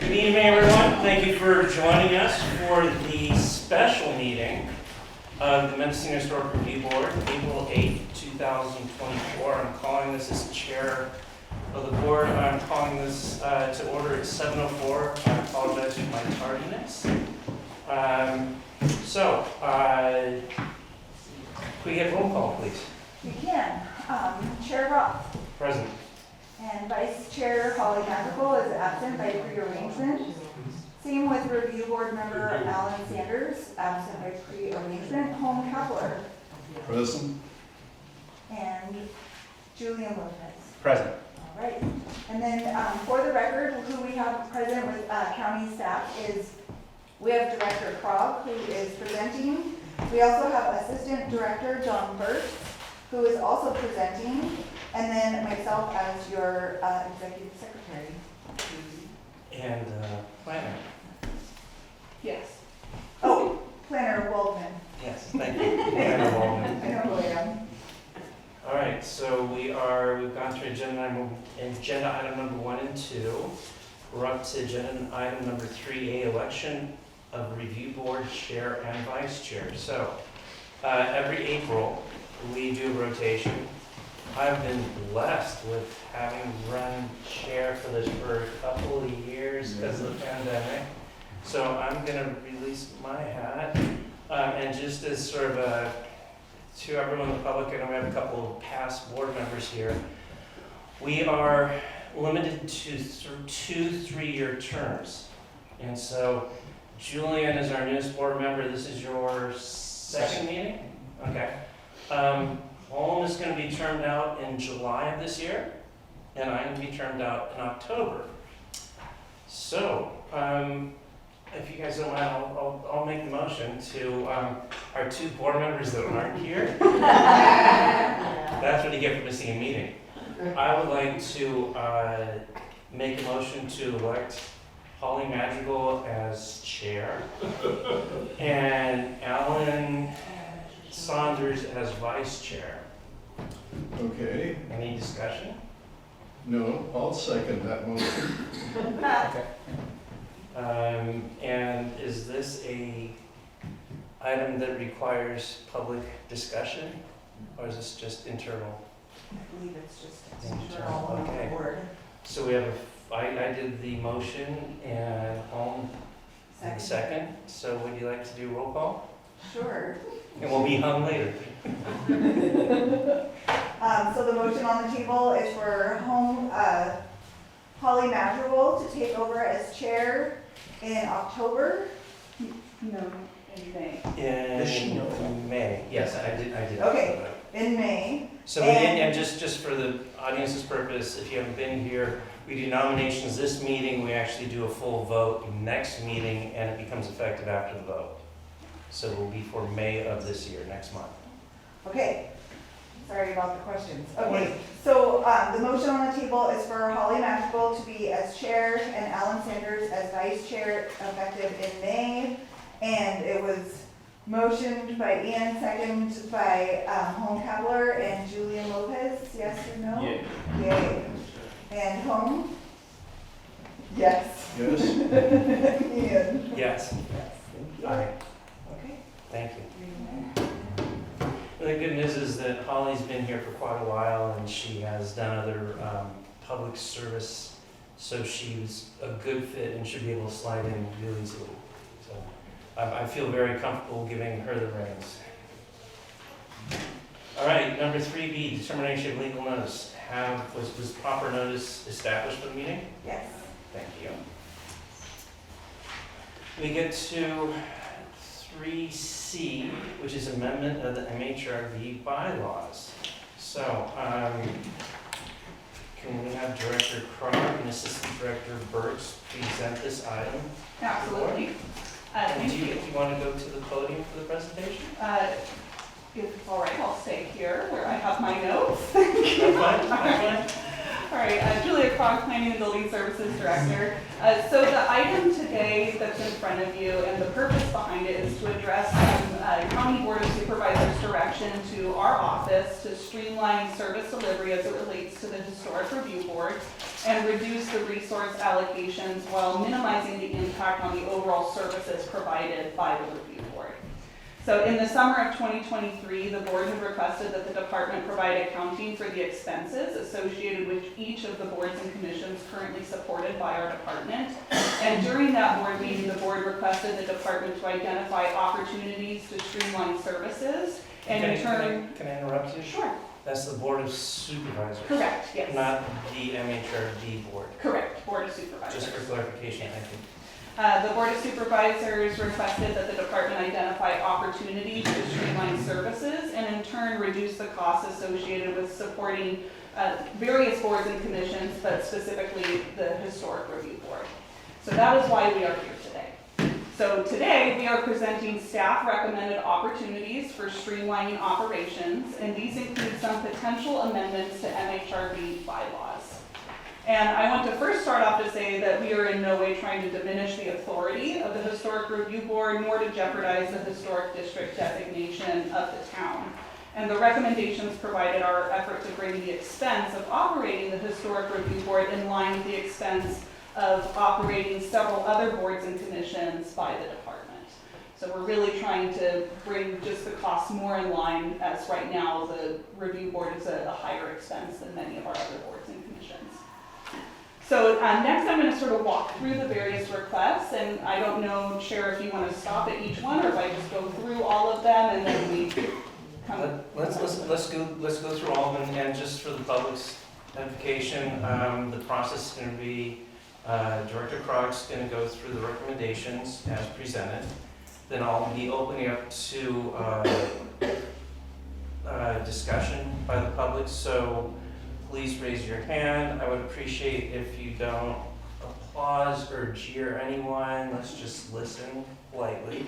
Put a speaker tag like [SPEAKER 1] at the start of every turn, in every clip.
[SPEAKER 1] Good evening, everyone. Thank you for joining us for the special meeting of the Mendocino Historic Review Board, April 8, 2024. I'm calling this as chair of the board. I'm calling this to order at 7:04. I apologize for my tardiness. Could we get roll call, please?
[SPEAKER 2] We can. Chair Roth
[SPEAKER 1] Present.
[SPEAKER 2] and Vice Chair Holly Madrigal is absent by prearrangement. Same with Review Board Member Alan Sanders, absent by prearrangement. Home Kepler
[SPEAKER 3] Present.
[SPEAKER 2] and Julian Lopez.
[SPEAKER 1] Present.
[SPEAKER 2] All right. And then for the record, who we have present with county staff is, we have Director Krog, who is presenting. We also have Assistant Director John Burke, who is also presenting, and then myself as your Executive Secretary.
[SPEAKER 1] And planner.
[SPEAKER 2] Yes. Oh, Planner Waldman.
[SPEAKER 1] Yes, thank you. Planner Waldman.
[SPEAKER 2] I know who I am.
[SPEAKER 1] All right, so we've gone through agenda item number 1 and 2. We're up to agenda item number 3A, election of review board chair and vice chair. So every April, we do a rotation. I've been blessed with having run chair for this for a couple of years because of the pandemic. So I'm gonna release my hat. And just as sort of to everyone in the public, I know we have a couple of past board members here. We are limited to 2 3-year terms. And so Julian is our newest board member. This is your second meeting? Okay. Holm is going to be termed out in July of this year, and I'm going to be termed out in October. So, if you guys don't mind, I'll make the motion to our 2 board members that aren't here. That's what you get for missing a meeting. I would like to make a motion to elect Holly Madrigal as chair and Alan Saunders as vice chair.
[SPEAKER 3] Okay.
[SPEAKER 1] Any discussion?
[SPEAKER 3] No, I'll second that motion.
[SPEAKER 1] Okay. And is this a item that requires public discussion, or is this just internal?
[SPEAKER 2] I believe it's just
[SPEAKER 1] Internal,
[SPEAKER 2] internal
[SPEAKER 1] okay.
[SPEAKER 2] board.
[SPEAKER 1] So we have I did the motion and Holm did the second. So would you like to do roll call?
[SPEAKER 2] Sure.
[SPEAKER 1] And we'll be hung later.
[SPEAKER 2] So the motion on the table is for Holly Madrigal to take over as chair in October. No, in May.
[SPEAKER 1] In May. Yes, I did.
[SPEAKER 2] Okay. In May.
[SPEAKER 1] So we didn't, and just for the audience's purpose, if you haven't been here, we do nominations this meeting, we actually do a full vote next meeting, and it becomes effective after the vote. So it will be for May of this year, next month.
[SPEAKER 2] Okay. Sorry about the questions. Okay, so the motion on the table is for Holly Madrigal to be as chair and Alan Sanders as vice chair effective in May. And it was motioned by Ian, seconded by Home Kepler and Julian Lopez. Yes or no?
[SPEAKER 3] Yay.
[SPEAKER 2] Yay. And Home? Yes.
[SPEAKER 3] Yes.
[SPEAKER 2] Ian?
[SPEAKER 1] Yes.
[SPEAKER 2] Yes.
[SPEAKER 1] Aye.
[SPEAKER 2] Okay.
[SPEAKER 1] Thank you. The good news is that Holly's been here for quite a while, and she has done other public service, so she's a good fit and should be able to slide in really easily. So I feel very comfortable giving her the reins. All right, number 3B, determination of legal notice. Was proper notice established for the meeting?
[SPEAKER 2] Yes.
[SPEAKER 1] Thank you. We get to 3C, which is amendment of the MHRV bylaws. So, can we have Director Krog and Assistant Director Burks present this item?
[SPEAKER 4] Absolutely.
[SPEAKER 1] Do you want to go to the podium for the presentation?
[SPEAKER 4] If it's all right, I'll stay here where I have my notes.
[SPEAKER 1] I'm fine.
[SPEAKER 4] All right, Julia Krog, Planning and Building Services Director. So the item today that's in front of you and the purpose behind it is to address County Board of Supervisors direction to our office to streamline service delivery as it relates to the Historic Review Board. and reduce the resource allocations while minimizing the impact on the overall services provided by the review board. So in the summer of 2023, the board had requested that the department provide accounting for the expenses associated with each of the boards and commissions currently supported by our department. And during that board meeting, the board requested the department to identify opportunities to streamline services and in turn...
[SPEAKER 1] Can I interrupt you?
[SPEAKER 4] Sure.
[SPEAKER 1] That's the Board of Supervisors.
[SPEAKER 4] Correct, yes.
[SPEAKER 1] Not the MHRD board.
[SPEAKER 4] Correct, Board of Supervisors.
[SPEAKER 1] Just for clarification, thank you.
[SPEAKER 4] The Board of Supervisors requested that the department identify opportunities to streamline services and in turn reduce the costs associated with supporting various boards and commissions, but specifically the Historic Review Board. So that is why we are here today. So today we are presenting staff recommended opportunities for streamlining operations, and these include some potential amendments to MHRD bylaws. And I want to first start off to say that we are in no way trying to diminish the authority of the Historic Review Board, nor to jeopardize the historic district designation of the town. And the recommendations provided are effort to bring the expense of operating the Historic Review Board in line with the expense of operating several other boards and commissions by the department. So we're really trying to bring just the costs more in line, as right now the review board is a higher expense than many of our other boards and commissions. So next I'm going to sort of walk through the various requests, and I don't know, Chair, if you want to stop at each one or if I just go through all of them and then we come.
[SPEAKER 1] Let's go through all of them, and just for the public's edification, the process is going to be Director Krog's going to go through the recommendations as presented. Then I'll be opening up to discussion by the public. So please raise your hand. I would appreciate if you don't applause or jeer anyone. Let's just listen politely.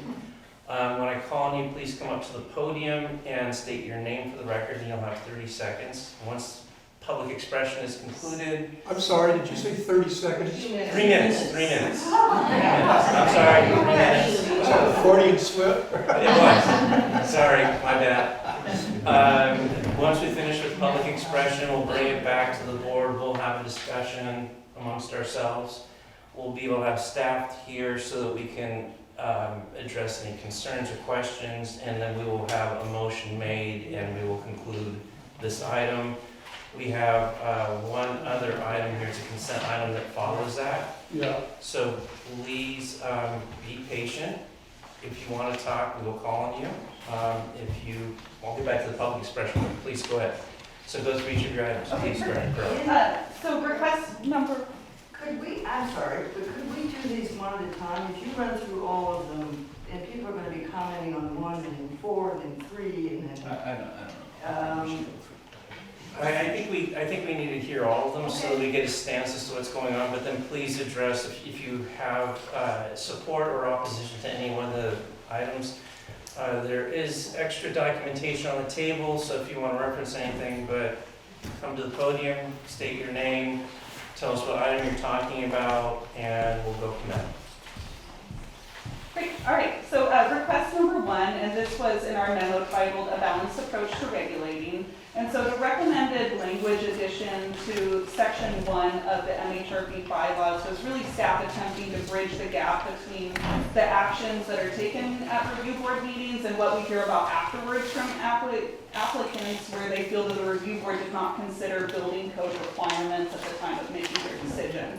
[SPEAKER 1] When I call on you, please come up to the podium and state your name for the record, and you'll have 30 seconds. Once public expression is concluded.
[SPEAKER 5] I'm sorry, did you say 30 seconds?
[SPEAKER 1] 3 minutes. 3 minutes. I'm sorry, 3 minutes.
[SPEAKER 5] Was that a Freudian slip?
[SPEAKER 1] It was. Sorry, my bad. Once we finish with public expression, we'll bring it back to the board. We'll have a discussion amongst ourselves. We'll be able to have staff here so that we can address any concerns or questions, and then we will have a motion made and we will conclude this item. We have one other item here. It's a consent item that follows that.
[SPEAKER 5] Yeah.
[SPEAKER 1] So please be patient. If you want to talk, we will call on you. I'll get back to the public expression, but please go ahead. So go through each of your items.
[SPEAKER 4] Okay,
[SPEAKER 1] Please,
[SPEAKER 4] perfect.
[SPEAKER 1] Director Crowe.
[SPEAKER 4] So request number,
[SPEAKER 6] I'm sorry, but could we do these one at a time? If you run through all of them, and people are going to be commenting on 1 and then 4 and then 3 and then...
[SPEAKER 5] I don't know.
[SPEAKER 1] I think we need to hear all of them so that
[SPEAKER 6] Okay.
[SPEAKER 1] we get a stance as to what's going on, but then please address if you have support or opposition to any one of the items. There is extra documentation on the table, so if you want to reference anything, but come to the podium, state your name, tell us what item you're talking about, and we'll go from there.
[SPEAKER 4] great, all right, so request number 1, and this was in our memo titled A Balanced Approach to Regulating. And so the recommended language addition to section 1 of the MHRB bylaws was really staff attempting to bridge the gap between the actions that are taken at review board meetings and what we hear about afterwards from applicants where they feel that the review board did not consider building code requirements at the time of making their decision.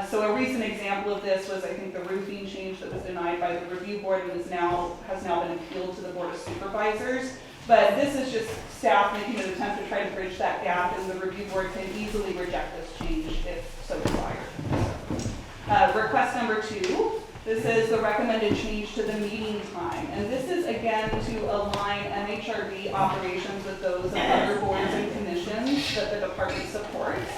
[SPEAKER 4] So a recent example of this was, I think, the roofing change that was denied by the review board and has now been appealed to the Board of Supervisors. But this is just staff making an attempt to try to bridge that gap, and the review board can easily reject this change if so desired. Request number 2, this is the recommended change to the meeting time. And this is again to align MHRB operations with those of other boards and commissions that the department supports.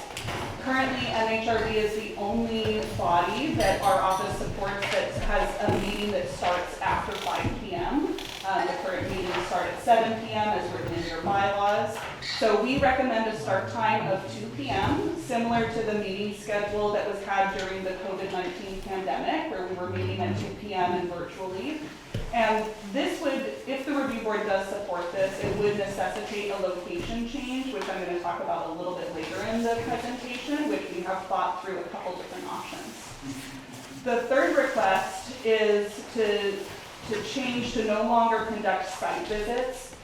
[SPEAKER 4] Currently, MHRB is the only body that our office supports that has a meeting that starts after 5 p.m. The current meetings start at 7 p.m. as written in your bylaws. So we recommend a start time of 2 p.m., similar to the meeting schedule that was had during the COVID-19 pandemic, where we were meeting at 2 p.m. and virtually. And this would, if the review board does support this, it would necessitate a location change, which I'm going to talk about a little bit later in the presentation, which we have thought through a couple different options. The third request is to change to no longer conduct site visits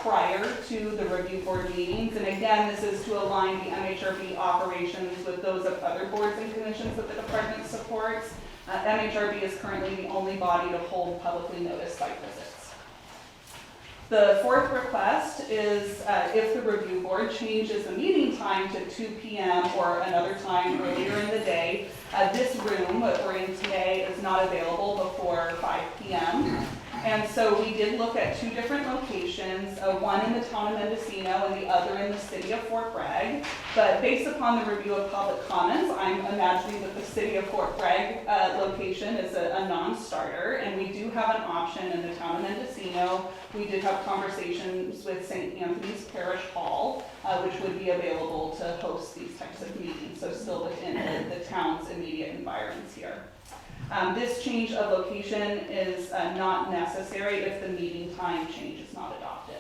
[SPEAKER 4] prior to the review board meetings. And again, this is to align the MHRB operations with those of other boards and commissions that the department supports. MHRB is currently the only body to hold publicly noticed site visits. The fourth request is if the review board changes the meeting time to 2 p.m. or another time earlier in the day, this room that we're in today is not available before 5 p.m. And so we did look at two different locations, one in the town of Mendocino and the other in the city of Fort Bragg. But based upon the review of public comments, I'm imagining that the city of Fort Bragg location is a non-starter, and we do have an option in the town of Mendocino. We did have conversations with St. Anthony's Parish Hall, which would be available to host these types of meetings, so still within the town's immediate environs here. This change of location is not necessary if the meeting time change is not adopted.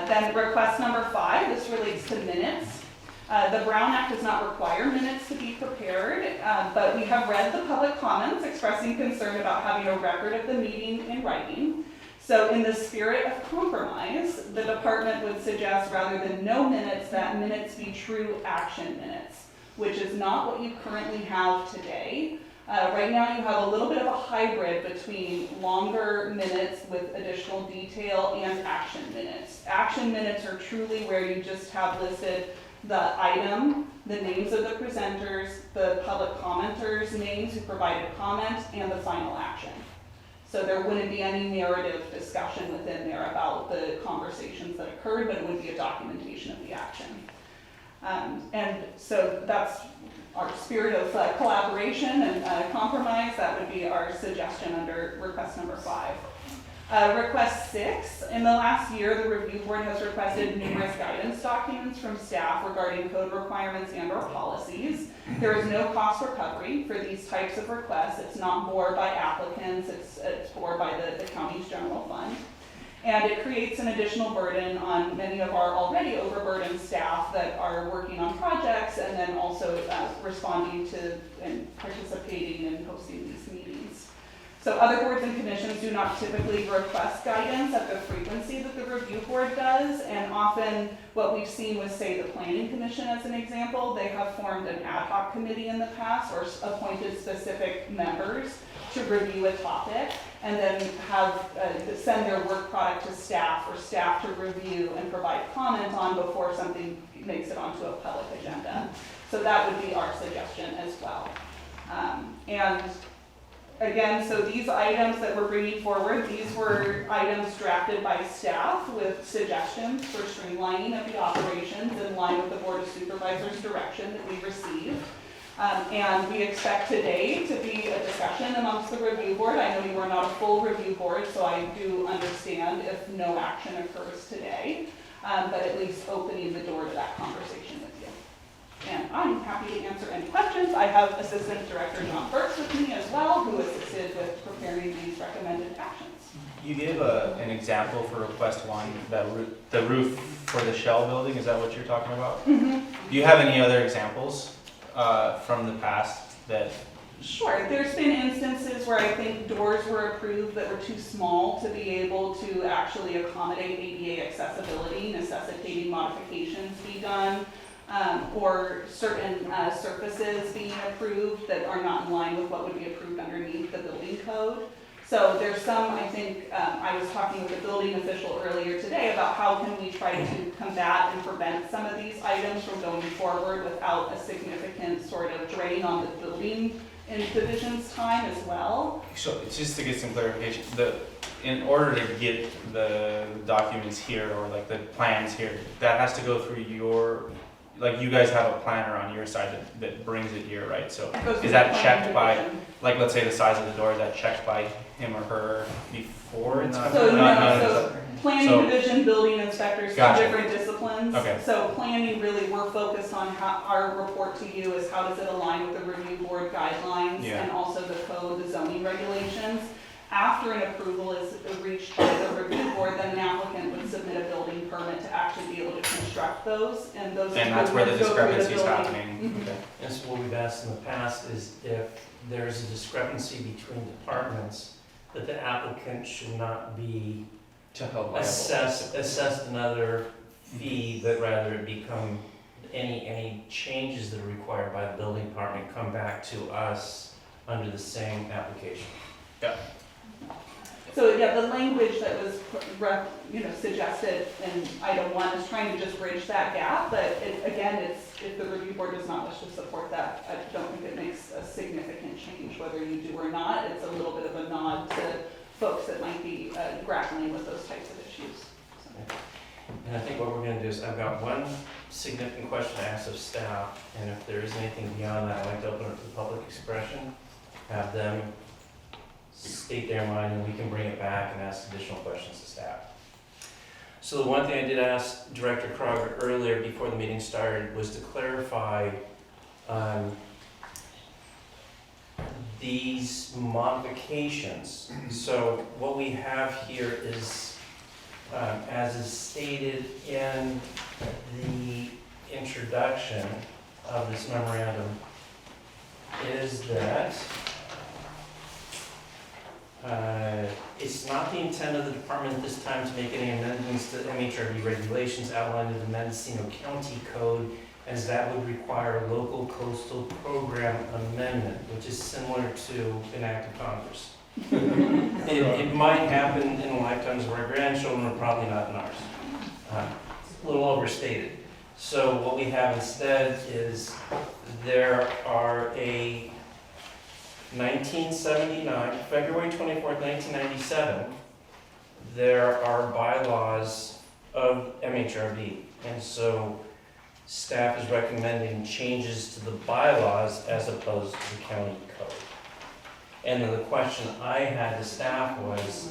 [SPEAKER 4] Then request number 5, this relates to minutes. The Brown Act does not require minutes to be prepared, but we have read the public comments expressing concern about having a record of the meeting in writing. So in the spirit of compromise, the department would suggest rather than no minutes, that minutes be true action minutes, which is not what you currently have today. Right now you have a little bit of a hybrid between longer minutes with additional detail and action minutes. Action minutes are truly where you just have listed the item, the names of the presenters, the public commenters' names who provided comment, and the final action. So there wouldn't be any narrative discussion within there about the conversations that occurred, but it would be a documentation of the action. And so that's our spirit of collaboration and compromise. That would be our suggestion under request number 5. Request 6, in the last year, the review board has requested numerous guidance documents from staff regarding code requirements and or policies. There is no cost recovery for these types of requests. It's not borne by applicants, it's borne by the county's general fund. And it creates an additional burden on many of our already overburdened staff that are working on projects and then also responding to and participating in hosting these meetings. So other boards and commissions do not typically request guidance at the frequency that the review board does, and often what we've seen with, say, the planning commission as an example, they have formed an ad hoc committee in the past or appointed specific members to review a topic and then have send their work product to staff or staff to review and provide comment on before something makes it onto a public agenda. So that would be our suggestion as well. And again, so these items that we're bringing forward, these were items drafted by staff with suggestions for streamlining of the operations in line with the Board of Supervisors direction that we received. And we expect today to be a discussion amongst the review board. I know you are not a full review board, so I do understand if no action occurs today, but at least opening the door to that conversation with you. And I'm happy to answer any questions. I have Assistant Director John Burks with me as well, who assisted with preparing these recommended actions.
[SPEAKER 7] You gave an example for request 1, the roof for the Shell building. Is that what you're talking about?
[SPEAKER 4] Mm-hmm.
[SPEAKER 7] Do you have any other examples from the past that?
[SPEAKER 4] Sure. There's been instances where I think doors were approved that were too small to be able to actually accommodate ADA accessibility, necessitating modifications be done, or certain surfaces being approved that are not in line with what would be approved underneath the building code. So there's some, I think, I was talking with the building official earlier today about how can we try to combat and prevent some of these items from going forward without a significant sort of drain on the building and division's time as well.
[SPEAKER 7] So just to get some clarification, in order to get the documents here or like the plans here, that has to go through your, like you guys have a planner on your side that brings it here, right? So is that checked by, like let's say the size of the door, is that checked by him or her before it's come?
[SPEAKER 4] So
[SPEAKER 7] No,
[SPEAKER 4] so planning
[SPEAKER 7] So-
[SPEAKER 4] division, building inspectors, two
[SPEAKER 7] Gotcha.
[SPEAKER 4] different disciplines.
[SPEAKER 7] Okay.
[SPEAKER 4] So planning, really, we're focused on how our report to you is how does it align with the review board guidelines
[SPEAKER 7] Yeah.
[SPEAKER 4] and also the code, the zoning regulations. After an approval is reached by the review board, then an applicant would submit a building permit to actually be able to construct those, and those.
[SPEAKER 7] And that's where the
[SPEAKER 4] improvements go through the
[SPEAKER 7] discrepancy is
[SPEAKER 4] building.
[SPEAKER 7] happening.
[SPEAKER 4] Mhm.
[SPEAKER 7] Okay.
[SPEAKER 1] And so what we've asked in the past is if there's a discrepancy between departments, that the applicant should not be
[SPEAKER 7] To help liable.
[SPEAKER 1] assessed another fee, but rather it become any changes that are required by the building department come back to us under the same application.
[SPEAKER 4] So, yeah, the language that was, suggested in item 1 is trying to just bridge that gap, but if the review board does not wish to support that, I don't think it makes a significant change whether you do or not. It's a little bit of a nod to folks that might be grappling with those types of issues. So.
[SPEAKER 1] And I think what we're gonna do is, I've got one significant question to ask of staff, and if there is anything beyond that, I'd like to open it to public expression, have them state their mind, and we can bring it back and ask additional questions to staff. So the one thing I did ask Director Kroger earlier before the meeting started was to clarify these modifications. So what we have here is, as is stated in the introduction of this memorandum, is that it's not the intent of the department at this time to make any amendments to MHRD regulations outlined in the Mendocino County Code, as that would require a local coastal program amendment, which is similar to an act of Congress. It might happen in the lifetimes of our grandchildren, but probably not in ours. It's a little overstated. So what we have instead is there are a 1979, February 24th, 1997, there are bylaws of MHRD. And so staff is recommending changes to the bylaws as opposed to the county code. And then the question I had to staff was,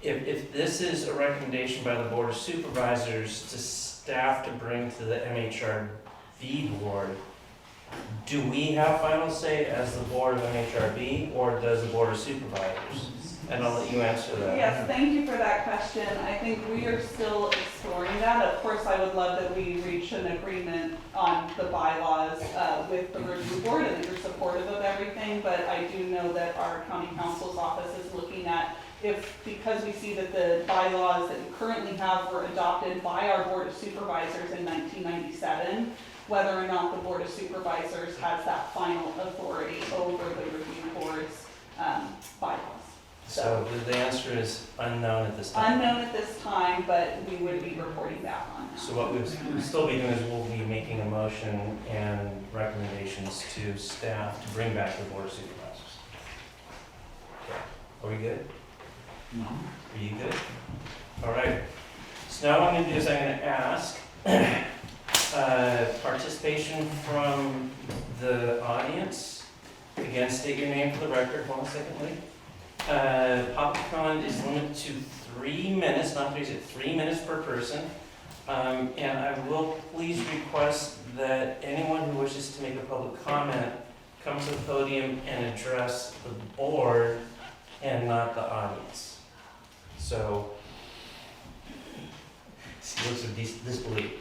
[SPEAKER 1] if this is a recommendation by the Board of Supervisors to staff to bring to the MHRD board, do we have final say as the Board of MHRD, or does the Board of Supervisors? And I'll let you answer that.
[SPEAKER 4] Yes, thank you for that question. I think we are still exploring that. Of course, I would love that we reach an agreement on the bylaws with the review board, and that you're supportive of everything, but I do know that our county counsel's office is looking at because we see that the bylaws that we currently have were adopted by our Board of Supervisors in 1997, whether or not the Board of Supervisors has that final authority over the review board's bylaws.
[SPEAKER 1] So the answer is unknown at this time.
[SPEAKER 4] Unknown at this time, but we would be reporting back on that.
[SPEAKER 1] So what we'll still be doing is we'll be making a motion and recommendations to staff to bring back to the Board of Supervisors. Okay. Are we good? Are you good? All right. So now what I'm going to do is I'm going to ask participation from the audience. Again, state your name for the record. Hold on a second, Lee. Public comment is limited to 3 minutes, not 3, is it 3 minutes per person? And I will please request that anyone who wishes to make a public comment come to the podium and address the board and not the audience. So, see, looks of disbelief.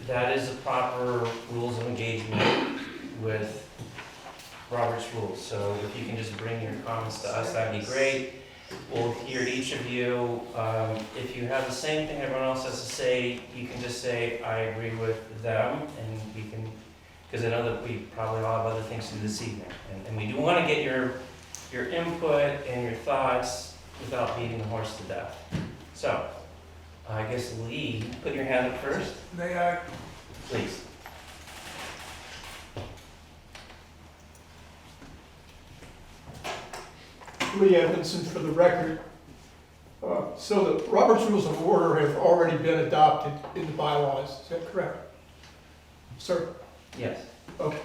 [SPEAKER 1] That is the proper rules of engagement with Robert's rules. So if you can just bring your comments to us, that'd be great. We'll hear each of you. If you have the same thing everyone else has to say, you can just say, I agree with them, and we can, because I know that we probably all have other things to do this evening. And we do want to get your input and your thoughts without beating the horse to death. So, I guess Lee, put your hand up first.
[SPEAKER 5] May I?
[SPEAKER 1] Please.
[SPEAKER 5] Lee Edmondson for the record. So the Robert's Rules of Order have already been adopted in the bylaws, is that correct? Sir?
[SPEAKER 1] Yes.
[SPEAKER 5] Okay,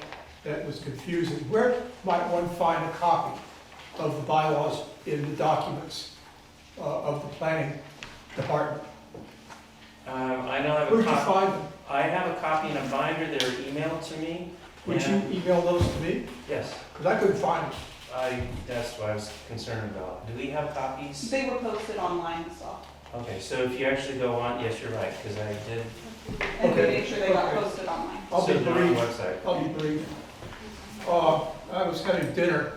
[SPEAKER 5] that was confusing. Where might one find a copy of the bylaws in the documents of the planning department?
[SPEAKER 1] I know I have
[SPEAKER 5] Where'd
[SPEAKER 1] a
[SPEAKER 5] you
[SPEAKER 1] copy.
[SPEAKER 5] find them?
[SPEAKER 1] I have a copy in a binder that are emailed to me,
[SPEAKER 5] Would you email those to me?
[SPEAKER 1] Yes,
[SPEAKER 5] Because I couldn't find them.
[SPEAKER 1] that's what I was concerned about. Do we have copies?
[SPEAKER 4] They were posted online, so.
[SPEAKER 1] Okay, so if you actually go on, yes, you're right, because I did.
[SPEAKER 4] And we
[SPEAKER 5] Okay.
[SPEAKER 4] made sure they got
[SPEAKER 5] Okay.
[SPEAKER 4] posted online.
[SPEAKER 5] I'll be
[SPEAKER 1] So they're on the
[SPEAKER 5] brief.
[SPEAKER 1] website.
[SPEAKER 5] I'll be brief. I was having dinner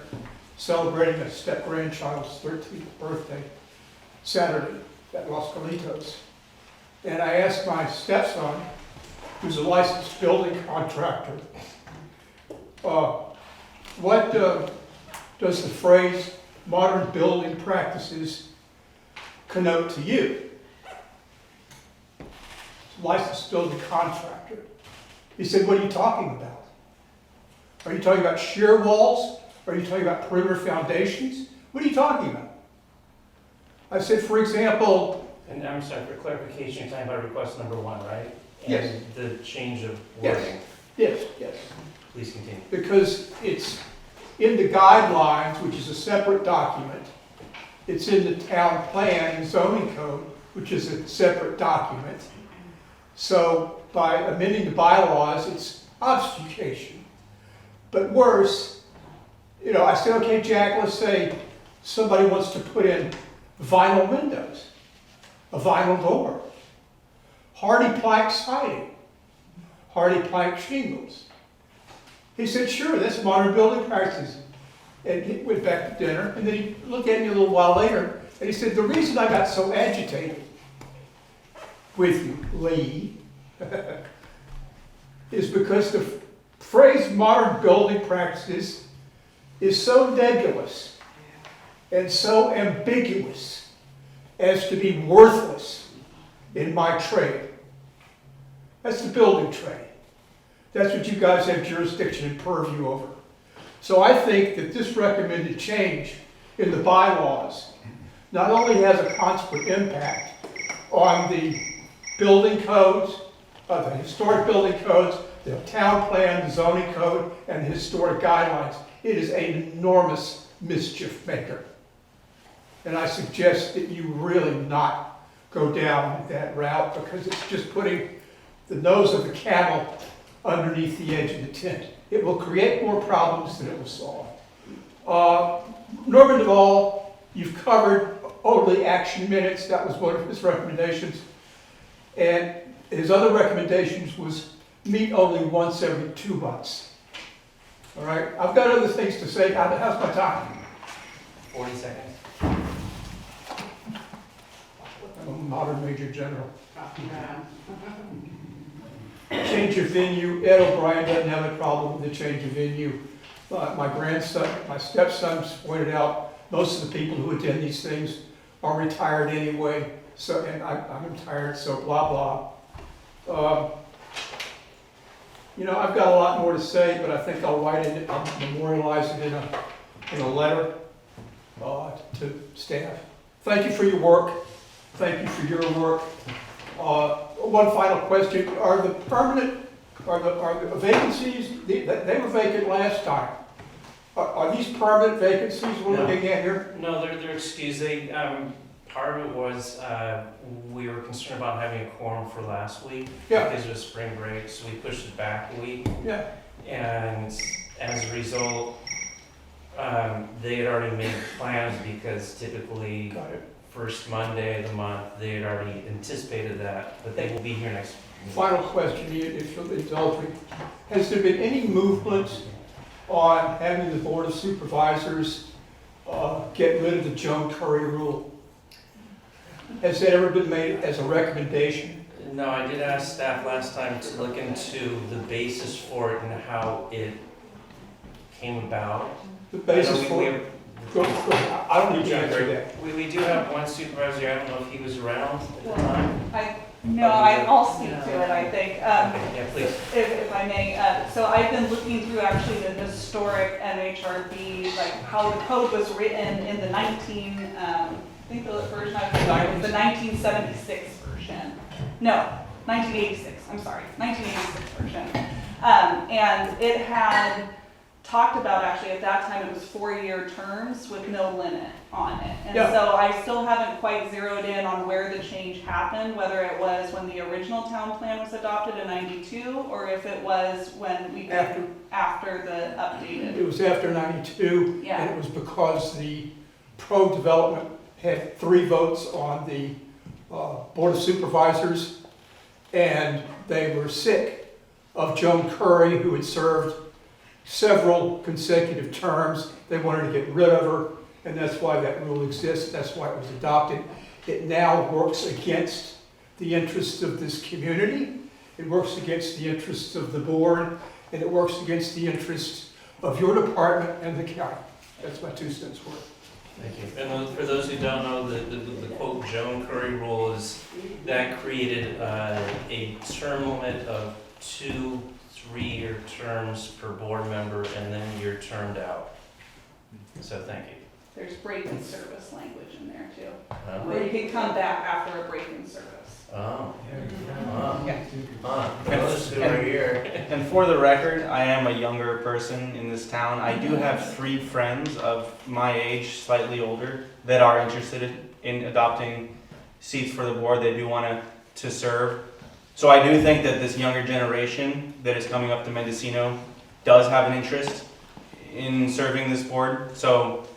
[SPEAKER 5] celebrating a step-grandchild's 13th birthday Saturday at Los Colitos. And I asked my stepson, who's a licensed building contractor, what does the phrase modern building practices connote to you? Licensed building contractor. He said, what are you talking about? Are you talking about shear walls? Are you talking about perimeter foundations? What are you talking about? I said, for example,
[SPEAKER 1] And I'm sorry, for clarification, you're talking about request number 1, right?
[SPEAKER 5] Yes.
[SPEAKER 1] And the change of
[SPEAKER 5] Yes.
[SPEAKER 1] wording.
[SPEAKER 5] yes,
[SPEAKER 1] Please continue.
[SPEAKER 5] because it's in the guidelines, which is a separate document. It's in the town plan and zoning code, which is a separate document. So by amending the bylaws, it's obfuscation. But worse, I said, okay, Jack, let's say somebody wants to put in vinyl windows, a vinyl door, hardy plank siding, hardy plank shingles. He said, sure, that's modern building practices. And he went back to dinner, and then he looked at me a little while later, and he said, the reason I got so agitated with you, Lee, is because the phrase modern building practices is so nebulous and so ambiguous as to be worthless in my trade. That's the building trade. That's what you guys have jurisdiction and purview over. So I think that this recommended change in the bylaws not only has a consequent impact on the building codes, the historic building codes, the town plan, the zoning code, and the historic guidelines. It is an enormous mischief maker. And I suggest that you really not go down that route because it's just putting the nose of the camel underneath the edge of the tent. It will create more problems than it will solve. Norman Duvall, you've covered orderly action minutes. That was one of his recommendations. And his other recommendations was meet only once every 2 months. All right, I've got other things to say. How's my time?
[SPEAKER 1] 40 seconds.
[SPEAKER 5] I'm a modern major general. Change of venue. Ed O'Brien doesn't have a problem with the change of venue. My grandson, my stepson's pointed out, most of the people who attend these things are retired anyway. So, and I'm retired, so blah, blah. I've got a lot more to say, but I think I'll memorialize it in a letter to staff. Thank you for your work. Thank you for your work. One final question: are the vacancies? They were vacant last time. Are these permanent vacancies we're
[SPEAKER 1] No.
[SPEAKER 5] looking at here?
[SPEAKER 1] No, they're excused. Part of it was we were concerned about having a quorum for last week
[SPEAKER 5] Yeah.
[SPEAKER 1] because of spring break, so we pushed it back a week.
[SPEAKER 5] Yeah.
[SPEAKER 1] And as a result, they had already made plans because typically
[SPEAKER 5] Got it.
[SPEAKER 1] first Monday of the month, they had already anticipated that, but they will be here next week.
[SPEAKER 5] Final question, if you'll indulge me. Has there been any movement on having the Board of Supervisors get rid of the Joan Curry rule? Has that ever been made as a recommendation?
[SPEAKER 1] No, I did ask staff last time to look into the basis for it and how it came about.
[SPEAKER 5] The basis
[SPEAKER 1] I know
[SPEAKER 5] for
[SPEAKER 1] we-
[SPEAKER 5] it? Go, I don't need to answer that.
[SPEAKER 1] We do have one supervisor, I don't know if he was around at the time.
[SPEAKER 4] I'll speak to it, I think.
[SPEAKER 1] Yeah, please.
[SPEAKER 4] If I may, so I've been looking through actually the historic MHRB, like how the code was written in the I think the version I was on was the 1976 version. No, 1986, I'm sorry, 1986 version. And it had talked about, actually, at that time, it was 4-year terms with no limit on it. And
[SPEAKER 5] Yeah.
[SPEAKER 4] so I still haven't quite zeroed in on where the change happened, whether it was when the original town plan was adopted in 92, or if it was when we, after the updated.
[SPEAKER 5] It was after 92,
[SPEAKER 4] Yeah.
[SPEAKER 5] and it was because the pro-development had 3 votes on the Board of Supervisors, and they were sick of Joan Curry, who had served several consecutive terms. They wanted to get rid of her, and that's why that rule exists. That's why it was adopted. It now works against the interests of this community. It works against the interests of the board, and it works against the interests of your department and the county. That's my 2 cents worth.
[SPEAKER 1] Thank you. And for those who don't know, the quote Joan Curry rule is that created a term limit of 2 3-year terms per board member, and then you're termed out. So thank you.
[SPEAKER 4] There's break in service language in there too.
[SPEAKER 1] Uh,
[SPEAKER 4] Where you can come back after a break in service.
[SPEAKER 1] Oh.
[SPEAKER 4] Yeah.
[SPEAKER 1] For those who are here.
[SPEAKER 7] And for the record, I am a younger person in this town. I do have 3 friends of my age, slightly older, that are interested in adopting seats for the board. They do want to serve. So I do think that this younger generation that is coming up to Mendocino does have an interest in serving this board. So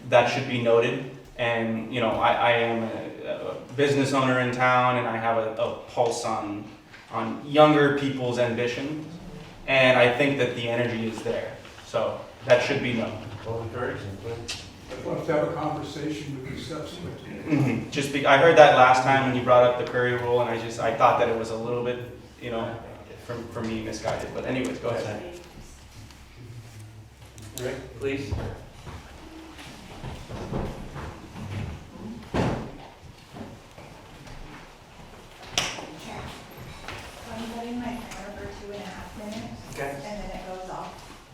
[SPEAKER 7] that should be noted. And, you know, I am a business owner in town, and I have a pulse on younger people's ambitions. And I think that the energy is there. So that should be known.
[SPEAKER 1] Well, encouraging, but
[SPEAKER 5] We'll have to have a conversation with the subsequent.
[SPEAKER 7] I heard that last time when you brought up the Curry rule, and I thought that it was a little bit, you know, for me misguided. But anyways, go ahead.
[SPEAKER 1] Rick, please.
[SPEAKER 2] I'm setting my timer for 2.5 minutes,
[SPEAKER 1] Okay.
[SPEAKER 2] and then it goes off,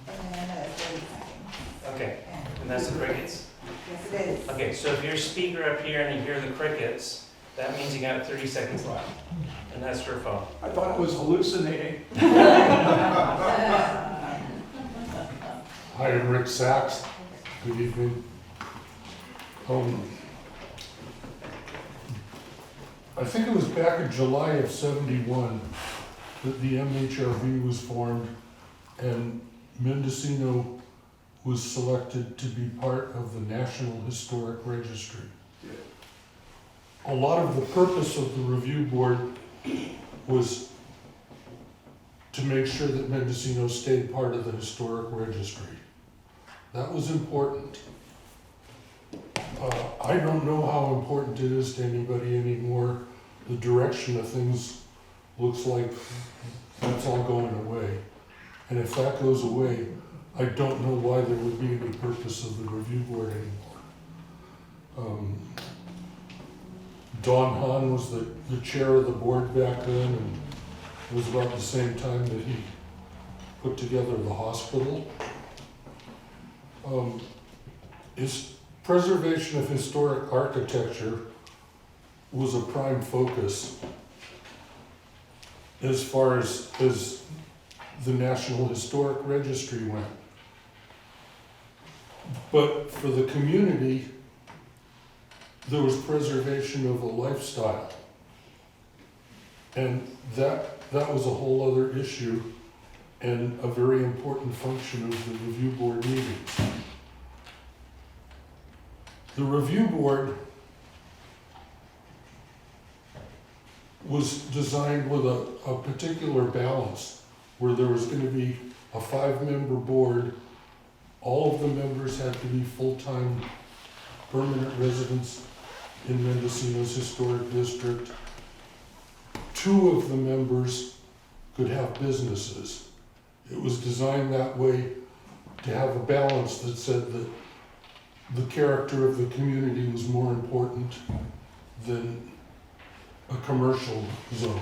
[SPEAKER 2] and then another 30 seconds.
[SPEAKER 1] Okay.
[SPEAKER 2] And
[SPEAKER 1] And that's the crickets?
[SPEAKER 2] yes, it is.
[SPEAKER 1] Okay, so if you're a speaker up here and you hear the crickets, that means you got 30 seconds left. And that's her phone.
[SPEAKER 5] I thought it was hallucinating.
[SPEAKER 8] Hi, I'm Rick Sachs. Good evening. I think it was back in July of '71 that the MHRV was formed and Mendocino was selected to be part of the National Historic Registry. A lot of the purpose of the review board was to make sure that Mendocino stayed part of the historic registry. That was important. I don't know how important it is to anybody anymore. The direction of things looks like that's all going away. And if that goes away, I don't know why there would be any purpose of the review board anymore. Don Hahn was the chair of the board back then, and it was about the same time that he put together the hospital. His preservation of historic architecture was a prime focus as far as the National Historic Registry went. But for the community, there was preservation of a lifestyle. And that was a whole other issue and a very important function of the review board meetings. The review board was designed with a particular balance where there was going to be a 5-member board. All of the members had to be full-time permanent residents in Mendocino's historic district. 2 of the members could have businesses. It was designed that way to have a balance that said that the character of the community was more important than a commercial zone.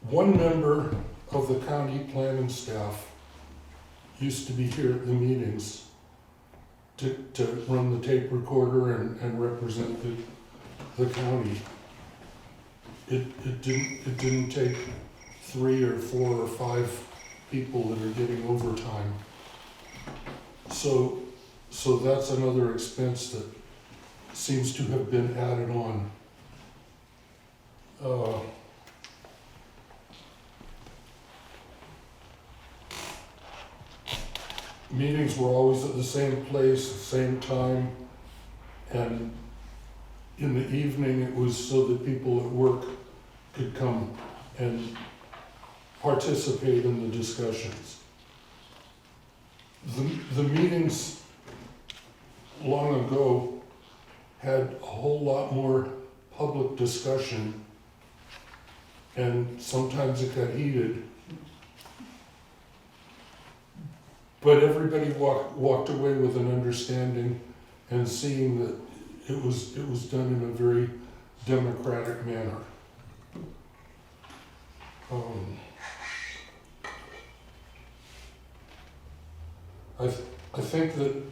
[SPEAKER 8] One member of the county planning staff used to be here at the meetings to run the tape recorder and represent the county. It didn't take 3 or 4 or 5 people that are getting overtime. So that's another expense that seems to have been added on. Meetings were always at the same place, the same time, and in the evening it was so that people at work could come and participate in the discussions. The meetings long ago had a whole lot more public discussion, and sometimes it got heated. But everybody walked away with an understanding and seeing that it was done in a very democratic manner. I think that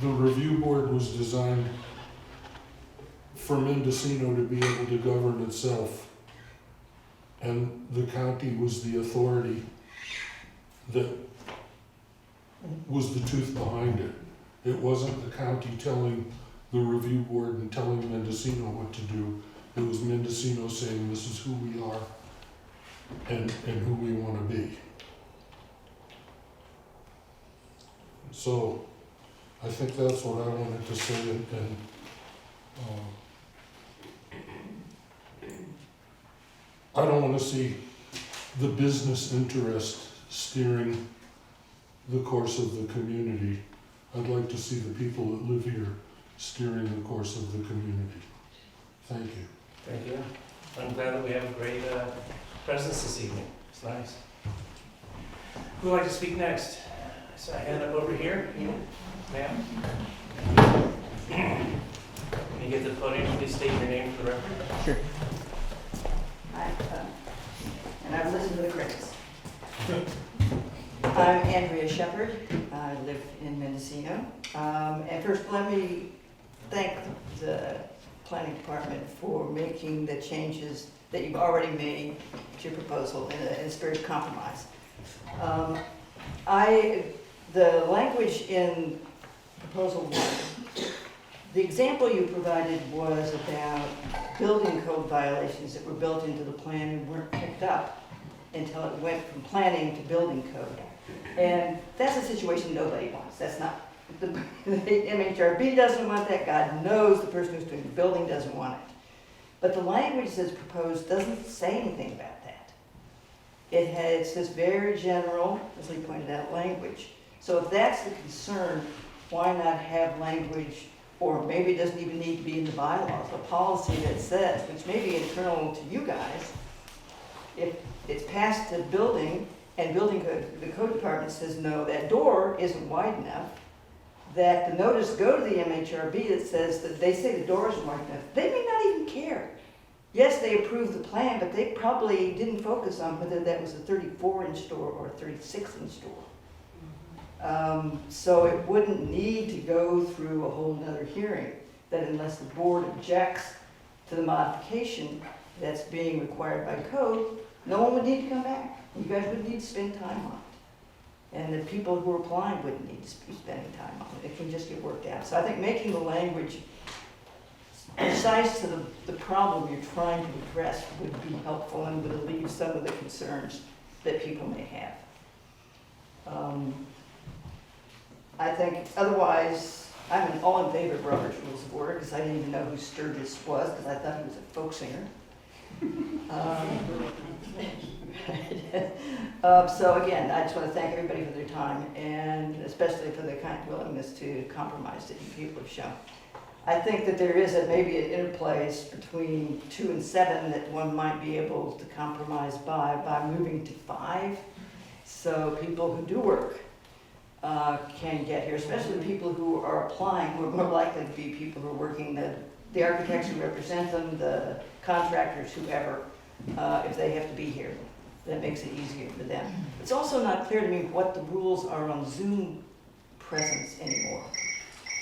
[SPEAKER 8] the review board was designed for Mendocino to be able to govern itself, and the county was the authority that was the tooth behind it. It wasn't the county telling the review board and telling Mendocino what to do. It was Mendocino saying, this is who we are and who we want to be. So I think that's what I wanted to say, and I don't want to see the business interest steering the course of the community. I'd like to see the people that live here steering the course of the community. Thank you.
[SPEAKER 1] Thank you. I'm glad that we have a great presence this evening. It's nice. Who would like to speak next? I saw a hand up over here. Ma'am? Can you get to the podium, please state your name for the record?
[SPEAKER 6] Sure. Hi, and I've listened to the critics. I'm Andrea Shepherd. I live in Mendocino. And first, let me thank the planning department for making the changes that you've already made to your proposal in a spirit of compromise. The language in proposal 1, the example you provided was about building code violations that were built into the plan and weren't picked up until it went from planning to building code. And that's a situation nobody wants. That's not, the MHRB doesn't want that. God knows the person who's doing the building doesn't want it. But the language that's proposed doesn't say anything about that. It's this very general, as Lee pointed out, language. So if that's the concern, why not have language, or maybe it doesn't even need to be in the bylaws, a policy that says, which may be internal to you guys, if it's passed to building, and building code, the code department says, no, that door isn't wide enough, that the notice go to the MHRB that says that they say the door isn't wide enough. They may not even care. Yes, they approved the plan, but they probably didn't focus on whether that was a 34-inch door or a 36-inch door. So it wouldn't need to go through a whole nother hearing, that unless the board objects to the modification that's being required by code, no one would need to come back. You guys wouldn't need to spend time on it. And the people who are applying wouldn't need to be spending time on it. It can just get worked out. So I think making the language precise to the problem you're trying to address would be helpful and would alleviate some of the concerns that people may have. I think otherwise, I'm all in favor of Robert's Rules of Order because I didn't even know who Sturgis was because I thought he was a folk singer. So again, I just want to thank everybody for their time and especially for the kind of willingness to compromise that you people have shown. I think that there is maybe an interplace between 2 and 7 that one might be able to compromise by moving to 5. So people who do work can get here, especially the people who are applying, who are more likely to be people who are working, the architects who represent them, the contractors, whoever, if they have to be here. That makes it easier for them. It's also not clear to me what the rules are on Zoom presence anymore.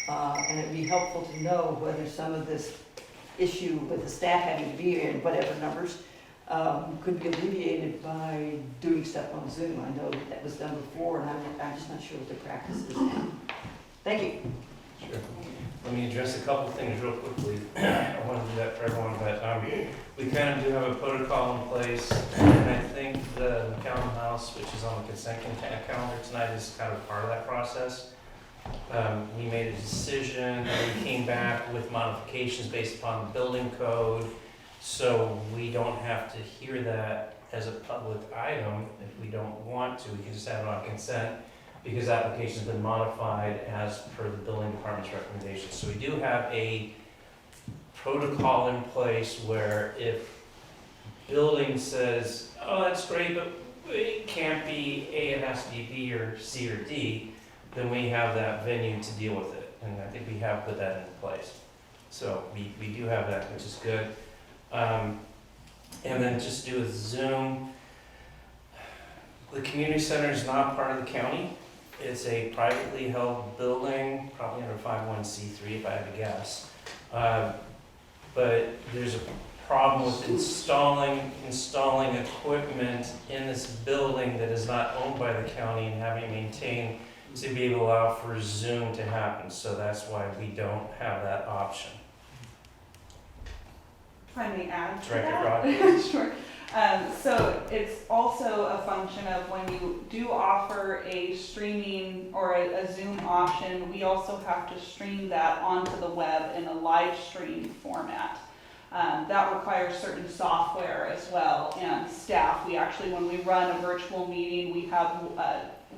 [SPEAKER 6] And it'd be helpful to know whether some of this issue with the staff having to be here in whatever numbers could be alleviated by doing stuff on Zoom. I know that was done before, and I'm just not sure what the practice is now. Thank you.
[SPEAKER 1] Sure. Let me address a couple things real quickly. I want to do that for everyone, but we kind of do have a protocol in place, and I think the McCallum House, which is on the consent calendar tonight, is kind of part of that process. We made a decision, and we came back with modifications based upon the building code, so we don't have to hear that as a public item if we don't want to. We can just have it on consent, because the application's been modified as per the building department's recommendations. So we do have a protocol in place where if building says, oh, that's great, but it can't be A, it has to be B or C or D, then we have that venue to deal with it. And I think we have put that in place. So we do have that, which is good. And then just do with Zoom. The community center is not part of the county. It's a privately held building, probably under 501c3 if I had to guess. But there's a problem with installing equipment in this building that is not owned by the county and having it maintained to be able to allow for Zoom to happen. So that's why we don't have that option.
[SPEAKER 4] If I may add to
[SPEAKER 1] Director
[SPEAKER 4] that.
[SPEAKER 1] Broad.
[SPEAKER 4] Sure. So it's also a function of when you do offer a streaming or a Zoom option, we also have to stream that onto the web in a live stream format. That requires certain software as well and staff. We actually, when we run a virtual meeting, we have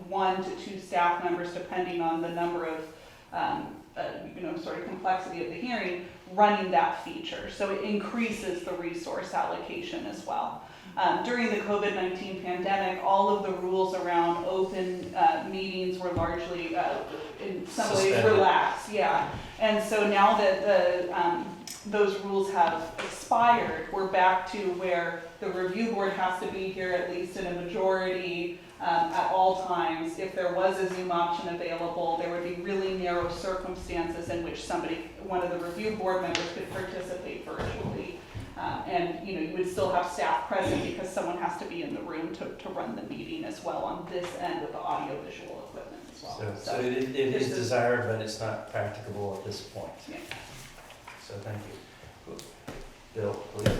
[SPEAKER 4] 1 to 2 staff members, depending on the number of sort of complexity of the hearing, running that feature. So it increases the resource allocation as well. During the COVID-19 pandemic, all of the rules around open meetings were largely, in some ways,
[SPEAKER 1] Suspended.
[SPEAKER 4] relaxed. Yeah. And so now that those rules have expired, we're back to where the review board has to be here at least in a majority at all times. If there was a Zoom option available, there would be really narrow circumstances in which one of the review board members could participate virtually. And you would still have staff present because someone has to be in the room to run the meeting as well on this end with the audio visual equipment as well.
[SPEAKER 1] So it is desired, but it's not practicable at this point.
[SPEAKER 4] Yeah.
[SPEAKER 1] So thank you. Bill, please.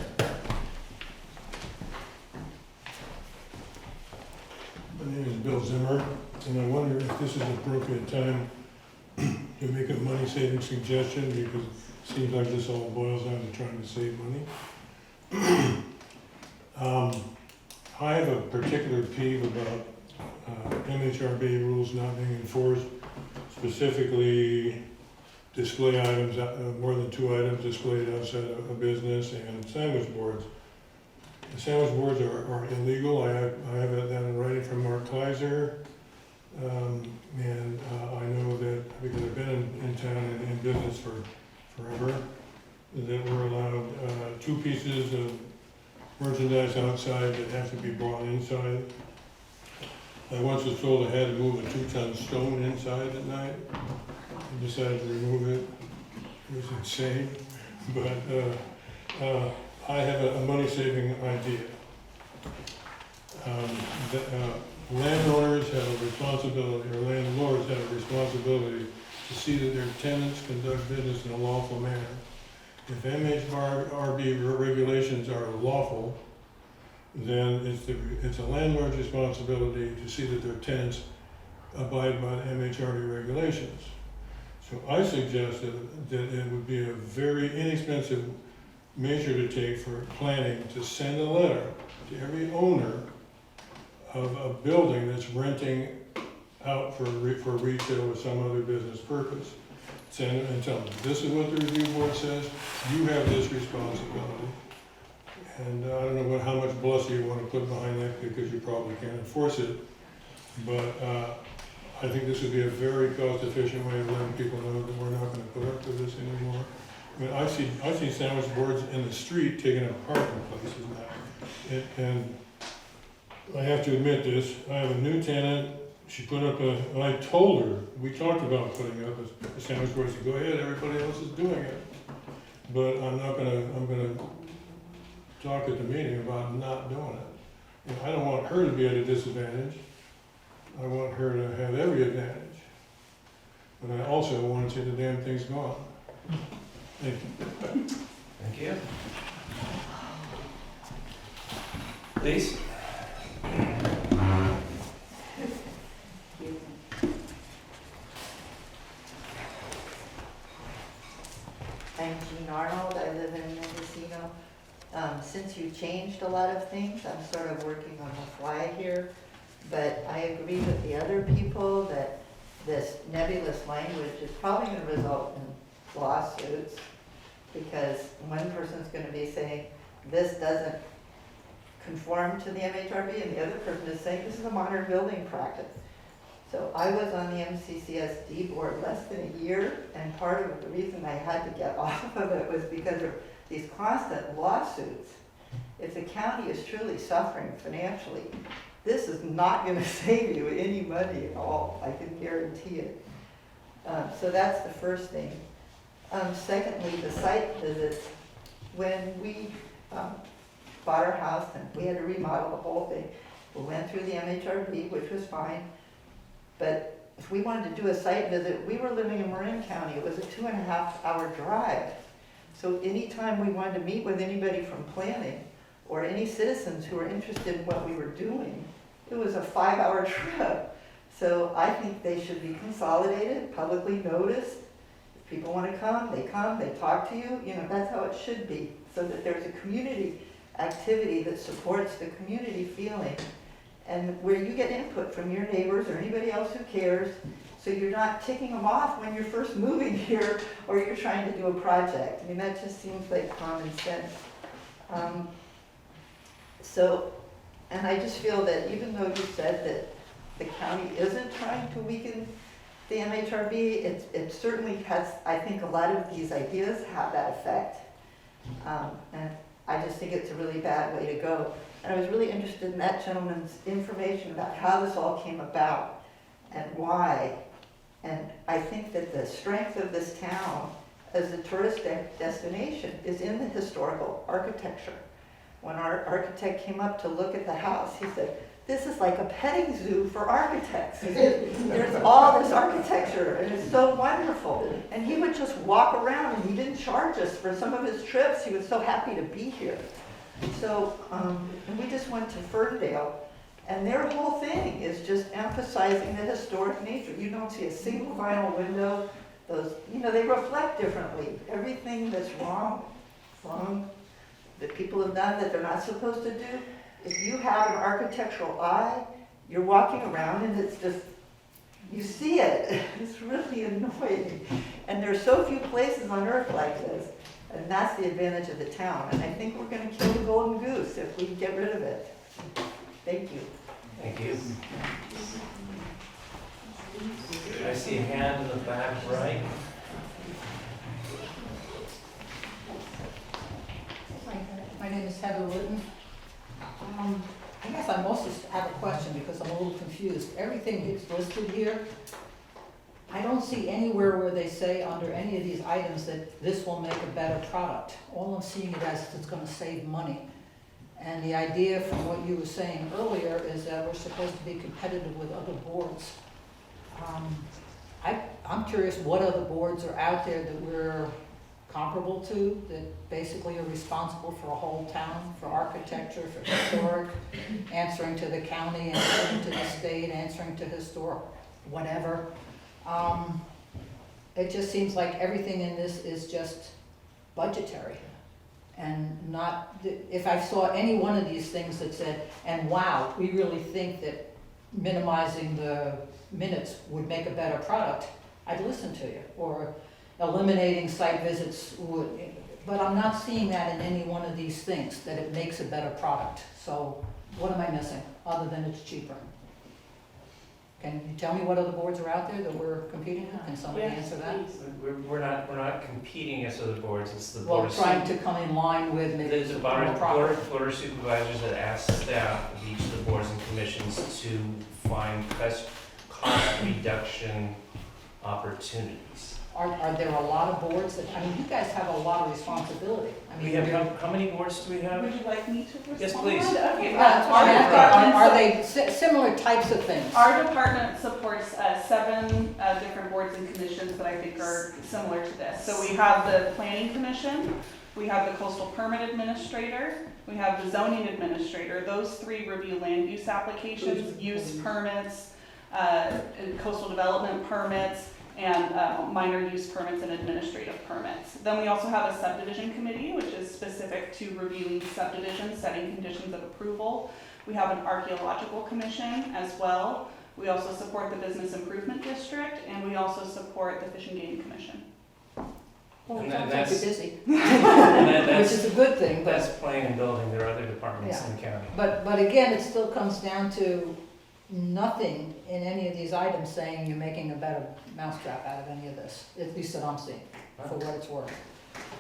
[SPEAKER 9] My name is Bill Zimmer, and I wonder if this is an appropriate time to make a money-saving suggestion, because it seems like this all boils down to trying to save money. I have a particular peeve about MHRB rules not being enforced, specifically display items, more than 2 items displayed outside of a business, and sandwich boards. The sandwich boards are illegal. I have that in writing from Mark Kaiser. And I know that, because I've been in town and in business for forever, that we're allowed 2 pieces of merchandise outside that have to be brought inside. I once was told I had to move a 2-ton stone inside at night. I decided to remove it. It was insane. But I have a money-saving idea. Landowners have a responsibility, or landlords have a responsibility to see that their tenants conduct business in a lawful manner. If MHRB regulations are lawful, then it's a landlord's responsibility to see that their tenants abide by the MHRB regulations. So I suggested that it would be a very inexpensive measure to take for planning to send a letter to every owner of a building that's renting out for retail or some other business purpose. Send it and tell them, this is what the review board says, you have this responsibility. And I don't know how much bluster you want to put behind that, because you probably can't enforce it. But I think this would be a very cost-efficient way of letting people know that we're not going to put up with this anymore. I mean, I see sandwich boards in the street taking up parking places now. And I have to admit this, I have a new tenant, she put up I told her, we talked about putting up a sandwich board, she said, go ahead, everybody else is doing it. but I'm gonna talk at the meeting about not doing it. And I don't want her to be at a disadvantage. I want her to have every advantage. But I also want to see the damn thing's gone. Thank you.
[SPEAKER 1] Thank you. Please?
[SPEAKER 10] I'm Jean Arnold, I live in Mendocino. Since you changed a lot of things, I'm sort of working on the fly here, but I agree with the other people that this nebulous language is probably gonna result in lawsuits, because one person's gonna be saying, this doesn't conform to the MHRB, and the other person is saying, this is a modern building practice. So I was on the MCCSD board less than a year, and part of the reason I had to get off of it was because of these constant lawsuits. If the county is truly suffering financially, this is not gonna save you any money at all, I can guarantee it. So that's the first thing. Secondly, the site visits. When we bought our house and we had to remodel the whole thing, we went through the MHRB, which was fine. But if we wanted to do a site visit, we were living in Marin County. It was a 2.5-hour drive. So anytime we wanted to meet with anybody from planning or any citizens who were interested in what we were doing, it was a 5-hour trip. So I think they should be consolidated, publicly noticed. If people want to come, they talk to you. You know, that's how it should be, so that there's a community activity that supports the community feeling, and where you get input from your neighbors or anybody else who cares, so you're not ticking them off when you're first moving here or you're trying to do a project. I mean, that just seems like common sense. And I just feel that even though you said that the county isn't trying to weaken the MHRB, it certainly has, I think a lot of these ideas have that effect. And I just think it's a really bad way to go. And I was really interested in that gentleman's information about how this all came about and why. And I think that the strength of this town as a tourist destination is in the historical architecture. When our architect came up to look at the house, he said, this is like a petting zoo for architects. There's all this architecture and it's so wonderful. And he would just walk around and he didn't charge us for some of his trips. He was so happy to be here. So, and we just went to Ferndale, and their whole thing is just emphasizing the historic nature. You don't see a single vinyl window. Those, you know, they reflect differently. Everything that's wrong that people have done that they're not supposed to do. If you have an architectural eye, you're walking around and it's just, you see it. It's really annoying. And there's so few places on earth like this. And that's the advantage of the town. And I think we're going to kill the golden goose if we get rid of it. Thank you.
[SPEAKER 1] Thank you. I see a hand in the back right.
[SPEAKER 11] My name is Heather Litton. I guess I mostly have a question because I'm a little confused. Everything gets listed here. I don't see anywhere where they say under any of these items that this will make a better product. All I'm seeing it as it's gonna save money. And the idea from what you were saying earlier is that we're supposed to be competitive with other boards. I'm curious what other boards are out there that we're comparable to, that basically are responsible for a whole town, for architecture, for historic, answering to the county, answering to the state, answering to historic, whatever. It just seems like everything in this is just budgetary. And not, if I saw any one of these things that said, and wow, we really think that minimizing the minutes would make a better product, I'd listen to you. Or eliminating site visits would, but I'm not seeing that in any one of these things, that it makes a better product. So what am I missing, other than it's cheaper? Can you tell me what other boards are out there that we're competing with? Can somebody answer that?
[SPEAKER 1] We're not competing against other boards, it's the
[SPEAKER 11] Well,
[SPEAKER 1] board of
[SPEAKER 11] trying to come in line with maybe
[SPEAKER 1] the
[SPEAKER 11] more
[SPEAKER 1] board
[SPEAKER 11] proper.
[SPEAKER 1] of supervisors that ask staff of each of the boards and commissions to find best cost reduction opportunities.
[SPEAKER 11] Are there a lot of boards that, I mean, you guys have a lot of responsibility. I mean,
[SPEAKER 1] We have, how many boards do we have?
[SPEAKER 4] Would you like me to respond?
[SPEAKER 1] Yes, please.
[SPEAKER 4] Okay.
[SPEAKER 11] Are
[SPEAKER 4] Our
[SPEAKER 11] they similar types of things?
[SPEAKER 4] Our department supports 7 different boards and commissions that I think are similar to this. So we have the Planning Commission, we have the Coastal Permit Administrator, we have the Zoning Administrator. Those 3 review land use applications, use permits, coastal development permits, and minor use permits and administrative permits. Then we also have a subdivision committee, which is specific to reviewing subdivisions, setting conditions of approval. We have an archaeological commission as well. We also support the Business Improvement District, and we also support the Fish and Game Commission.
[SPEAKER 11] Well,
[SPEAKER 1] And
[SPEAKER 11] it
[SPEAKER 1] then
[SPEAKER 11] sounds like
[SPEAKER 1] that's-
[SPEAKER 11] you're busy,
[SPEAKER 1] And
[SPEAKER 11] which
[SPEAKER 1] that's,
[SPEAKER 11] is a good thing,
[SPEAKER 1] that's
[SPEAKER 11] but,
[SPEAKER 1] planning and building, there are other departments
[SPEAKER 11] Yeah.
[SPEAKER 1] in the county.
[SPEAKER 11] but again, it still comes down to nothing in any of these items saying you're making a better mousetrap out of any of this, at least that I'm seeing, for what it's worth.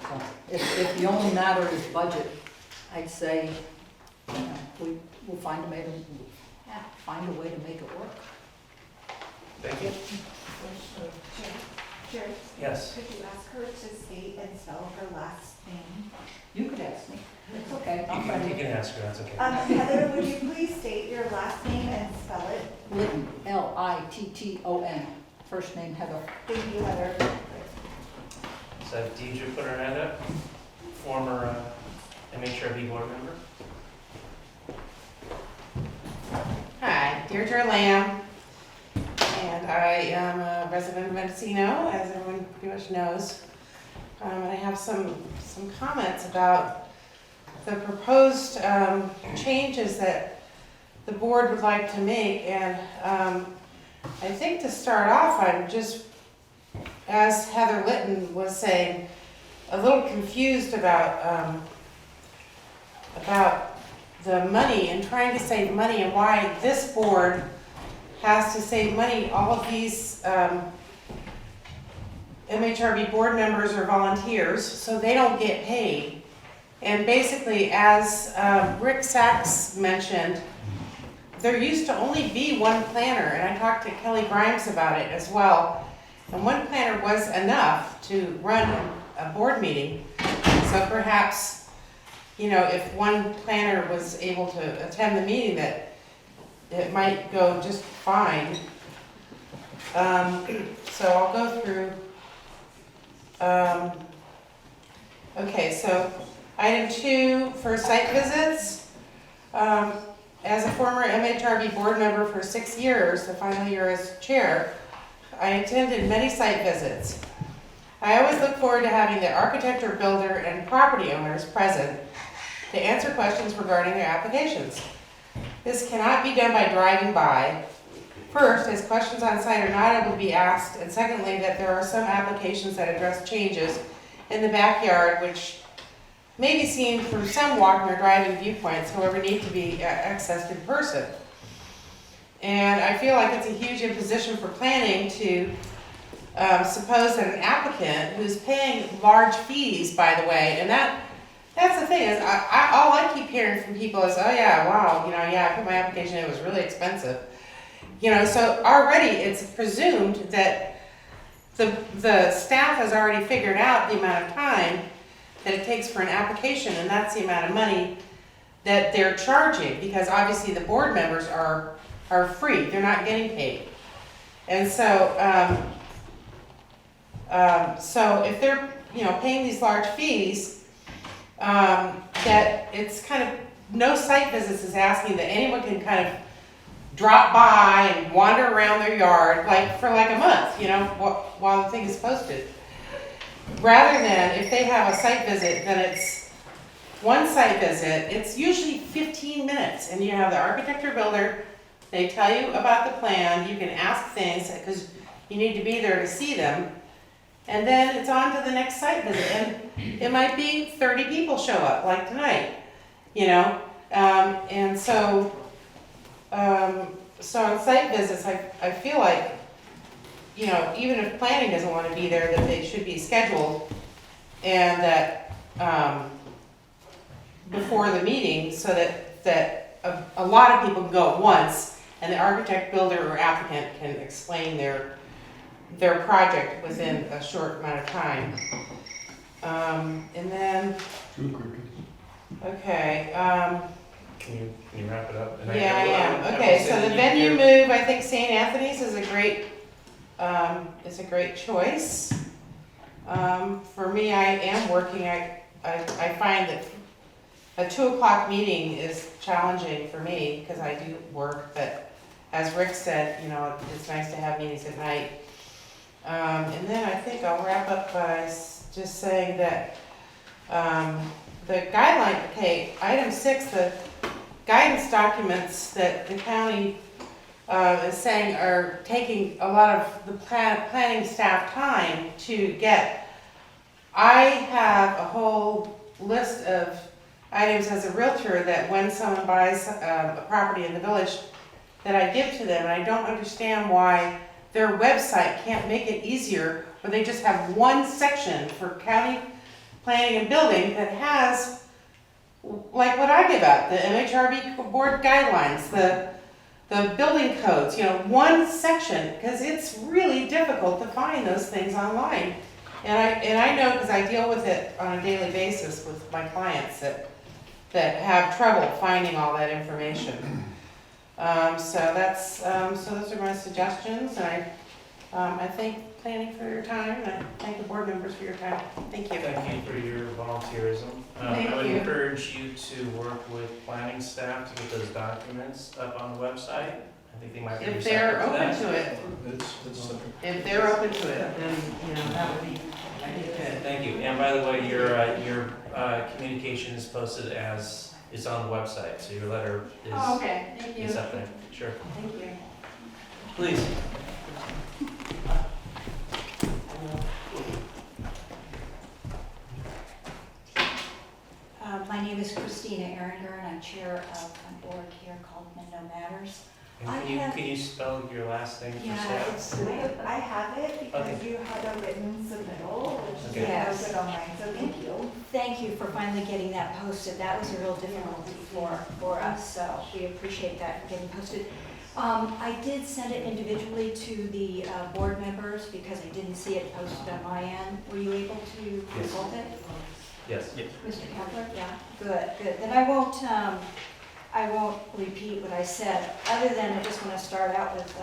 [SPEAKER 11] So, if the only matter is budget, I'd say, you know, we'll find a way to make it work.
[SPEAKER 1] Thank you.
[SPEAKER 2] Chair,
[SPEAKER 1] Yes.
[SPEAKER 2] could you ask her to state and spell her last name?
[SPEAKER 11] You could ask me, it's okay, I'm
[SPEAKER 1] You
[SPEAKER 11] friendly.
[SPEAKER 1] can ask her, that's okay.
[SPEAKER 2] Heather, would you please state your last name and spell it?
[SPEAKER 11] Litton, Litton, first name Heather.
[SPEAKER 2] Thank you, Heather.
[SPEAKER 1] So Deidre put her hand up, former MHRB board member.
[SPEAKER 12] Hi, Deirdre Lamb, and I am a resident of Mendocino, as everyone pretty much knows. And I have some comments about the proposed changes that the board would like to make. And I think to start off, I'm just, as Heather Litton was saying, a little confused about the money and trying to save money and why this board has to save money. All of these MHRB board members are volunteers, so they don't get paid. And basically, as Rick Sachs mentioned, there used to only be one planner, and I talked to Kelly Grimes about it as well. And one planner was enough to run a board meeting. So perhaps, you know, if one planner was able to attend the meeting, that it might go just fine. So I'll go through. Okay, so item 2 for site visits. As a former MHRB board member for 6 years, the final year as chair, I attended many site visits. I always look forward to having the architect or builder and property owners present to answer questions regarding their applications. This cannot be done by driving by. First, as questions on site are not able to be asked, and secondly, that there are some applications that address changes in the backyard which may be seen from some walking or driving viewpoints, however need to be accessed in person. And I feel like it's a huge imposition for planning to suppose that an applicant who's paying large fees, by the way, and that's the thing, is all I keep hearing from people is, oh yeah, wow, you know, yeah, I put my application in, it was really expensive. You know, so already it's presumed that the staff has already figured out the amount of time that it takes for an application, and that's the amount of money that they're charging, because obviously the board members are free, they're not getting paid. And so, so if they're, you know, paying these large fees, that it's kind of, no site visits is asking that anyone can kind of drop by and wander around their yard like for like a month, you know, while the thing is posted. Rather than if they have a site visit, then it's one site visit, it's usually 15 minutes, and you have the architect or builder, they tell you about the plan, you can ask things because you need to be there to see them, and then it's on to the next site visit. And it might be 30 people show up like tonight, you know, and so so on site visits, I feel like, you know, even if planning doesn't want to be there, that they should be scheduled, and that before the meeting, so that a lot of people can go at once, and the architect, builder, or applicant can explain their their project within a short amount of time. And then,
[SPEAKER 8] Two crickets.
[SPEAKER 12] okay,
[SPEAKER 1] Can you wrap it up? And
[SPEAKER 12] yeah, I
[SPEAKER 1] will
[SPEAKER 12] am. Okay,
[SPEAKER 1] say
[SPEAKER 12] so the
[SPEAKER 1] that
[SPEAKER 12] venue
[SPEAKER 1] you're-
[SPEAKER 12] move, I think St. Anthony's is a great choice. For me, I am working, I find that a 2 o'clock meeting is challenging for me, because I do work, but as Rick said, you know, it's nice to have meetings at night. And then I think I'll wrap up by just saying that, the guideline, okay, item 6, the guidance documents that the county is saying are taking a lot of the planning staff time to get. I have a whole list of items as a realtor that when someone buys a property in the village, that I give to them, and I don't understand why their website can't make it easier, where they just have one section for county planning and building that has, like what I give out, the MHRB board guidelines, the building codes, you know, one section, because it's really difficult to find those things online. And I know, because I deal with it on a daily basis with my clients that have trouble finding all that information. So those are my suggestions, and I thank planning for your time, and I thank the board members for your time. Thank you.
[SPEAKER 1] Thank you for your volunteerism.
[SPEAKER 12] Thank
[SPEAKER 1] I would
[SPEAKER 12] you.
[SPEAKER 1] encourage you to work with planning staff to get those documents up on the website. I think they might be
[SPEAKER 12] If they're
[SPEAKER 1] receptive to
[SPEAKER 12] open
[SPEAKER 1] that.
[SPEAKER 12] to it,
[SPEAKER 3] It's
[SPEAKER 12] if they're open to it, then, you know, that would be, I think, good.
[SPEAKER 1] Thank you. And by the way, your communication is posted is on the website, so your letter
[SPEAKER 12] Oh, okay, thank you.
[SPEAKER 1] is up there. Sure.
[SPEAKER 12] Thank you.
[SPEAKER 1] Please.
[SPEAKER 13] My name is Christina Ehringer, and I'm chair of an board here called Mendo Matters.
[SPEAKER 1] And can you spell your last name for
[SPEAKER 13] Yeah,
[SPEAKER 1] staff?
[SPEAKER 13] it's,
[SPEAKER 2] I have it because
[SPEAKER 1] Okay.
[SPEAKER 2] you had a written submittal, which is
[SPEAKER 1] Okay.
[SPEAKER 13] Yes.
[SPEAKER 2] posted online, so thank you.
[SPEAKER 13] thank you for finally getting that posted. That was a real difficulty for us, so we appreciate that getting posted. I did send it individually to the board members because I didn't see it posted on my end. Were you able to consult it?
[SPEAKER 1] Yes.
[SPEAKER 13] Mr. Kepler? Yeah, good. Then I won't repeat what I said, other than I just want to start out with,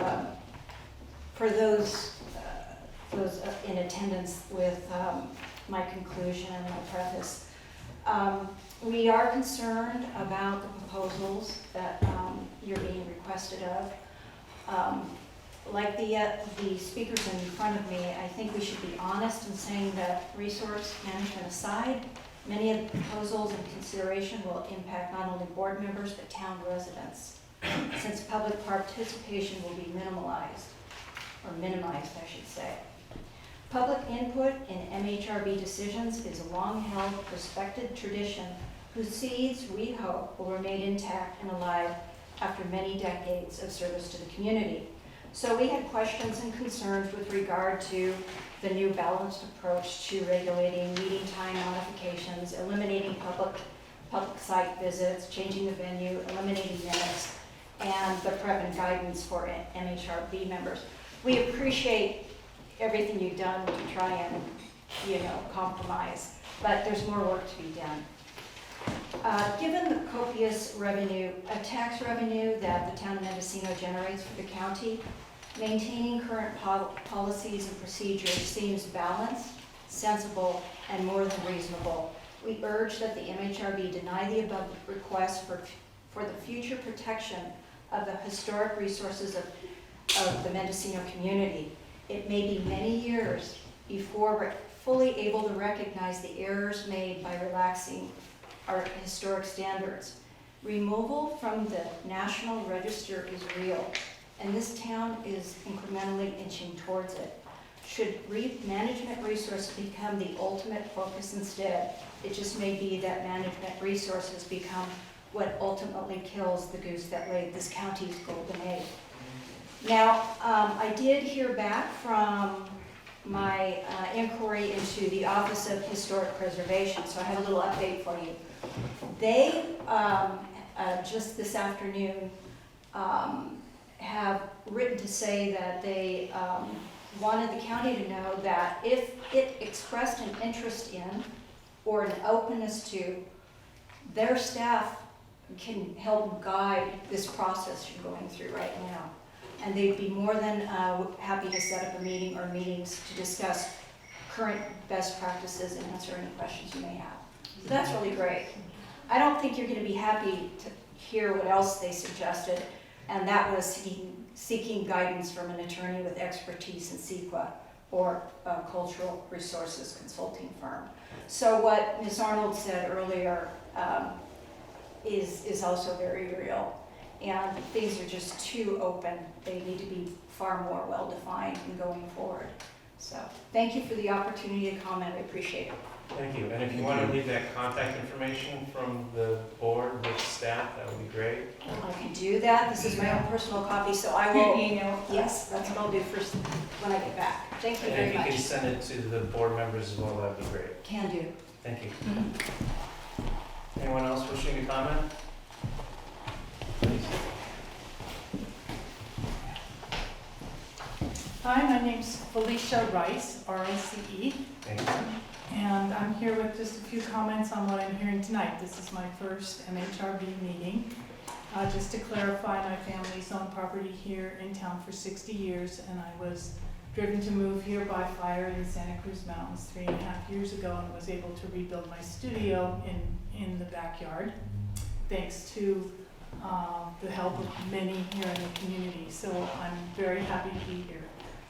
[SPEAKER 13] for those in attendance with my conclusion and my preface. We are concerned about the proposals that you're being requested of. Like the speakers in front of me, I think we should be honest in saying that resource management aside, many of the proposals and consideration will impact not only board members but town residents, since public participation will be minimized, I should say. Public input in MHRB decisions is a long-held, respected tradition whose seeds, we hope, will remain intact and alive after many decades of service to the community. So we had questions and concerns with regard to the new balanced approach to regulating meeting time modifications, eliminating public site visits, changing the venue, eliminating minutes, and the prep and guidance for MHRB members. We appreciate everything you've done to try and, compromise, but there's more work to be done. Given the copious tax revenue that the town of Mendocino generates for the county, maintaining current policies and procedures seems balanced, sensible, and more than reasonable. We urge that the MHRB deny the above request for the future protection of the historic resources of the Mendocino community. It may be many years before we're fully able to recognize the errors made by relaxing our historic standards. Removal from the National Register is real, and this town is incrementally inching towards it. Should management resources become the ultimate focus instead, it just may be that management resources become what ultimately kills the goose that laid this county's golden egg. Now, I did hear back from my inquiry into the Office of Historic Preservation, so I have a little update for you. They, just this afternoon, have written to say that they wanted the county to know that if it expressed an interest in or an openness to, their staff can help guide this process you're going through right now. And they'd be more than happy to set up a meeting or meetings to discuss current best practices and answer any questions you may have. So that's really great. I don't think you're going to be happy to hear what else they suggested, and that was seeking guidance from an attorney with expertise in CEQA or a cultural resources consulting firm. So what Ms. Arnold said earlier is also very real. And things are just too open. They need to be far more well-defined in going forward. So thank you for the opportunity to comment. I appreciate it.
[SPEAKER 1] Thank you. And if you want to leave that contact information from the board with staff, that would be great.
[SPEAKER 13] I can do that. This is my own personal copy, so I will email. Yes, that's what I'll do first when I get back. Thank you
[SPEAKER 1] And
[SPEAKER 13] very
[SPEAKER 1] if you
[SPEAKER 13] much.
[SPEAKER 1] can send it to the board members as well, that'd be great.
[SPEAKER 13] Can do.
[SPEAKER 1] Thank you. Anyone else wishing to comment? Please.
[SPEAKER 14] Hi, my name's Felicia Rice, RICE,
[SPEAKER 1] Thank you.
[SPEAKER 14] and I'm here with just a few comments on what I'm hearing tonight. This is my first MHRB meeting. Just to clarify, my family's owned property here in town for 60 years, and I was driven to move here by fire in the Santa Cruz Mountains 3.5 years ago and was able to rebuild my studio in the backyard, thanks to the help of many here in the community. So I'm very happy to be here.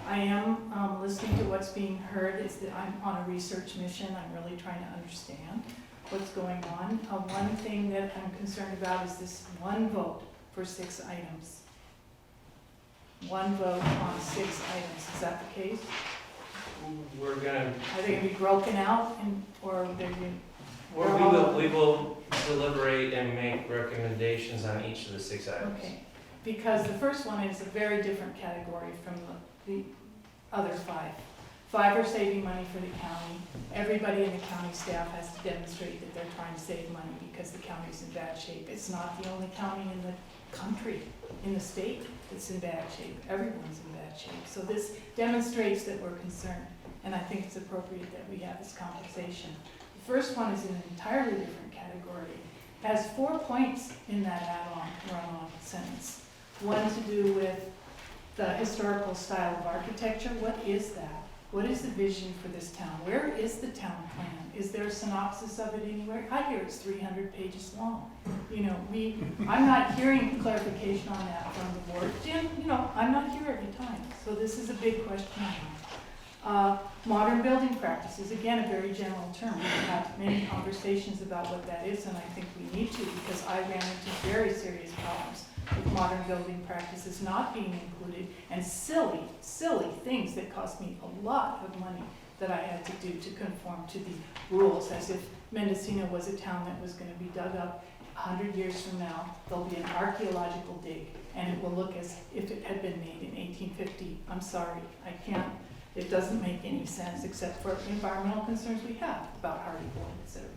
[SPEAKER 14] I am listening to what's being heard. Is that I'm on a research mission. I'm really trying to understand what's going on. One thing that I'm concerned about is this one vote for 6 items. One vote on 6 items. Is that the case?
[SPEAKER 1] We're gonna,
[SPEAKER 14] Are they going to be broken out, or are they going
[SPEAKER 1] we will deliberate and make recommendations on each of the 6 items.
[SPEAKER 14] Okay, because the first one is a very different category from the other 5. 5 are saving money for the county. Everybody in the county staff has to demonstrate that they're trying to save money because the county's in bad shape. It's not the only county in the country, in the state, that's in bad shape. Everyone's in bad shape. So this demonstrates that we're concerned, and I think it's appropriate that we have this conversation. The first one is in an entirely different category. It has 4 points in that add-on, run-on sentence. One to do with the historical style of architecture. What is that? What is the vision for this town? Where is the town plan? Is there a synopsis of it anywhere? I hear it's 300 pages long. You know, I'm not hearing clarification on that from the board. Jim, you know, I'm not here every time. So this is a big question. Modern building practices, again, a very general term. We've had many conversations about what that is, and I think we need to, because I ran into very serious problems with modern building practices not being included, and silly things that cost me a lot of money that I had to do to conform to the rules, as if Mendocino was a town that was going to be dug up 100 years from now. There'll be an archaeological dig, and it will look as if it had been made in 1850. I'm sorry, I can't. It doesn't make any sense, except for environmental concerns we have about hardy board, etc.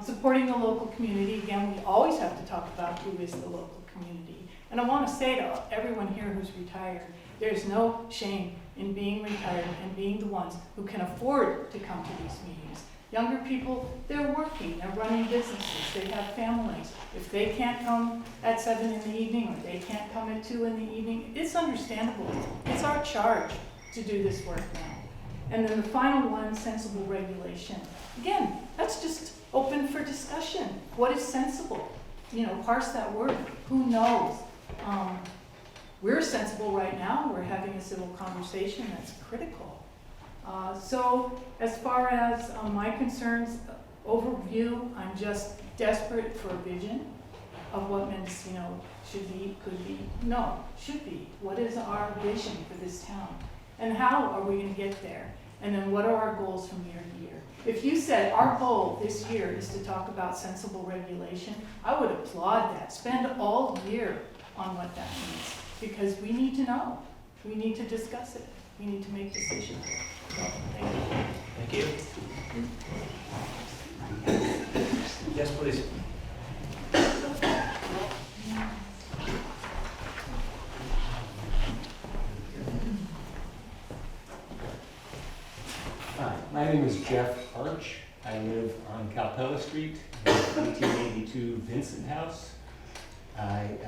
[SPEAKER 14] Supporting the local community. Again, we always have to talk about who is the local community. And I want to say to everyone here who's retired, there's no shame in being retired and being the ones who can afford to come to these meetings. Younger people, they're working, they're running businesses, they have families. If they can't come at 7 in the evening, or they can't come at 2 in the evening, it's understandable. It's our charge to do this work now. And then the final one, sensible regulation. Again, that's just open for discussion. What is sensible? You know, parse that word. Who knows? We're sensible right now. We're having a civil conversation that's critical. So as far as my concerns, overview, I'm just desperate for a vision of what Mendocino should be, could be. No, should be. What is our vision for this town? And how are we going to get there? And then what are our goals from year to year? If you said our goal this year is to talk about sensible regulation, I would applaud that. Spend all year on what that means, because we need to know. We need to discuss it. We need to make decisions. So, thank you.
[SPEAKER 1] Thank you. Yes, please.
[SPEAKER 15] Jeff Arch. I live on Calpella Street, in 1882 Vincent House. And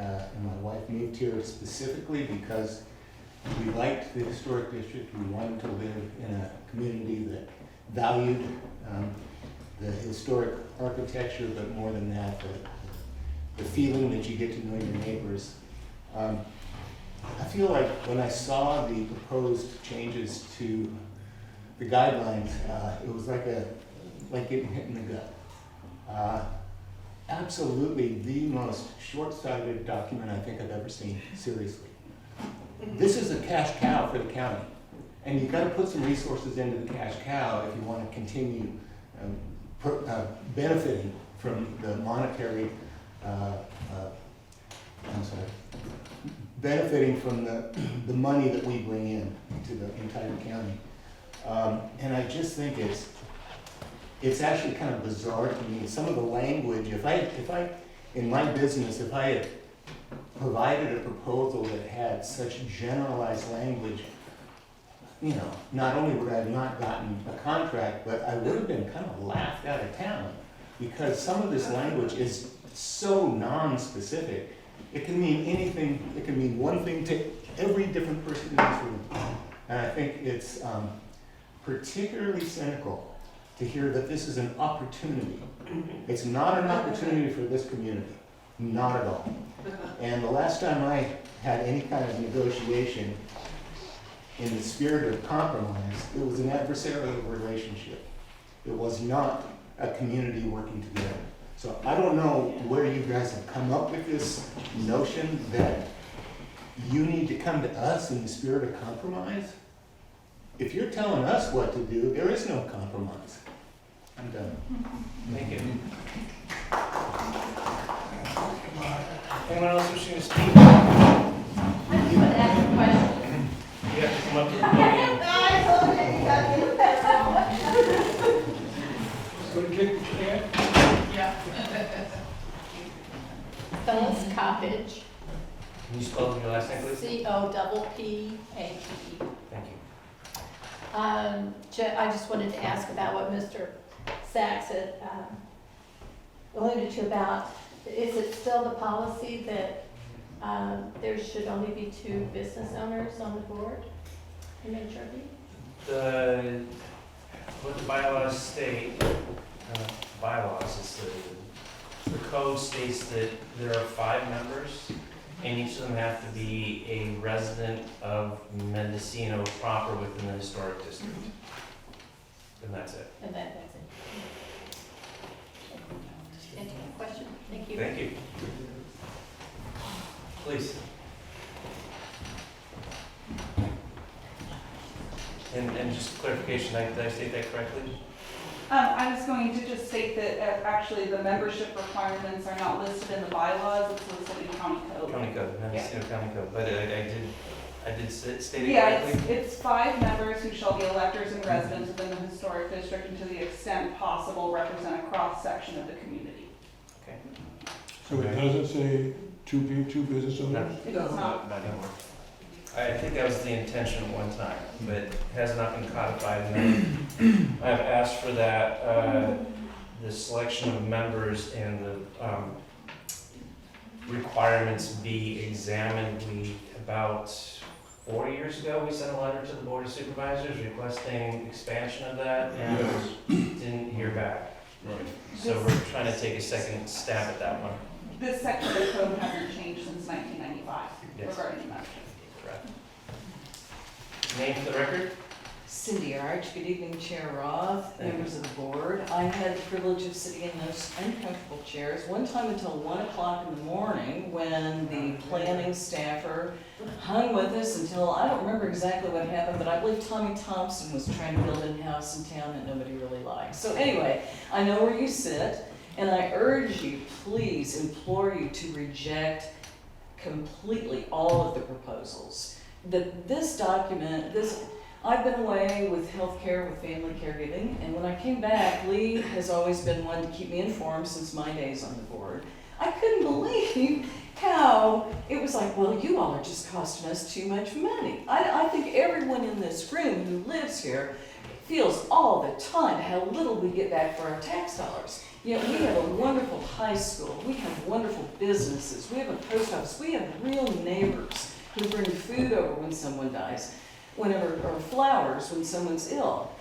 [SPEAKER 15] my wife moved here specifically because we liked the historic district. We wanted to live in a community that valued the historic architecture, but more than that, the feeling that you get to know your neighbors. I feel like when I saw the proposed changes to the guidelines, it was like getting hit in the gut. Absolutely the most short-sighted document I think I've ever seen, seriously. This is a cash cow for the county, and you've got to put some resources into the cash cow if you want to continue benefiting from the monetary, benefiting from the money that we bring in to the entire county. And I just think it's actually kind of bizarre to me. Some of the language, if I, in my business, if I had provided a proposal that had such generalized language, you know, not only would I have not gotten a contract, but I would have been kind of laughed out of town, because some of this language is so non-specific. It can mean anything, it can mean one thing to every different person in this room. And I think it's particularly cynical to hear that this is an opportunity. It's not an opportunity for this community, not at all. And the last time I had any kind of negotiation in the spirit of compromise, it was an adversarial relationship. It was not a community working together. So I don't know where you guys have come up with this notion that you need to come to us in the spirit of compromise. If you're telling us what to do, there is no compromise. I'm done.
[SPEAKER 1] Thank you. Anyone else wishing to speak?
[SPEAKER 11] I just want to ask a question.
[SPEAKER 1] You have to come up to the podium.
[SPEAKER 5] Go to kick the can.
[SPEAKER 11] Yeah. Phyllis Coppage,
[SPEAKER 1] Can you spell your last name, please?
[SPEAKER 11] COPPAGE.
[SPEAKER 1] Thank you.
[SPEAKER 11] I just wanted to ask about what Mr. Sachs had alluded to about, is it still the policy that there should only be 2 business owners on the board in HRB?
[SPEAKER 1] What the bylaws state, bylaws is the code states that there are 5 members, and each of them have to be a resident of Mendocino proper within the historic district. And that's it.
[SPEAKER 11] And that's it. Any question? Thank you.
[SPEAKER 1] Thank you. Please. And just clarification, did I state that correctly?
[SPEAKER 4] I was going to just state that actually the membership requirements are not listed in the bylaws, it's listed in county code.
[SPEAKER 1] County code, Mendocino County Code, but I did state it
[SPEAKER 4] Yeah,
[SPEAKER 1] correctly?
[SPEAKER 4] it's 5 members who shall be electors and residents within the historic district and to the extent possible represent a cross-section of the community.
[SPEAKER 1] Okay.
[SPEAKER 9] So it doesn't say two business owners?
[SPEAKER 4] It does not.
[SPEAKER 1] Not anymore. I think that was the intention at one time, but it has not been codified. And I've asked for that, the selection of members and the requirements be examined. About 4 years ago, we sent a letter to the Board of Supervisors requesting expansion of that, and didn't hear back.
[SPEAKER 3] Right.
[SPEAKER 1] So we're trying to take a second stab at that one.
[SPEAKER 4] This section of the code hasn't changed since 1995
[SPEAKER 1] Yes.
[SPEAKER 4] regarding the membership.
[SPEAKER 1] Correct. Name for the record?
[SPEAKER 6] Cindy Arch, good evening, Chair Roth, members of the board. I had the privilege of sitting in those uncomfortable chairs one time until 1 o'clock in the morning when the planning staffer hung with us until, I don't remember exactly what happened, but I believe Tommy Thompson was trying to build a house in town that nobody really liked. So anyway, I know where you sit, and I urge you, please implore you to reject completely all of the proposals. This document, I've been away with healthcare, with family caregiving, and when I came back, Lee has always been one to keep me informed since my days on the board. I couldn't believe how it was like, well, you all are just costing us too much money. I think everyone in this room who lives here
[SPEAKER 16] feels all the time how little we get back for our tax dollars. Yet we have a wonderful high school, we have wonderful businesses, we have a post office, we have real neighbors who bring food over when someone dies, or flowers when someone's ill.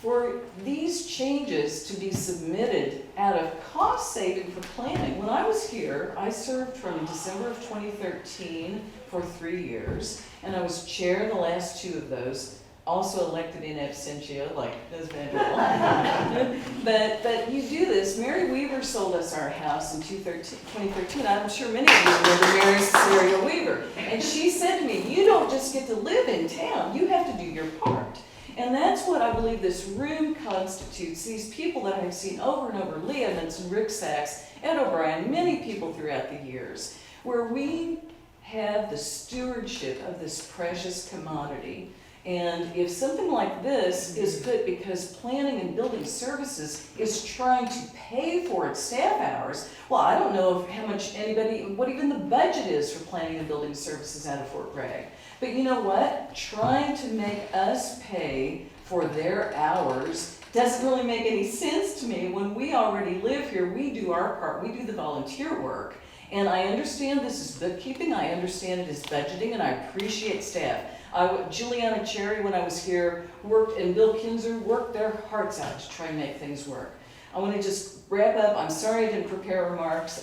[SPEAKER 16] For these changes to be submitted out of cost saving for planning, when I was here, I served from December of 2013 for 3 years, and I was chair the last 2 of those. Also elected in absentia, like Ms. Vanderbilt. but you do this. Mary Weaver sold us our house in 2013. I'm sure many of you remember Mary Cecilia Weaver. And she said to me, you don't just get to live in town, you have to do your part. And that's what I believe this room constitutes. These people that I've seen over and over, Leah Nunson, Rick Sachs, Ed O'Brien, many people throughout the years, where we have the stewardship of this precious commodity. And if something like this is put because planning and building services is trying to pay for its staff hours, well, I don't know how much what even the budget is for planning and building services out of Fort Bragg. But you know what? Trying to make us pay for their hours doesn't really make any sense to me. When we already live here, we do our part, we do the volunteer work. And I understand this is bookkeeping, I understand it is budgeting, and I appreciate staff. Juliana Cherry, when I was here, worked, and Bill Kinzer worked their hearts out to try and make things work. I want to just wrap up. I'm sorry I didn't prepare remarks,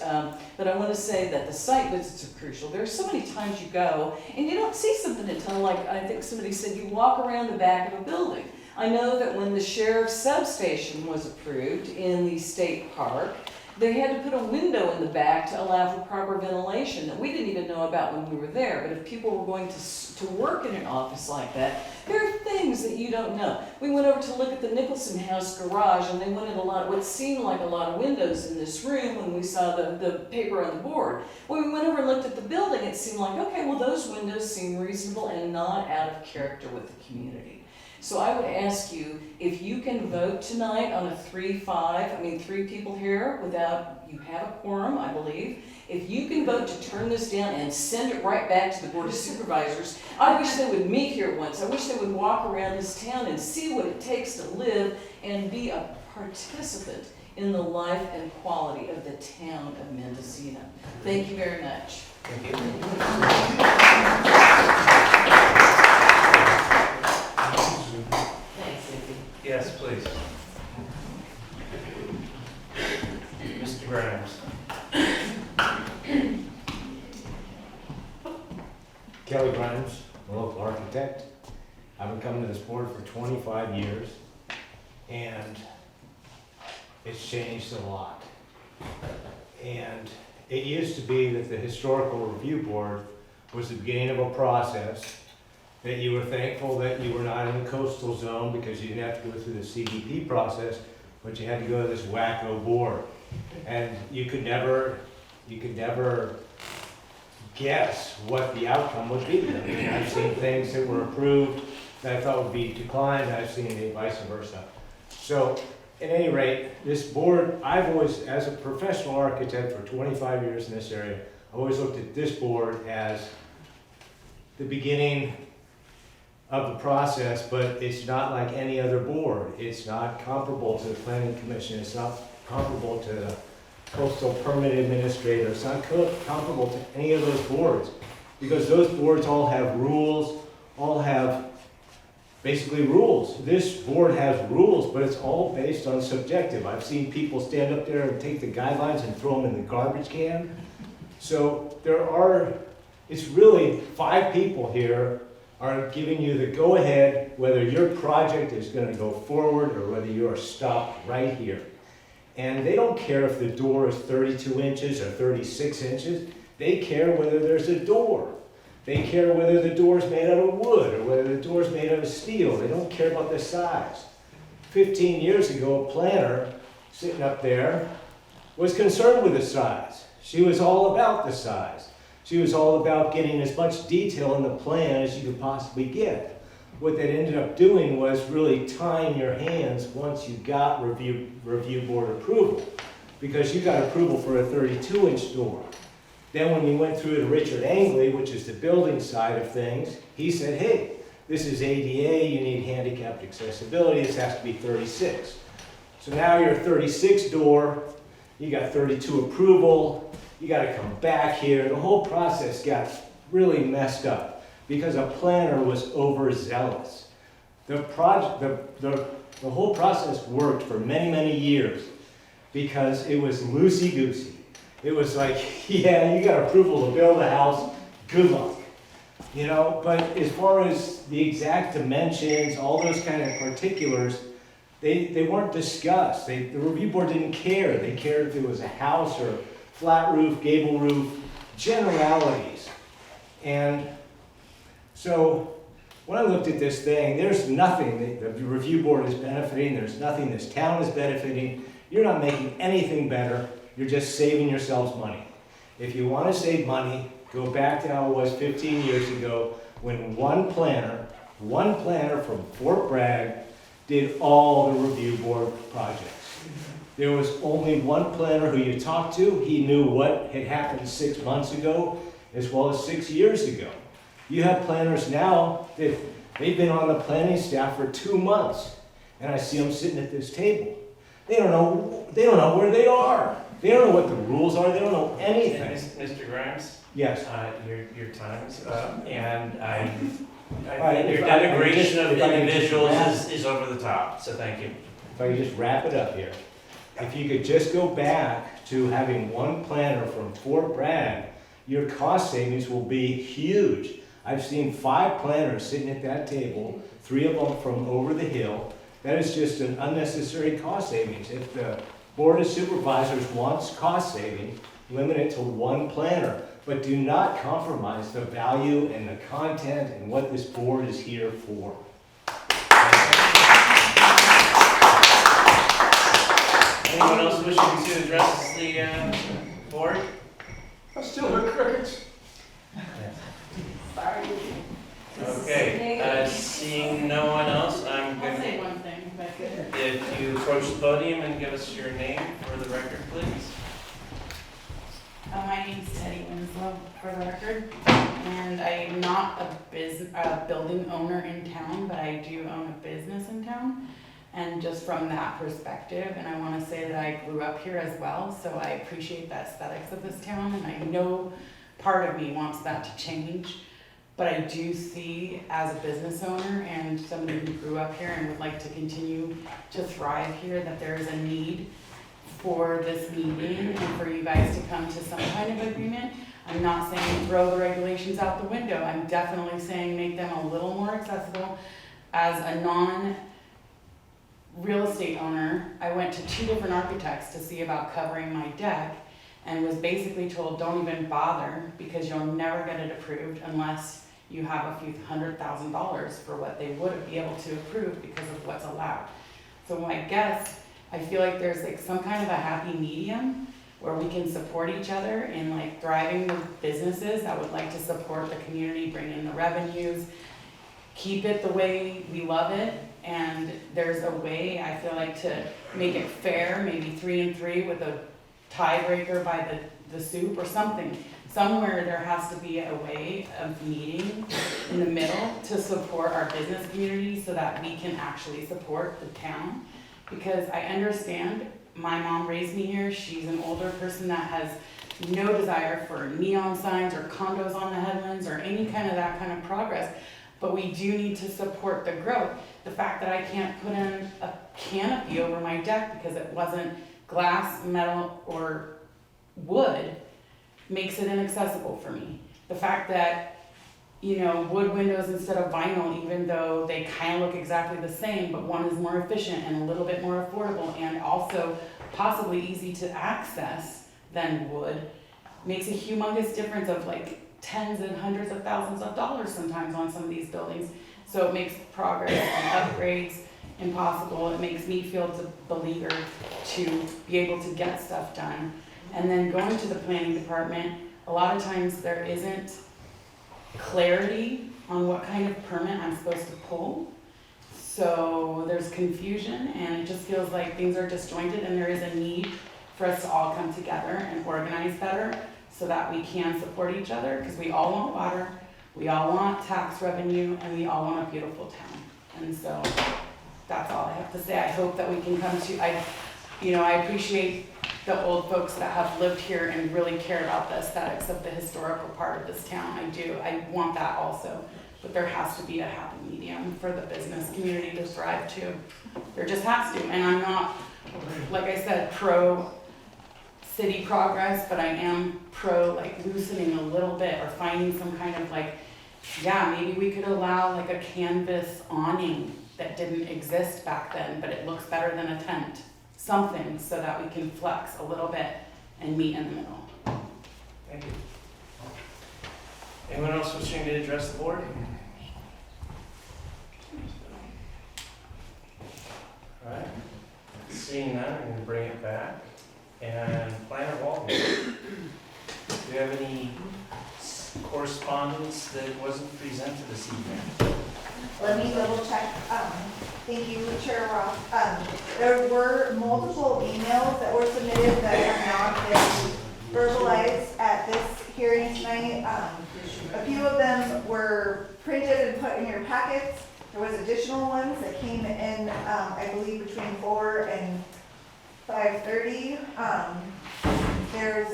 [SPEAKER 16] but I want to say that the site visits are crucial. There are so many times you go and you don't see something until, like I think somebody said, you walk around the back of a building. I know that when the sheriff's substation was approved in the state park, they had to put a window in the back to allow for proper ventilation that we didn't even know about when we were there. But if people were going to work in an office like that, there are things that you don't know. We went over to look at the Nicholson House garage, and they wanted what seemed like a lot of windows in this room when we saw the paper on the board. When we went over and looked at the building, it seemed like, okay, well, those windows seem reasonable and not out of character with the community. So I would ask you, if you can vote tonight on a 3 people here without, you have a quorum, I believe. If you can vote to turn this down and send it right back to the Board of Supervisors, I wish they would meet here once. I wish they would walk around this town and see what it takes to live and be a participant in the life and quality of the town of Mendocino. Thank you very much.
[SPEAKER 1] Thank you.
[SPEAKER 16] Thanks, Izzy.
[SPEAKER 1] Yes, please. Mr. Grimes.
[SPEAKER 17] Kelly Grimes, a local architect. I've been coming to this board for 25 years, and it's changed a lot. And it used to be that the Historical Review Board was the beginning of a process that you were thankful that you were not in the coastal zone because you didn't have to go through the CDP process, but you had to go to this wacko board. And you could never guess what the outcome would be. I mean, I've seen things that were approved that I thought would be declined, and I've seen it vice versa. So, at any rate, this board, I've always, as a professional architect for 25 years in this area, I've always looked at this board as the beginning of the process, but it's not like any other board. It's not comparable to the Planning Commission. It's not comparable to the Coastal Permit Administrator. It's not comparable to any of those boards, because those boards all have rules, all have basically rules. This board has rules, but it's all based on subjective. I've seen people stand up there and take the guidelines and throw them in the garbage can. So it's really 5 people here are giving you the go-ahead whether your project is going to go forward or whether you are stopped right here. And they don't care if the door is 32 inches or 36 inches. They care whether there's a door. They care whether the door is made out of wood or whether the door is made out of steel. They don't care about the size. 15 years ago, a planner sitting up there was concerned with the size. She was all about the size. She was all about getting as much detail in the plan as you could possibly get. What that ended up doing was really tying your hands once you got review board approval, because you got approval for a 32-inch door. Then when you went through to Richard Angley, which is the building side of things, he said, hey, This is ADA, you need handicapped accessibility, this has to be 36. So now you're 36 door, you got 32 approval, you gotta come back here. The whole process got really messed up because a planner was overzealous. The whole process worked for many, many years because it was loosey-goosey. It was like, yeah, you got approval to build a house, good luck. You know, but as far as the exact dimensions, all those kind of particulars, they weren't discussed. The review board didn't care. They cared if it was a house or flat roof, gable roof, generalities. And so when I looked at this thing, there's nothing that the review board is benefiting. There's nothing this town is benefiting. You're not making anything better. You're just saving yourselves money. If you want to save money, go back to how it was 15 years ago when one planner from Fort Bragg did all the review board projects. There was only one planner who you talked to. He knew what had happened 6 months ago as well as 6 years ago. You have planners now that they've been on the planning staff for 2 months, and I see them sitting at this table. They don't know where they are. They don't know what the rules are. They don't know anything.
[SPEAKER 1] Mr. Grimes?
[SPEAKER 17] Yes.
[SPEAKER 1] Your time's up, and I
[SPEAKER 17] Right,
[SPEAKER 1] think your denigration of individuals is over the top, so thank you.
[SPEAKER 17] If I could just wrap it up here. If you could just go back to having one planner from Fort Bragg, your cost savings will be huge. I've seen 5 planners sitting at that table, 3 of them from over the hill. That is just an unnecessary cost savings. If the Board of Supervisors wants cost saving, limit it to one planner. But do not compromise the value and the content and what this board is here for.
[SPEAKER 1] Anyone else wishing to address the board?
[SPEAKER 5] I still hear crickets.
[SPEAKER 4] Sorry.
[SPEAKER 1] Okay, seeing no one else, I'm
[SPEAKER 4] I'll
[SPEAKER 1] going
[SPEAKER 4] say
[SPEAKER 1] to,
[SPEAKER 4] one thing, but
[SPEAKER 1] if you approach the podium and give us your name for the record, please.
[SPEAKER 18] My name's Teddy Winslow, for the record, and I'm not a building owner in town, but I do own a business in town. And just from that perspective, and I want to say that I grew up here as well, so I appreciate the aesthetics of this town, and I know part of me wants that to change. But I do see, as a business owner and somebody who grew up here and would like to continue to thrive here, that there is a need for this meeting and for you guys to come to some kind of agreement. I'm not saying throw the regulations out the window. I'm definitely saying make them a little more accessible. As a non-real estate owner, I went to 2 different architects to see about covering my deck and was basically told, don't even bother because you'll never get it approved unless you have a few $100,000 for what they would be able to approve because of what's allowed. So I guess I feel like there's like some kind of a happy medium where we can support each other in like thriving the businesses that would like to support the community, bring in the revenues, keep it the way we love it. And there's a way, I feel like, to make it fair, maybe 3 and 3 with a tiebreaker by the soup or something. Somewhere there has to be a way of meeting in the middle to support our business community so that we can actually support the town. Because I understand, my mom raised me here, she's an older person that has no desire for neon signs or condos on the headlands or any kind of that kind of progress. But we do need to support the growth. The fact that I can't put in a canopy over my deck because it wasn't glass, metal, or wood makes it inaccessible for me. The fact that, you know, wood windows instead of vinyl, even though they kind of look exactly the same, but one is more efficient and a little bit more affordable and also possibly easy to access than wood, makes a humongous difference of like tens and hundreds of thousands of dollars sometimes on some of these buildings. So it makes progress and upgrades impossible. It makes me feel beleaguered to be able to get stuff done. And then going to the planning department, a lot of times there isn't clarity on what kind of permit I'm supposed to pull. So there's confusion and it just feels like things are disjointed and there is a need for us to all come together and organize better so that we can support each other because we all want water, We all want tax revenue and we all want a beautiful town. And so that's all I have to say. I hope that we can come to, I appreciate the old folks that have lived here and really care about the aesthetics of the historical part of this town. I do. I want that also. But there has to be a happy medium for the business community to thrive too. There just has to. And I'm not, like I said, pro city progress, but I am pro like loosening a little bit or finding some kind of like, yeah, maybe we could allow like a canvas awning that didn't exist back then, but it looks better than a tent. Something so that we can flex a little bit and meet in the middle.
[SPEAKER 1] Thank you. Anyone else wishing to address the board? All right. Seeing none, I'm going to bring it back. And Planner Walton, do you have any correspondence that wasn't presented this evening?
[SPEAKER 2] Let me double check. Thank you, Chair Roth. There were multiple emails that were submitted that have not been verbalized at this hearing tonight. A few of them were printed and put in your packets. There was additional ones that came in, I believe, between 4 and 5:30. There's,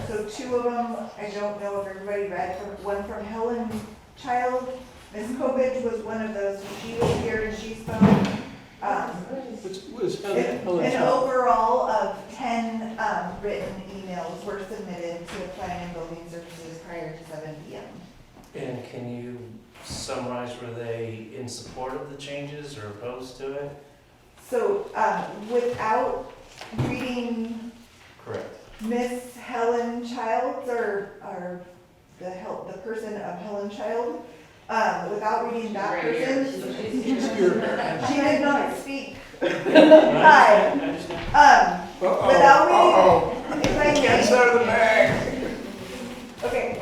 [SPEAKER 2] so 2 of them, I don't know if everybody read, one from Helen Child. Ms. Kovich was one of those, she was here and she spoke. An overall of 10 written emails were submitted to the Planning and Building Services prior to 7 p.m.
[SPEAKER 1] And can you summarize, were they in support of the changes or opposed to it?
[SPEAKER 2] So without reading
[SPEAKER 1] Correct.
[SPEAKER 2] Miss Helen Childs or the person of Helen Child, without reading that person, she did not speak. Hi. Without reading, if I
[SPEAKER 5] Gets out of the bag.
[SPEAKER 2] Okay.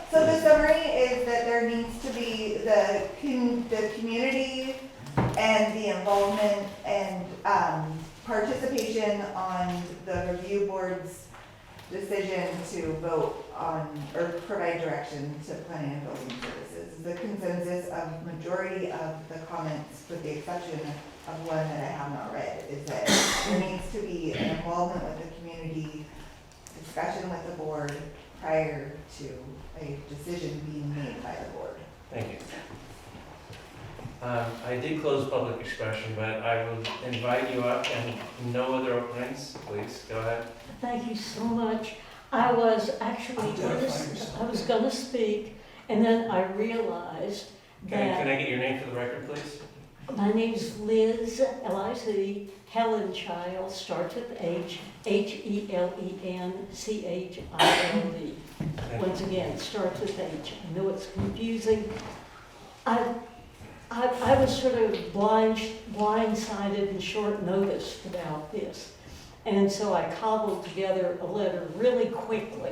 [SPEAKER 2] So the summary is that there needs to be the community and the involvement and participation on the review board's decision to vote on or provide direction to Planning and Building Services. The consensus of majority of the comments, with the exception of one that I have not read, is that there needs to be an involvement with the community, discussion with the board prior to a decision being made by the board.
[SPEAKER 1] Thank you. I did close public expression, but I will invite you up and no other openings, please, go ahead.
[SPEAKER 19] Thank you so much. I was actually going to speak, and then I realized that...
[SPEAKER 1] Can I get your name for the record, please?
[SPEAKER 19] My name's Liz, L-I-Z, Helen Child, starts with H, H-E-L-E-N-C-H-I-L-D. Once again, starts with H. I know it's confusing. I was sort of blindsided and short noticed about this. And so I cobbled together a letter really quickly.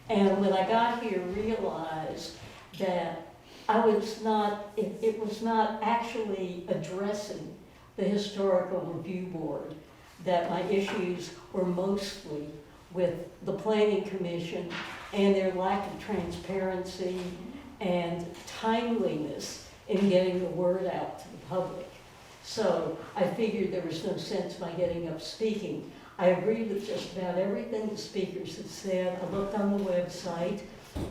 [SPEAKER 19] And when I got here, realized that it was not actually addressing the Historical Review Board, that my issues were mostly with the Planning Commission and their lack of transparency and timeliness in getting the word out to the public. So I figured there was no sense my getting up speaking. I agreed with just about everything the speakers had said. I looked on the website.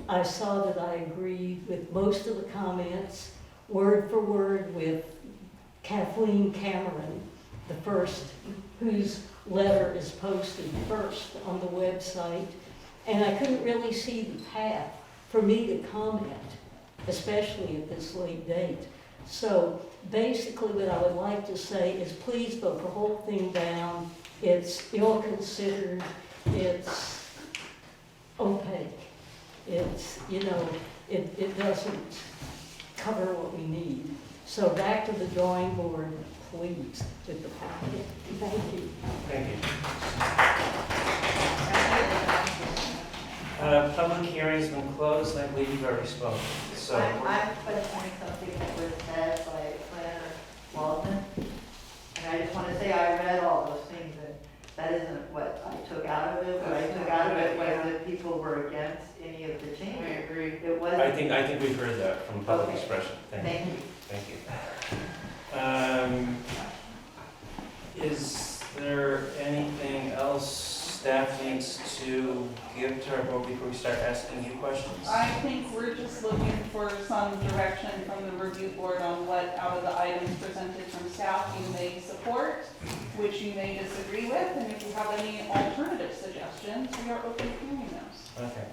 [SPEAKER 19] I saw that I agreed with most of the comments, word for word, with Kathleen Cameron, the first, whose letter is posted first on the website. And I couldn't really see the path for me to comment, especially at this late date. So basically what I would like to say is please vote the whole thing down. It's ill-considered, it's opaque. It's, it doesn't cover what we need. So back to the drawing board, please, with the packet. Thank you.
[SPEAKER 1] Thank you. Public hearing's been closed, and I believe you've already spoken. So
[SPEAKER 10] I'm questioning something that was said by Planner Walton. And I just want to say I read all those things, and That isn't what I took out of it. What I took out of it was that people were against any of the changes.
[SPEAKER 12] I agree.
[SPEAKER 10] It wasn't.
[SPEAKER 1] I think we've heard that from public
[SPEAKER 10] Okay.
[SPEAKER 1] expression. Thank you.
[SPEAKER 10] Thank you.
[SPEAKER 1] Thank you. Is there anything else staff needs to give to our board before we start asking you questions?
[SPEAKER 4] I think we're just looking for some direction from the review board on what out of the items presented from staff you may support, which you may disagree with, and if you have any alternative suggestions, we are open to hearing those.
[SPEAKER 1] Okay.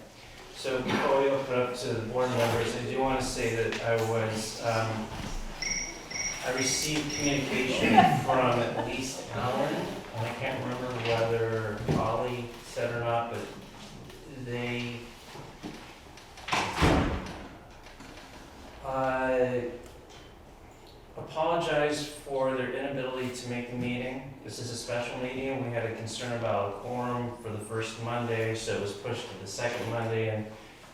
[SPEAKER 1] So before we open up to the board members, I do want to say that I received communication from at least Alan, and I can't remember whether Ollie said or not, but they apologized for their inability to make the meeting. This is a special meeting. We had a concern about a quorum for the first Monday, so it was pushed to the second Monday, and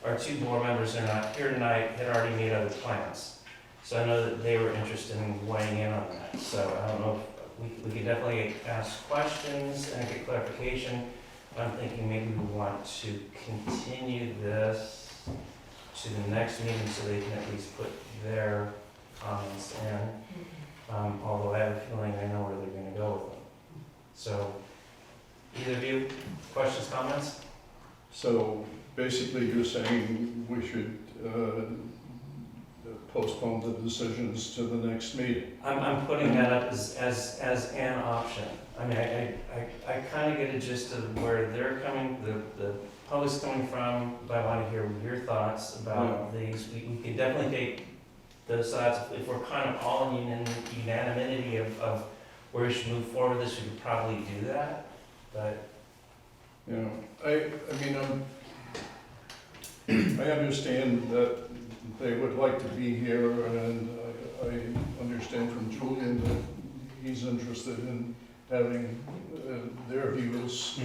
[SPEAKER 1] our two board members are not here tonight, had already made other plans. So I know that they were interested in weighing in on that. So I don't know, if we could definitely ask questions and get clarification. I'm thinking maybe we want to continue this to the next meeting so they can at least put their comments in. Although I have a feeling I know where they're going to go with them. So, either of you, questions, comments?
[SPEAKER 3] So basically you're saying we should postpone the decisions to the next meeting?
[SPEAKER 1] I'm putting that up as an option. I mean, I kind of get a gist of where they're coming, the public's coming from, but I want to hear your thoughts about these. We can definitely take those sides. If we're kind of all in unanimity of where we should move forward with this, we could probably do that, but.
[SPEAKER 3] You know, I mean, I understand that they would like to be here, and I understand from Julian that he's interested in having their views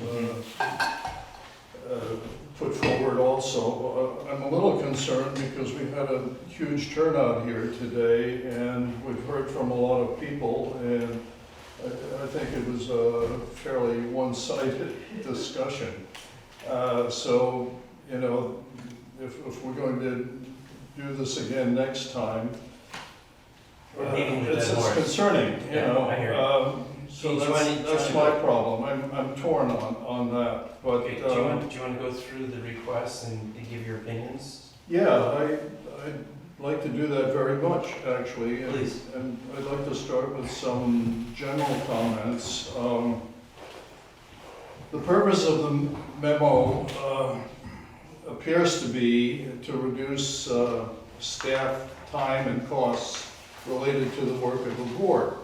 [SPEAKER 3] put forward also. I'm a little concerned because we've had a huge turnout here today, and we've heard from a lot of people, and I think it was a fairly one-sided discussion. So, you know, if we're going to do this again next time, it's concerning, you know.
[SPEAKER 1] I hear you.
[SPEAKER 3] So that's my problem. I'm torn on that. But
[SPEAKER 1] Okay, do you want to go through the requests and give your opinions?
[SPEAKER 3] yeah, I'd like to do that very much, actually.
[SPEAKER 1] Please.
[SPEAKER 3] And I'd like to start with some general comments. The purpose of the memo appears to be to reduce staff time and costs related to the work of the board.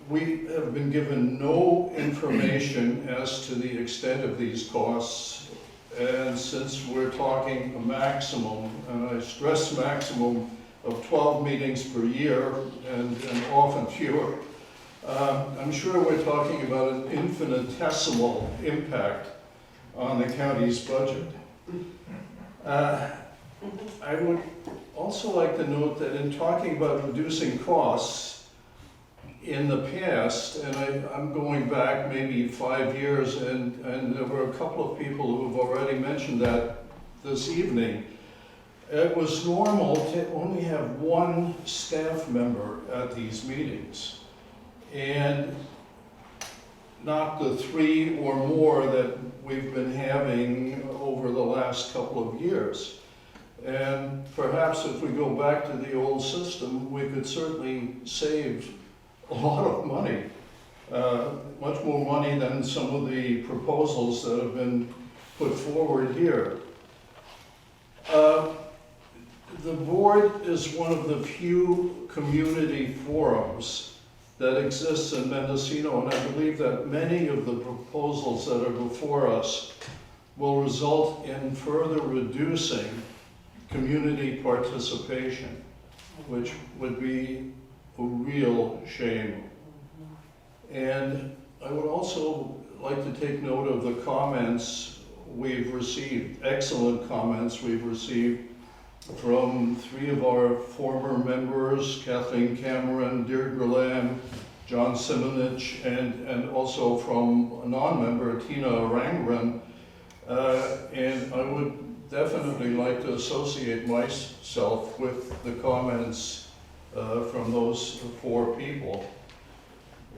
[SPEAKER 3] We have been given no information as to the extent of these costs, and since we're talking a maximum, and I stress maximum, of 12 meetings per year and often fewer, I'm sure we're talking about an infinitesimal impact on the county's budget. I would also like to note that in talking about reducing costs, in the past, and I'm going back maybe 5 years, and there were a couple of people who have already mentioned that this evening, it was normal to only have one staff member at these meetings, and not the 3 or more that we've been having over the last couple of years. And perhaps if we go back to the old system, we could certainly save a lot of money, much more money than some of the proposals that have been put forward here. The board is one of the few community forums that exists in Mendocino, and I believe that many of the proposals that are before us will result in further reducing community participation, which would be a real shame. And I would also like to take note of the comments we've received, excellent comments we've received from 3 of our former members, Kathleen Cameron, Deirdre Lamb, John Simonich, and also from a non-member, Tina Rangren. And I would definitely like to associate myself with the comments from those 4 people.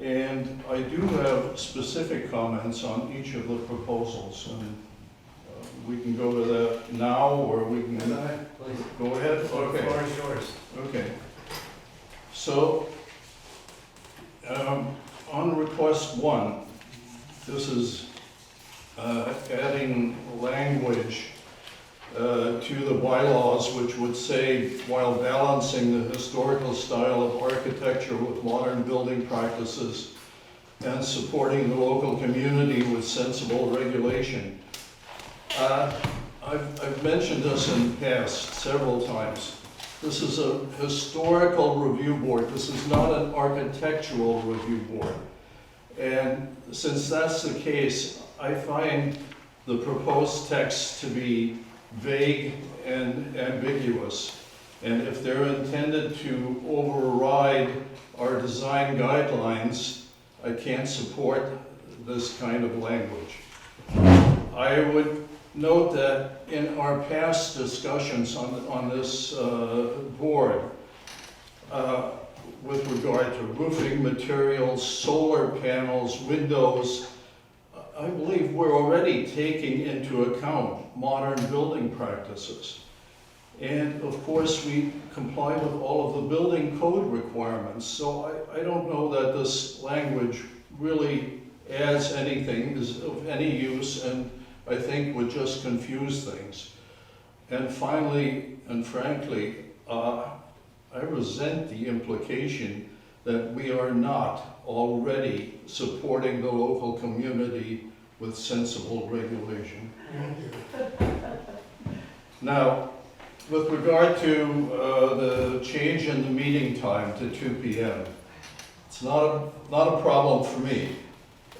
[SPEAKER 3] And I do have specific comments on each of the proposals, and we can go to that now, or we can...
[SPEAKER 17] Go ahead, please.
[SPEAKER 3] Go ahead?
[SPEAKER 17] The
[SPEAKER 3] Okay.
[SPEAKER 17] floor is yours.
[SPEAKER 3] Okay. So, on request 1, this is adding language to the bylaws which would say, while balancing the historical style of architecture with modern building practices and supporting the local community with sensible regulation. I've mentioned this in the past several times. This is a historical review board. This is not an architectural review board. And since that's the case, I find the proposed text to be vague and ambiguous. And if they're intended to override our design guidelines, I can't support this kind of language. I would note that in our past discussions on this board, with regard to roofing materials, solar panels, windows, I believe we're already taking into account modern building practices. And of course, we comply with all of the building code requirements. So I don't know that this language really adds anything, is of any use, and I think would just confuse things. And finally, and frankly, I resent the implication that we are not already supporting the local community with sensible regulation. Now, with regard to the change in the meeting time to 2 p.m., it's not a problem for me,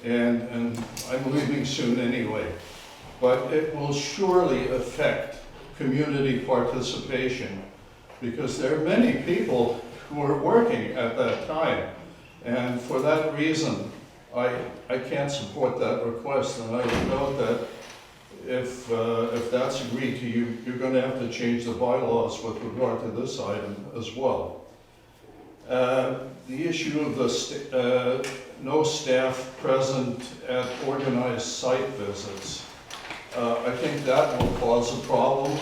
[SPEAKER 3] and I'm leaving soon anyway, but it will surely affect community participation, because there are many people who are working at that time. And for that reason, I can't support that request, and I would note that if that's agreed to, you're going to have to change the bylaws with regard to this item as well. The issue of the no staff present at organized site visits, I think that will cause a problem,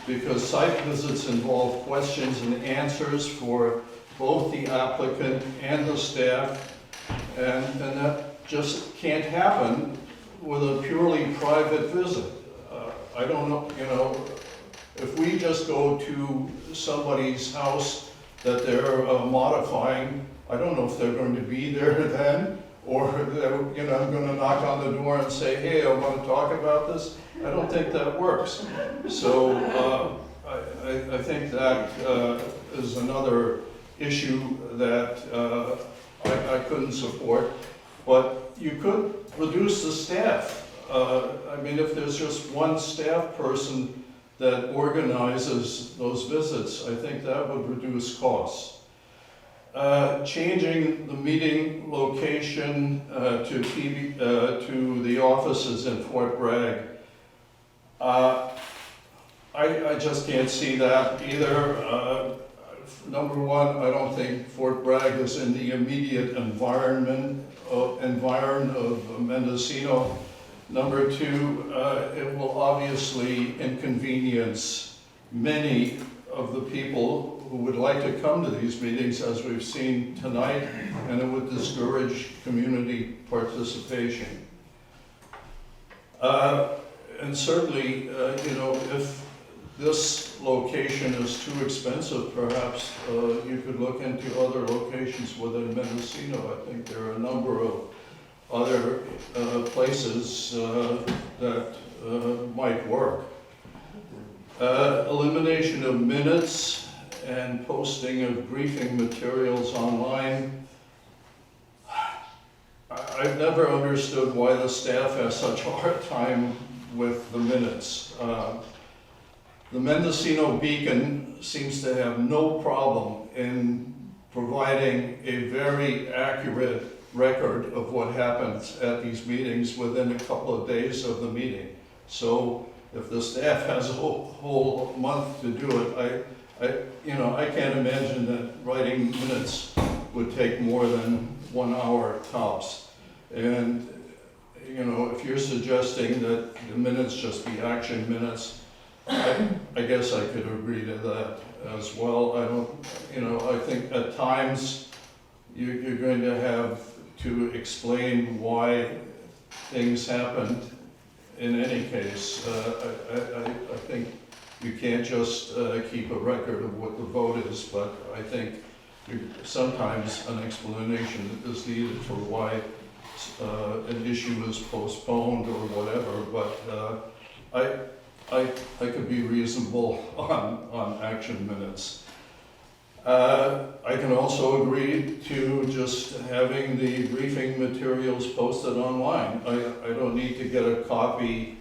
[SPEAKER 3] because site visits involve questions and answers for both the applicant and the staff, and that just can't happen with a purely private visit. I don't know, if we just go to somebody's house that they're modifying, I don't know if they're going to be there then, or I'm going to knock on the door and say, hey, I want to talk about this. I don't think that works. So I think that is another issue that I couldn't support. But you could reduce the staff. I mean, if there's just one staff person that organizes those visits, I think that would reduce costs. Changing the meeting location to the offices in Fort Bragg, I just can't see that either. Number one, I don't think Fort Bragg is in the immediate environ of Mendocino. Number two, it will obviously inconvenience many of the people who would like to come to these meetings, as we've seen tonight, and it would discourage community participation. And certainly, if this location is too expensive, perhaps you could look into other locations within Mendocino. I think there are a number of other places that might work. Elimination of minutes and posting of briefing materials online. I've never understood why the staff has such a hard time with the minutes. The Mendocino Beacon seems to have no problem in providing a very accurate record of what happens at these meetings within a couple of days of the meeting. So if the staff has a whole month to do it, I can't imagine that writing minutes would take more than 1 hour tops. And, if you're suggesting that the minutes just be action minutes, I guess I could agree to that as well. I think at times you're going to have to explain why things happened in any case. I think you can't just keep a record of what the vote is, but I think sometimes an explanation is needed for why an issue is postponed or whatever, but I could be reasonable on action minutes. I can also agree to just having the briefing materials posted online. I don't need to get a copy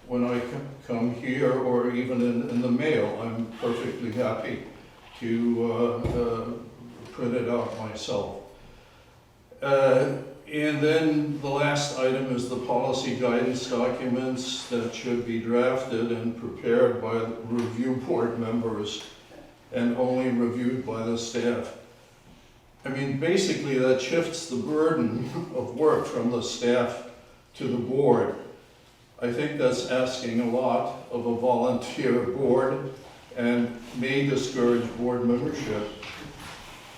[SPEAKER 3] when I come here or even in the mail. I'm perfectly happy to print it out myself. And then the last item is the policy guidance documents that should be drafted and prepared by review board members and only reviewed by the staff. I mean, basically that shifts the burden of work from the staff to the board. I think that's asking a lot of a volunteer board and may discourage board membership.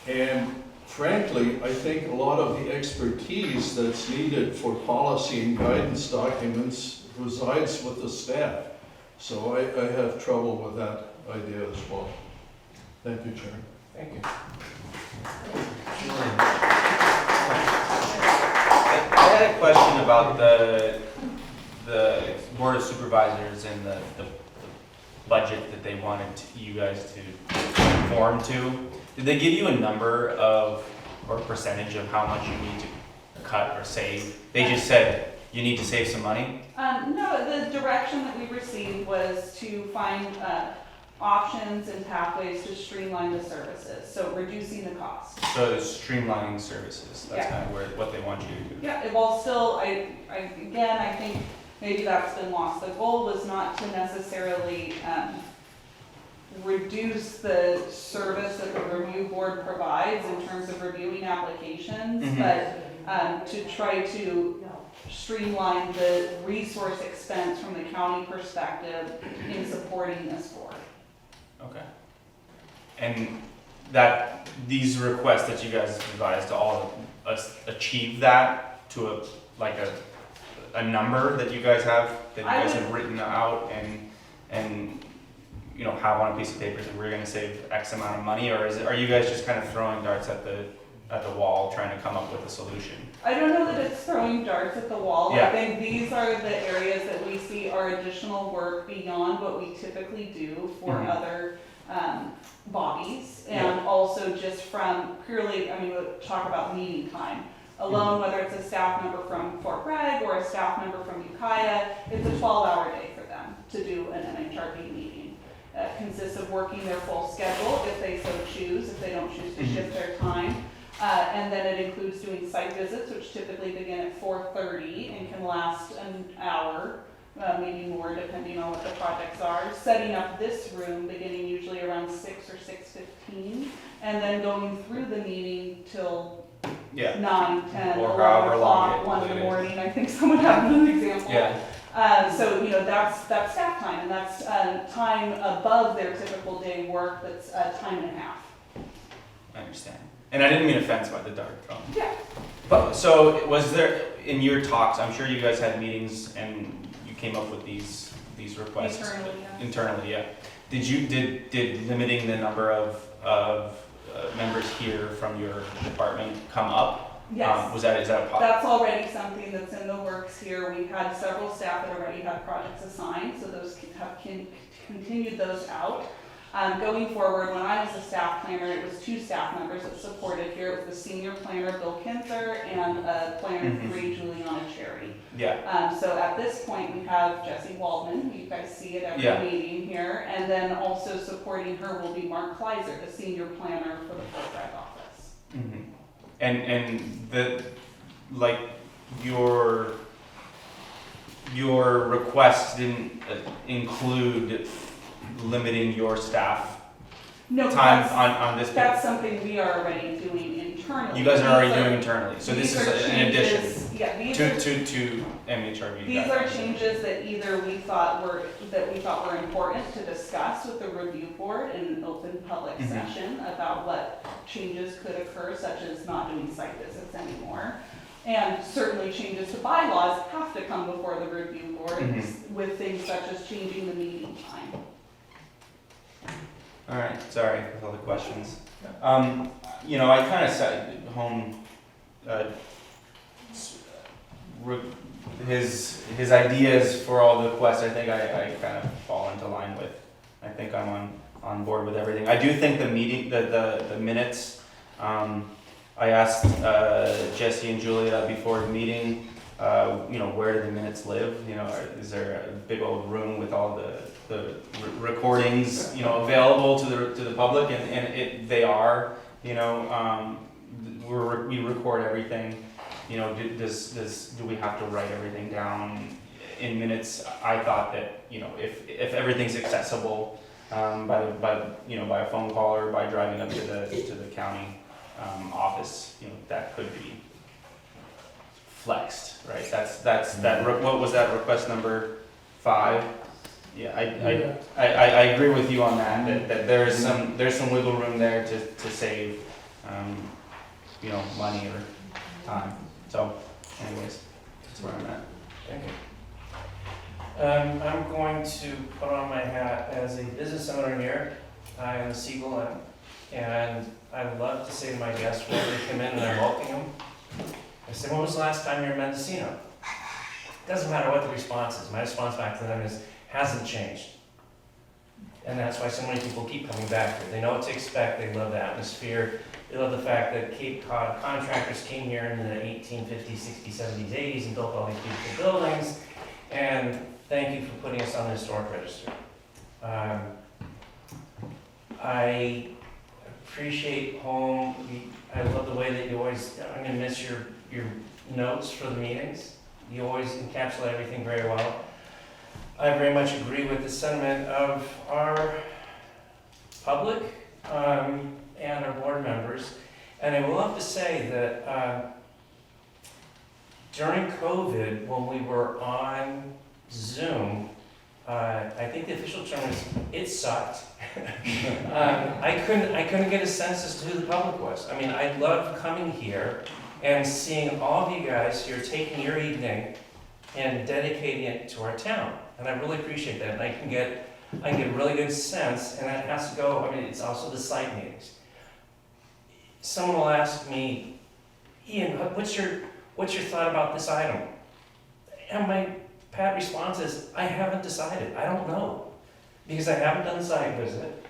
[SPEAKER 3] And frankly, I think a lot of the expertise that's needed for policy and guidance documents resides with the staff. So I have trouble with that idea as well. Thank you, Chair.
[SPEAKER 17] Thank you.
[SPEAKER 7] I had a question about the Board of Supervisors and the budget that they wanted you guys to conform to. Did they give you a number or percentage of how much you need to cut or save? They just said you need to save some money?
[SPEAKER 4] No, the direction that we received was to find options and pathways to streamline the services, so reducing the cost.
[SPEAKER 7] So it's streamlining services, that's
[SPEAKER 4] Yeah.
[SPEAKER 7] kind of what they want you to do.
[SPEAKER 4] Yeah, while still, I think maybe that's been lost. The goal was not to necessarily reduce the service that the review board provides in terms of reviewing applications, but to try to streamline the resource expense from the county perspective in supporting this board.
[SPEAKER 7] Okay. And that these requests that you guys advised to all of us achieve that to a number that you guys have written out and have on a piece of paper that we're going to save X amount of money, or are you guys just kind of throwing darts at the wall trying to come up with a solution?
[SPEAKER 4] I don't know that it's throwing darts at the wall.
[SPEAKER 7] Yeah.
[SPEAKER 4] I think these are the areas that we see are additional work beyond what we typically do for other bodies, and also just from purely, we'll talk about meeting time alone, whether it's a staff member from Fort Bragg or a staff member from Ukiah, it's a 12-hour day for them to do an MHRB meeting. It consists of working their full schedule if they so choose, if they don't choose to shift their time. And then it includes doing site visits, which typically begin at 4:30 and can last an hour, maybe more depending on what the projects are. Setting up this room beginning usually around 6 or 6:15, and then going through the meeting till 9, 10,
[SPEAKER 7] or
[SPEAKER 4] 11 o'clock, 1 in the morning. I think someone had an example.
[SPEAKER 7] Yeah.
[SPEAKER 4] So that's staff time, and that's time above their typical day work. That's time and a half.
[SPEAKER 7] I understand. And I didn't mean offense by the dart.
[SPEAKER 4] Yeah.
[SPEAKER 7] But so was there in your talks? I'm sure you guys had meetings and you came up with these requests internally. Yeah. Did limiting the number of members here from your department come up?
[SPEAKER 4] Yes.
[SPEAKER 7] Is that a possibility?
[SPEAKER 4] That's already something that's in the works here. We've had several staff that already have projects assigned, so those have continued those out. Going forward, when I was a staff planner, it was 2 staff members that supported here. It was the senior planner, Bill Kinther, and planner 3, Juliana Cherry.
[SPEAKER 7] Yeah.
[SPEAKER 4] So at this point, we have Jesse Waldman, who you guys see at every meeting here, and then also supporting her will be Mark Kleiser, the senior planner for the Fulbright office.
[SPEAKER 7] Mm-hmm. And the, like, your request didn't include limiting your staff time on this.
[SPEAKER 4] That's something we are already doing internally.
[SPEAKER 7] You guys are already doing internally, so this is an addition
[SPEAKER 4] Yeah,
[SPEAKER 7] to MHRB.
[SPEAKER 4] these are changes that either we thought were important to discuss with the review board in an open public session about what changes could occur, such as not doing site visits anymore. And certainly changes to bylaws have to come before the review board with things such as changing the meeting time.
[SPEAKER 7] All right, sorry for all the questions. You know, I kind of set home his ideas for all the requests. I think I kind of fall into line with. I think I'm on board with everything. I do think the meeting, the minutes. I asked Jesse and Julia before the meeting, you know, where do the minutes live? You know, is there a big old room with all the recordings, you know, available to the public? And they are, you know, we record everything. You know, do we have to write everything down in minutes? I thought that, you know, if everything's accessible by a phone call or by driving up to the county office, you know, that could be flexed, right? What was that, request number 5? Yeah, I agree with you on that there's some wiggle room there to save you know, money or time. So anyways, that's where I'm at.
[SPEAKER 1] Thank you. I'm going to put on my hat as a business owner here. I am a Siegel, and I love to say to my guests when they come in and I welcome them, I say, when was the last time you were in Mendocino? It doesn't matter what the response is. My response back to them is, hasn't changed. And that's why so many people keep coming back here. They know what to expect. They love the atmosphere. They love the fact that Cape Cod contractors came here in the 1850s, 60s, 70s, 80s and built all these beautiful buildings. And thank you for putting us on the historic register. I appreciate home. I love the way that you always, I'm going to miss your notes for the meetings. You always encapsulate everything very well. I very much agree with the sentiment of our public and our board members. And I will have to say that during COVID, when we were on Zoom, I think the official term is, it sucked. I couldn't get a sense as to who the public was. I mean, I loved coming here and seeing all of you guys here taking your evening and dedicating it to our town. And I really appreciate that. And I can get a really good sense, and that has to go, I mean, it's also the site meetings. Someone will ask me, Ian, what's your thought about this item? And my pat response is, I haven't decided. I don't know. Because I haven't done the site visit.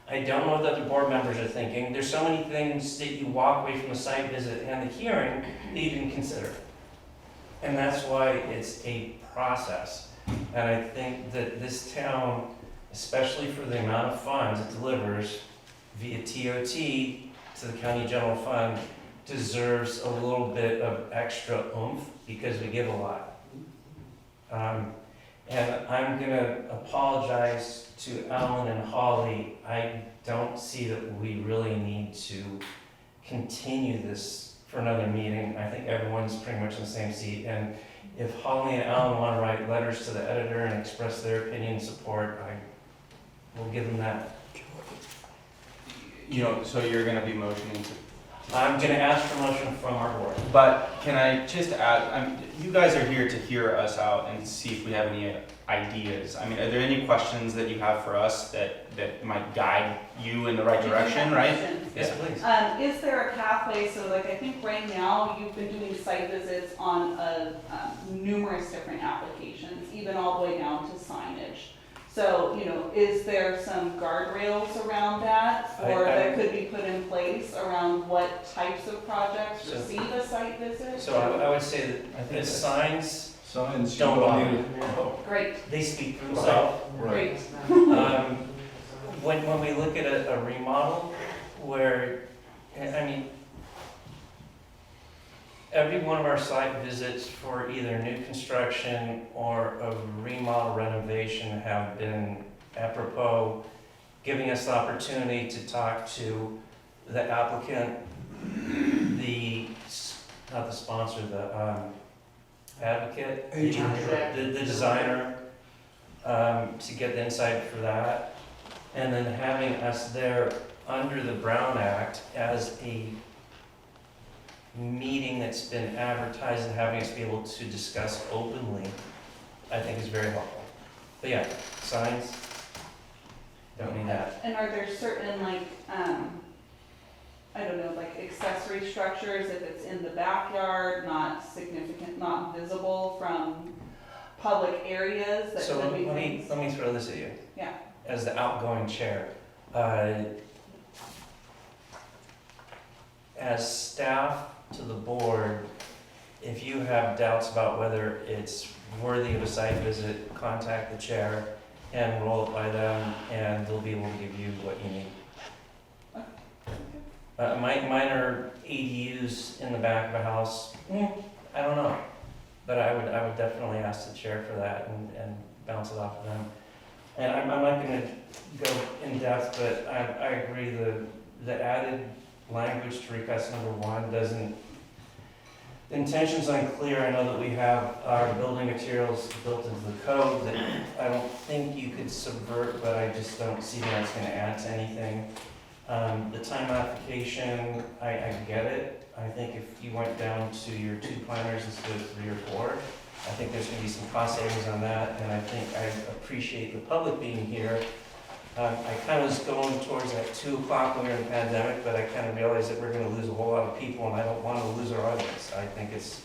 [SPEAKER 1] I don't know what the other board members are thinking. There's so many things that you walk away from the site visit and the hearing that you didn't consider. And that's why it's a process. And I think that this town, especially for the amount of funds it delivers via TOT to the county general fund, deserves a little bit of extra oomph because we give a lot. And I'm going to apologize to Alan and Holly. I don't see that we really need to continue this for another meeting. I think everyone's pretty much in the same seat. And if Holly and Alan want to write letters to the editor and express their opinion and support, I will give them that.
[SPEAKER 7] You know, so you're going to be motioning to...
[SPEAKER 1] I'm going to ask for motion from our board.
[SPEAKER 7] But can I just add, you guys are here to hear us out and see if we have any ideas. I mean, are there any questions that you have for us that might guide you in the right direction, right?
[SPEAKER 1] Yes, please.
[SPEAKER 4] Is there a pathway, so like I think right now you've been doing site visits on numerous different applications, even all the way down to signage. So, is there some guardrails around that, or that could be put in place around what types of projects
[SPEAKER 1] So-
[SPEAKER 4] receive a site visit?
[SPEAKER 1] So I would say that the signs
[SPEAKER 3] Signs, you
[SPEAKER 1] don't
[SPEAKER 3] don't
[SPEAKER 1] bother
[SPEAKER 3] need
[SPEAKER 1] me.
[SPEAKER 4] Oh, Great,
[SPEAKER 1] They speak for themselves.
[SPEAKER 4] great.
[SPEAKER 1] When we look at a remodel where, I mean, every one of our site visits for either new construction or a remodel renovation have been apropos, giving us the opportunity to talk to the applicant, not the sponsor, the advocate, the designer, to get the insight for that. And then having us there under the Brown Act as a meeting that's been advertised and having us be able to discuss openly, I think is very helpful. But yeah, signs, don't need that.
[SPEAKER 4] And are there certain, I don't know, like accessory structures, if it's in the backyard, not significant, not visible from public areas, that
[SPEAKER 1] So
[SPEAKER 4] could be
[SPEAKER 1] let
[SPEAKER 4] things?
[SPEAKER 1] me throw this at you.
[SPEAKER 4] Yeah.
[SPEAKER 1] As the outgoing chair. As staff to the board, if you have doubts about whether it's worthy of a site visit, contact the chair and roll it by them, and they'll be able to give you what you need. Mine are ADUs in the back of a house. I don't know, but I would definitely ask the chair for that and bounce it off of them. And I'm not going to go in depth, but I agree the added language to request number 1 doesn't. The intention's unclear. I know that we have our building materials built into the code that I don't think you could subvert, but I just don't see that it's going to add to anything. The time modification, I get it. I think if you went down to your 2 planners instead of 3 or 4, I think there's going to be some cost savings on that, and I think I appreciate the public being here. I kind of was going towards that 2 o'clock when we were in the pandemic, but I kind of realized that we're going to lose a whole lot of people, and I don't want to lose our audience. I think it's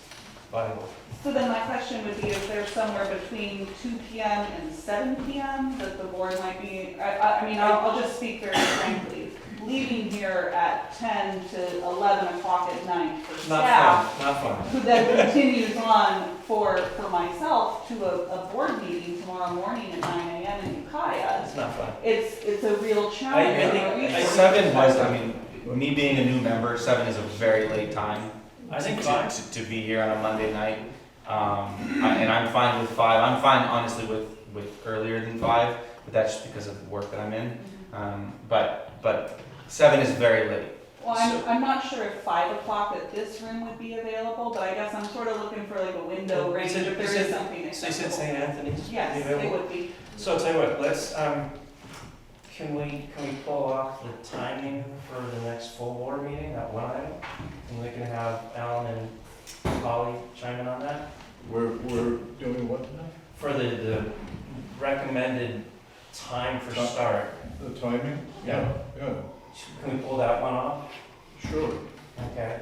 [SPEAKER 1] vital.
[SPEAKER 4] So then my question would be, is there somewhere between 2 PM and 7 PM that the board might be, I mean, I'll just speak very frankly. Leaving here at 10 to 11 o'clock at night for staff,
[SPEAKER 1] Not fun.
[SPEAKER 4] who then continues on for myself to a board meeting tomorrow morning at 9 AM in Ukiah.
[SPEAKER 1] It's not fun.
[SPEAKER 4] It's a real challenge.
[SPEAKER 7] 7 was, I mean, me being a new member, 7 is a very late time.
[SPEAKER 1] I think 5.
[SPEAKER 7] To be here on a Monday night. And I'm fine with 5. I'm fine, honestly, with earlier than 5, but that's just because of the work that I'm in. But 7 is very late.
[SPEAKER 4] Well, I'm not sure if 5 o'clock at this room would be available, but I guess I'm sort of looking for like a window range if there is something
[SPEAKER 1] So you said
[SPEAKER 4] acceptable.
[SPEAKER 1] St. Anthony's?
[SPEAKER 4] Yes,
[SPEAKER 1] be available?
[SPEAKER 4] they would be.
[SPEAKER 1] So I'll tell you what, let's, can we pull off the timing for the next full board meeting, that one item? And we can have Alan and Holly chime in on that?
[SPEAKER 3] We're doing what now?
[SPEAKER 1] For the recommended time for start.
[SPEAKER 3] The timing? Yeah.
[SPEAKER 1] Can we pull that one off?
[SPEAKER 3] Sure.
[SPEAKER 1] Okay.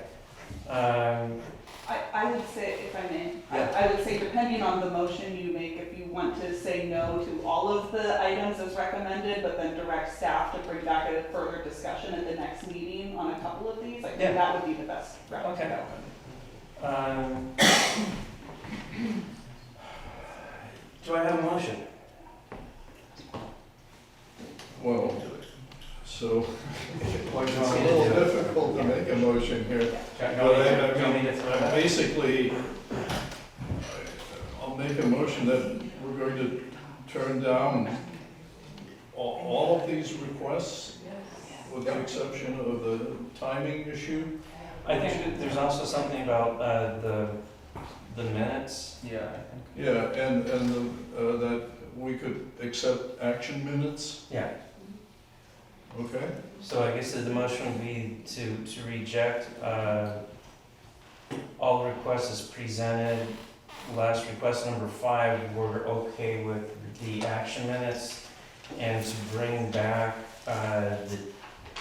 [SPEAKER 4] I would say, if I may,
[SPEAKER 1] Yeah.
[SPEAKER 4] I would say depending on the motion you make, if you want to say no to all of the items as recommended, but then direct staff to bring back a further discussion at the next meeting on a couple of these, I think that would be the best route to
[SPEAKER 1] Okay.
[SPEAKER 4] go.
[SPEAKER 1] Do I have a motion?
[SPEAKER 3] Well, so
[SPEAKER 1] What do you
[SPEAKER 3] it's
[SPEAKER 1] want
[SPEAKER 3] a
[SPEAKER 1] me to
[SPEAKER 3] little
[SPEAKER 1] do?
[SPEAKER 3] difficult to make a motion here.
[SPEAKER 1] Okay,
[SPEAKER 3] But
[SPEAKER 1] do you want me to throw it out?
[SPEAKER 3] basically, I'll make a motion that we're going to turn down all of these requests, with the exception of the timing issue.
[SPEAKER 1] I think that there's also something about the minutes.
[SPEAKER 7] Yeah, I think.
[SPEAKER 3] Yeah, and that we could accept action minutes,
[SPEAKER 1] Yeah.
[SPEAKER 3] okay?
[SPEAKER 1] So I guess the motion would be to reject all requests as presented. Last request number 5, we're okay with the action minutes, and to bring back the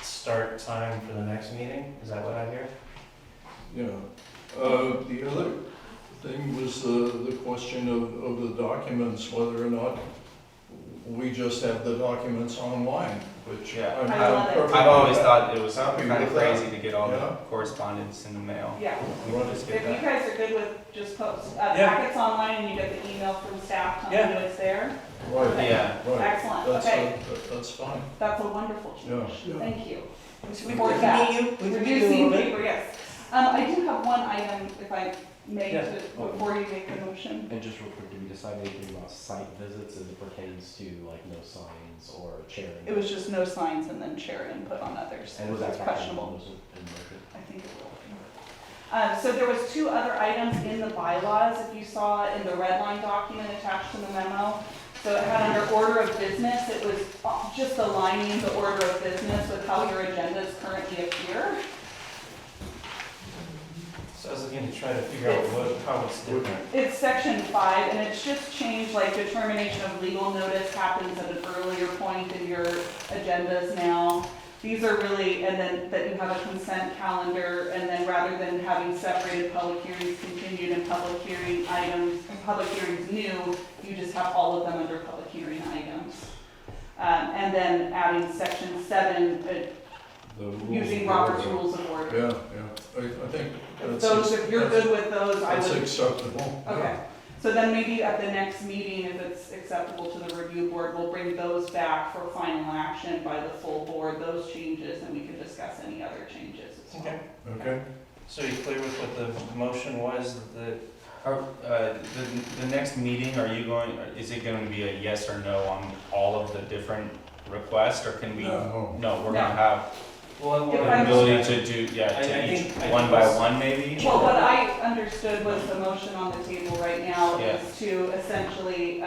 [SPEAKER 1] start time for the next meeting. Is that what I hear?
[SPEAKER 3] Yeah. The other thing was the question of the documents, whether or not we just have the documents online, which
[SPEAKER 7] Yeah.
[SPEAKER 3] I'm
[SPEAKER 4] I love it.
[SPEAKER 3] perfectly
[SPEAKER 7] I've always
[SPEAKER 3] happy
[SPEAKER 7] thought it was
[SPEAKER 3] with
[SPEAKER 7] kind of
[SPEAKER 3] that.
[SPEAKER 7] crazy to get all
[SPEAKER 3] Yeah.
[SPEAKER 7] the correspondence in the mail.
[SPEAKER 4] Yeah.
[SPEAKER 7] We can just
[SPEAKER 4] If
[SPEAKER 7] get
[SPEAKER 4] you
[SPEAKER 7] that.
[SPEAKER 4] guys are good with just post,
[SPEAKER 1] Yeah.
[SPEAKER 4] packets online and you get the email from staff telling
[SPEAKER 1] Yeah.
[SPEAKER 4] you it's there,
[SPEAKER 3] Right,
[SPEAKER 7] Yeah.
[SPEAKER 3] right.
[SPEAKER 4] excellent,
[SPEAKER 3] That's,
[SPEAKER 4] okay.
[SPEAKER 3] that's fine.
[SPEAKER 4] That's a wonderful change.
[SPEAKER 3] Yeah.
[SPEAKER 4] Thank you.
[SPEAKER 6] We
[SPEAKER 4] Support
[SPEAKER 6] can
[SPEAKER 4] that.
[SPEAKER 6] meet you, we can meet you a
[SPEAKER 4] Reducing
[SPEAKER 6] little bit.
[SPEAKER 4] paper, yes. I do have one item, if I may,
[SPEAKER 1] Yeah.
[SPEAKER 4] before you make the motion.
[SPEAKER 20] And just real quick, did we decide anything about site visits as it pertains to like no signs or chairing?
[SPEAKER 4] It was just no signs and then chair input on others.
[SPEAKER 20] And was that
[SPEAKER 4] It's questionable.
[SPEAKER 20] in motion?
[SPEAKER 4] I think it will be. So there was two other items in the bylaws, if you saw in the red line document attached to the memo. So it had under order of business, it was just aligning the order of business with how your agendas currently appear.
[SPEAKER 1] So I was looking to try to figure out how it's different.
[SPEAKER 4] It's section 5, and it's just changed, like determination of legal notice happens at an earlier point in your agendas now. These are really, and then that you have a consent calendar, and then rather than having separated public hearings continued and public hearing items, public hearings new, you just have all of them under public hearing items. And then adding section 7, using Robert's Rules of Order.
[SPEAKER 3] Yeah, yeah, I think that's.
[SPEAKER 4] Those, if you're good with those, I
[SPEAKER 3] That's
[SPEAKER 4] would.
[SPEAKER 3] acceptable.
[SPEAKER 4] Okay, so then maybe at the next meeting, if it's acceptable to the review board, we'll bring those back for final action by the full board, those changes, and we can discuss any other changes as well.
[SPEAKER 1] Okay.
[SPEAKER 3] Okay.
[SPEAKER 1] So you clear with what the motion was, that
[SPEAKER 7] The next meeting, is it going to be a yes or no on all of the different requests, or can we?
[SPEAKER 3] No.
[SPEAKER 7] No, we're
[SPEAKER 4] No.
[SPEAKER 7] gonna have
[SPEAKER 1] well,
[SPEAKER 4] If
[SPEAKER 7] the
[SPEAKER 4] I'm-
[SPEAKER 7] ability to do,
[SPEAKER 1] I
[SPEAKER 7] to each,
[SPEAKER 1] think
[SPEAKER 7] one by
[SPEAKER 1] what's-
[SPEAKER 7] one maybe?
[SPEAKER 4] Well, what I understood was the motion on the table right now
[SPEAKER 7] Yeah.
[SPEAKER 4] is to essentially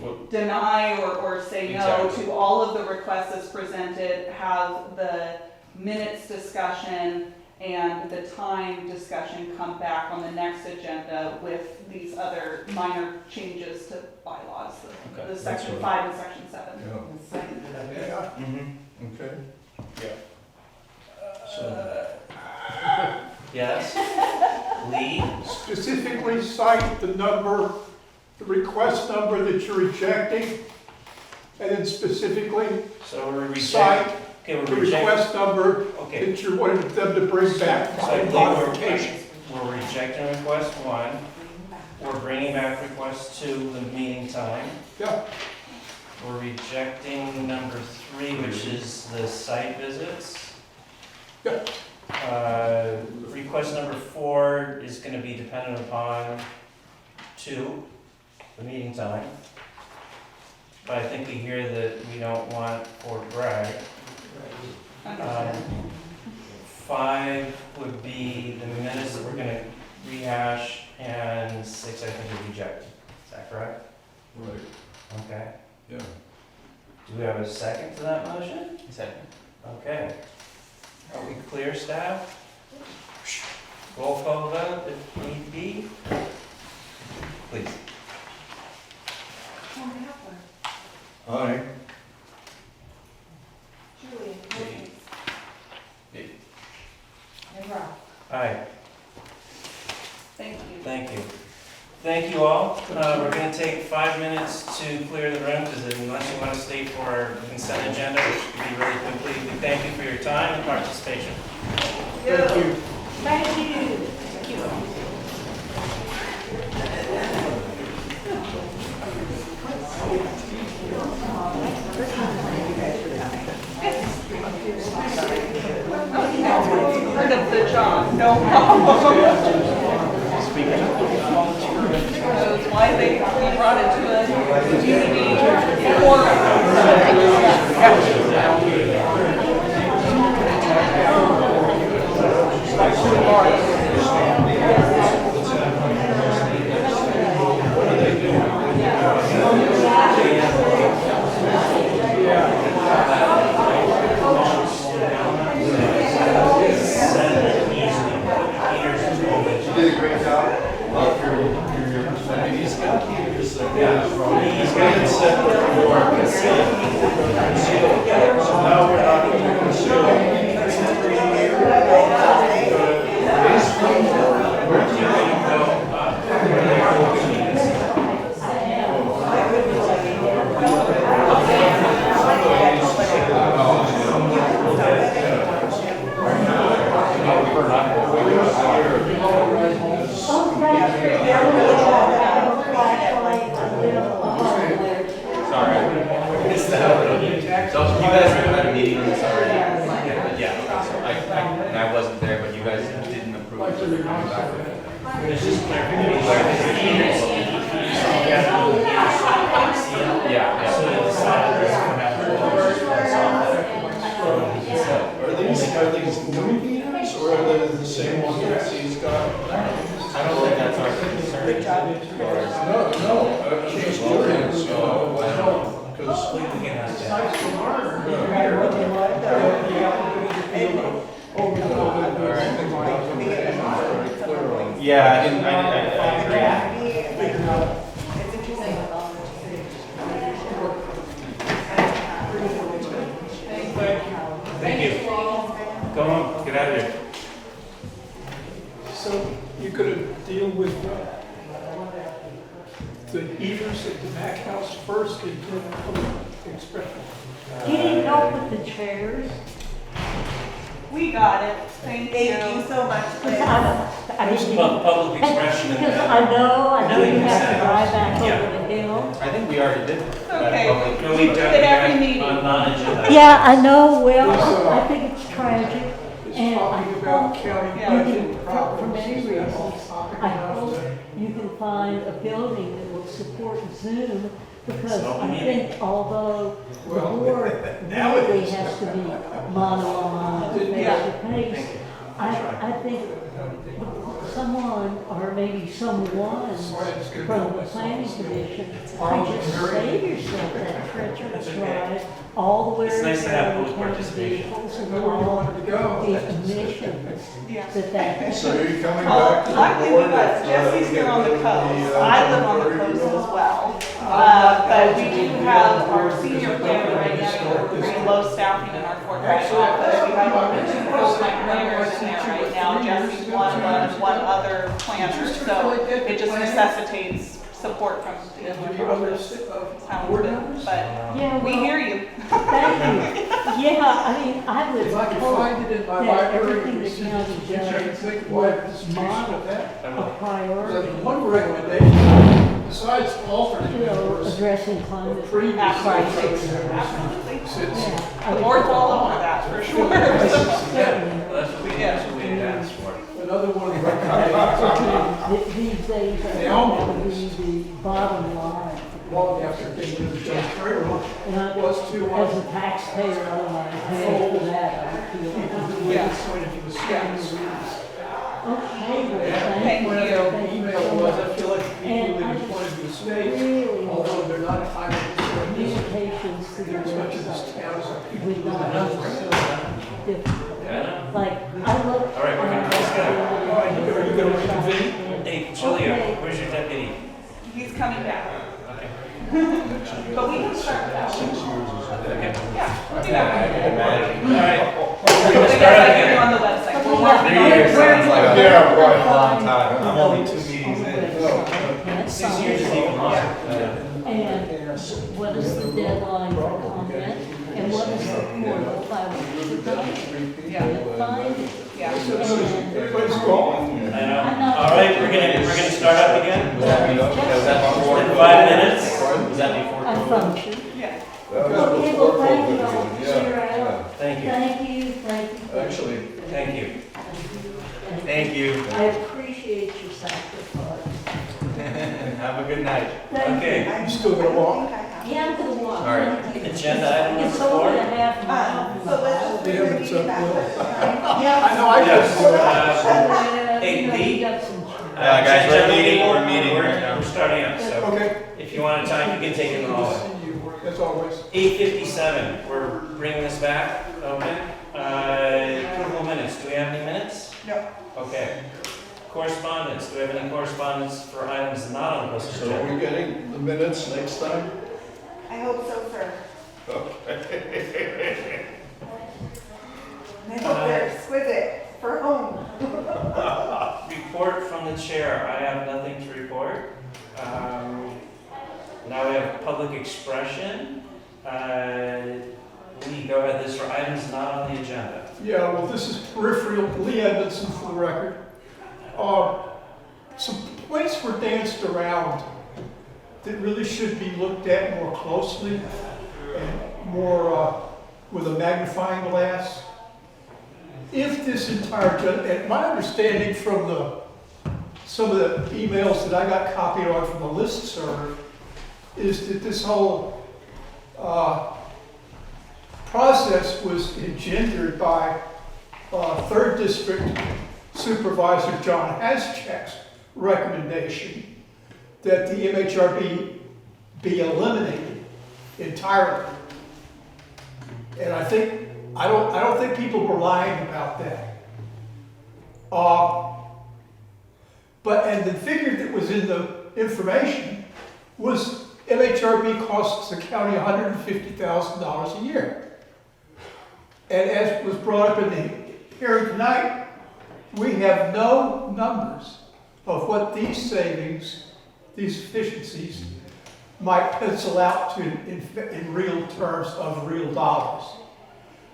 [SPEAKER 7] Well,
[SPEAKER 4] deny or say no
[SPEAKER 7] Exactly.
[SPEAKER 4] to all of the requests as presented, have the minutes discussion and the time discussion come back on the next agenda with these other minor changes to bylaws,
[SPEAKER 7] Okay,
[SPEAKER 4] the section
[SPEAKER 3] that's
[SPEAKER 4] 5 and section 7.
[SPEAKER 3] Yeah,
[SPEAKER 7] mhm.
[SPEAKER 3] okay.
[SPEAKER 7] Yeah.
[SPEAKER 3] So,
[SPEAKER 1] yes? Lee?
[SPEAKER 5] Specifically cite the number, the request number that you're rejecting, and then specifically
[SPEAKER 1] So we're rejecting,
[SPEAKER 5] cite
[SPEAKER 1] okay,
[SPEAKER 5] the
[SPEAKER 1] we're rejecting,
[SPEAKER 5] request number
[SPEAKER 1] okay.
[SPEAKER 5] that you wanted them to bring back
[SPEAKER 1] So I
[SPEAKER 5] for
[SPEAKER 1] believe
[SPEAKER 5] modification.
[SPEAKER 1] we're rejecting request 1, we're bringing back request 2, the meeting time.
[SPEAKER 5] Yeah,
[SPEAKER 1] We're rejecting number 3, which is the site visits.
[SPEAKER 5] Yeah.
[SPEAKER 1] Request number 4 is gonna be dependent upon 2, the meeting time. But I think we hear that we don't want Fort Bragg.
[SPEAKER 4] Understood.
[SPEAKER 1] 5 would be the minutes that we're gonna rehash, and 6, I think, we reject. Is that correct?
[SPEAKER 3] right,
[SPEAKER 1] Okay.
[SPEAKER 3] yeah.
[SPEAKER 1] Do we have a second to that motion?
[SPEAKER 7] Second.
[SPEAKER 1] Okay. Are we clear, staff? Roll call vote if need be. Please.
[SPEAKER 3] Aye.
[SPEAKER 13] Julie,
[SPEAKER 7] Dave.
[SPEAKER 13] and Rob.
[SPEAKER 1] Aye.
[SPEAKER 4] Thank you.
[SPEAKER 1] Thank you. Thank you all. We're going to take 5 minutes to clear the room, because unless you want to stay for our consent agenda, which should be really quickly, we thank you for your time and participation.
[SPEAKER 5] thank you.
[SPEAKER 13] Thank you.
[SPEAKER 4] Heard of the job, no problem. Knows why they brought it to a community
[SPEAKER 3] You did a great job. I mean, he's got he's got it set for consent. So now we're not going to consider. Where do you go?
[SPEAKER 1] It's just clarification.
[SPEAKER 7] Yeah,
[SPEAKER 1] So the side is gonna have to
[SPEAKER 3] Are these new meters or are they the same ones that he's got?
[SPEAKER 7] I don't think that's our concern.
[SPEAKER 3] No, I'm just curious, because.
[SPEAKER 7] Yeah, I agree. Thank you. Go on, get out of here.
[SPEAKER 5] So you could deal with the heaters at the back house first and then expect.
[SPEAKER 19] Do you need help with the chairs?
[SPEAKER 4] We got it, thank you.
[SPEAKER 2] Thank you so much, Liz.
[SPEAKER 1] Public expression.
[SPEAKER 19] Because I know you have to drive back over the hill.
[SPEAKER 7] I think we already did.
[SPEAKER 4] Okay.
[SPEAKER 1] No, we
[SPEAKER 4] At every meeting.
[SPEAKER 1] on non-agenda.
[SPEAKER 19] Yeah, I know, well, I think it's tragic. And I
[SPEAKER 5] Talking about
[SPEAKER 19] hope
[SPEAKER 5] county
[SPEAKER 19] you
[SPEAKER 5] budget
[SPEAKER 19] can, for
[SPEAKER 5] problems.
[SPEAKER 19] many reasons, I hope you can find a building that will support Zoom, because I think although the board really has to be mano-a-mano, face-to-face, I think someone, or maybe someone from the planning commission, could just save yourself that treacherous ride all the way
[SPEAKER 1] It's nice to have
[SPEAKER 19] around
[SPEAKER 1] public
[SPEAKER 19] the county
[SPEAKER 1] participation.
[SPEAKER 19] vehicles and all the emissions that.
[SPEAKER 3] So are you coming
[SPEAKER 4] Well,
[SPEAKER 3] back to the
[SPEAKER 4] luckily we
[SPEAKER 3] board?
[SPEAKER 4] got
[SPEAKER 3] if,
[SPEAKER 4] Jesse's
[SPEAKER 3] we
[SPEAKER 4] here
[SPEAKER 3] get
[SPEAKER 4] on the
[SPEAKER 3] rid of
[SPEAKER 4] coast. I live on the
[SPEAKER 3] temporary
[SPEAKER 4] coast
[SPEAKER 3] deal?
[SPEAKER 4] as well. But we do have our senior planner right now, we're pretty low staffing in our Fort Wright office. We have only 2 full-time planners in there right now. Jesse's one other planner, so it just necessitates support from the other towns. But
[SPEAKER 19] Yeah,
[SPEAKER 4] we
[SPEAKER 19] well,
[SPEAKER 4] hear you.
[SPEAKER 19] Thank you. Yeah, I mean, I would
[SPEAKER 5] If I could
[SPEAKER 19] hope
[SPEAKER 5] find it in my
[SPEAKER 19] that
[SPEAKER 5] library,
[SPEAKER 19] everything the county
[SPEAKER 5] I can
[SPEAKER 19] does
[SPEAKER 5] think why
[SPEAKER 19] would
[SPEAKER 5] this
[SPEAKER 19] model
[SPEAKER 5] that.
[SPEAKER 19] a priority.
[SPEAKER 5] One recommendation, besides alternate members,
[SPEAKER 19] Addressing climate
[SPEAKER 5] previous
[SPEAKER 4] Absolutely.
[SPEAKER 5] Absolutely.
[SPEAKER 19] Yeah,
[SPEAKER 4] The board's all over that, for sure.
[SPEAKER 1] That's what we asked for.
[SPEAKER 5] Another one of the recommendations,
[SPEAKER 19] These days, I
[SPEAKER 5] They all
[SPEAKER 19] think that would be the bottom line.
[SPEAKER 5] long after they did the Judge Trader,
[SPEAKER 19] And I,
[SPEAKER 5] was to,
[SPEAKER 19] as a taxpayer, I don't want to pay for that, I would feel.
[SPEAKER 5] yeah, point of view of status.
[SPEAKER 19] Okay, well,
[SPEAKER 4] Thank
[SPEAKER 5] One of
[SPEAKER 4] you.
[SPEAKER 5] the email was, I feel like the people
[SPEAKER 19] And
[SPEAKER 5] live
[SPEAKER 19] I
[SPEAKER 5] in point of view of states,
[SPEAKER 19] really
[SPEAKER 5] although they're not entitled to certain
[SPEAKER 19] communications to the
[SPEAKER 5] as much as this
[SPEAKER 19] website
[SPEAKER 5] town is.
[SPEAKER 19] would not be so difficult.
[SPEAKER 1] Yeah.
[SPEAKER 19] Like, I love.
[SPEAKER 1] All right, we're gonna- let's go.
[SPEAKER 5] Are you gonna reconvene?
[SPEAKER 1] Hey, Julia,
[SPEAKER 19] Okay.
[SPEAKER 1] where's your deputy?
[SPEAKER 4] He's coming back.
[SPEAKER 1] Okay.
[SPEAKER 4] But we can start that.
[SPEAKER 1] Okay.
[SPEAKER 4] Yeah, we'll do that.
[SPEAKER 1] All right.
[SPEAKER 4] So
[SPEAKER 1] We're gonna
[SPEAKER 4] guys,
[SPEAKER 1] start
[SPEAKER 4] I
[SPEAKER 1] out
[SPEAKER 4] hear you
[SPEAKER 1] again.
[SPEAKER 4] on the website. We're
[SPEAKER 19] Yeah.
[SPEAKER 4] working on it.
[SPEAKER 7] Sounds like a long time. I'm only 2 meetings in.
[SPEAKER 1] 6 years is even longer.
[SPEAKER 19] And what is the deadline for comment? And what is the court if I was to go? Find it.
[SPEAKER 4] Yeah.
[SPEAKER 5] Everybody's gone.
[SPEAKER 1] I know. All right, we're gonna start up again.
[SPEAKER 7] Was that before?
[SPEAKER 1] In 5 minutes.
[SPEAKER 7] Was that before?
[SPEAKER 19] I function.
[SPEAKER 4] Yeah.
[SPEAKER 19] Okay, well, thank you all.
[SPEAKER 1] Thank you.
[SPEAKER 19] Thank you.
[SPEAKER 3] Actually,
[SPEAKER 1] Thank you.
[SPEAKER 7] Thank you.
[SPEAKER 19] I appreciate your sacrifice.
[SPEAKER 7] Have a good night.
[SPEAKER 19] Thank
[SPEAKER 1] Okay.
[SPEAKER 5] You still gonna walk?
[SPEAKER 19] Yeah, I'm gonna walk.
[SPEAKER 7] All right.
[SPEAKER 19] Thank you.
[SPEAKER 1] Agenda item
[SPEAKER 19] It's
[SPEAKER 1] number
[SPEAKER 19] only
[SPEAKER 1] 4.
[SPEAKER 19] a half mile.
[SPEAKER 2] So let's just bring the meeting back.
[SPEAKER 19] Yeah.
[SPEAKER 5] I know, I
[SPEAKER 1] Yes.
[SPEAKER 19] Hey,
[SPEAKER 1] Lee?
[SPEAKER 19] got some.
[SPEAKER 7] Guys, we're meeting right now.
[SPEAKER 1] We're starting up, so
[SPEAKER 5] Okay.
[SPEAKER 1] if you want to talk, you can take it in the hallway.
[SPEAKER 5] See you, as always.
[SPEAKER 1] 8:57, we're bringing this back, okay? Approval of minutes, do we have any minutes?
[SPEAKER 2] No.
[SPEAKER 1] Okay. Correspondence, do we have any correspondence for items not on the posted
[SPEAKER 3] so are
[SPEAKER 1] agenda?
[SPEAKER 3] we getting the minutes next time?
[SPEAKER 2] I hope so, sir. I hope they're exquisite for home.
[SPEAKER 1] Report from the chair, I have nothing to report. Now we have public expression. Lee, go ahead, this is for items not on the agenda.
[SPEAKER 5] Yeah, well, this is peripheral, Lee Edmondson for the record. Some points were danced around that really should be looked at more closely and more with a magnifying glass. If this entire, and my understanding from the some of the emails that I got copied on from the listserv is that this whole process was engendered by 3rd District Supervisor John Haschek's recommendation that the MHRB be eliminated entirely. And I don't think people were lying about that. And the figure that was in the information was MHRB costs the county $150,000 a year. And as was brought up in the hearing tonight, we have no numbers of what these savings, these efficiencies, might pencil out to in real terms of real dollars.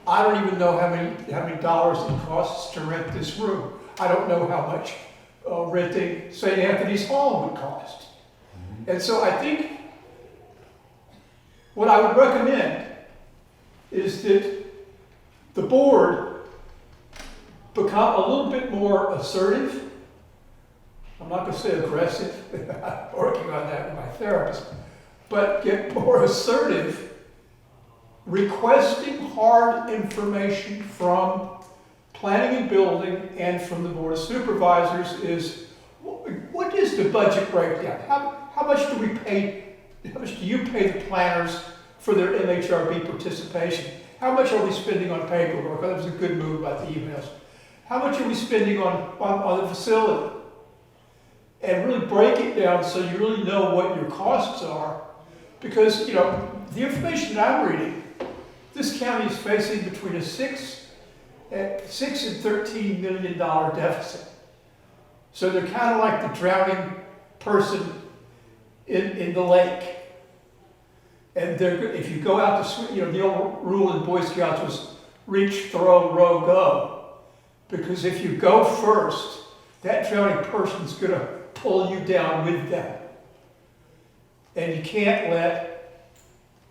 [SPEAKER 5] I don't even know how many dollars it costs to rent this room. I don't know how much renting St. Anthony's Hall would cost. And so I think what I would recommend is that the board become a little bit more assertive. I'm not going to say aggressive, I'm working on that with my therapist, but get more assertive, requesting hard information from planning and building and from the board of supervisors is, what is the budget breakdown? How much do we pay, how much do you pay the planners for their MHRB participation? How much are we spending on paperwork? That was a good move about the emails. How much are we spending on the facility? And really break it down so you really know what your costs are. Because, you know, the information that I'm reading, this county is facing between a $6 and $13 million deficit. So they're kind of like the drowning person in the lake. And if you go out to swim, you know, the old rule in Boy Scouts was reach, throw, row, go. Because if you go first, that drowning person's going to pull you down with them. And you can't let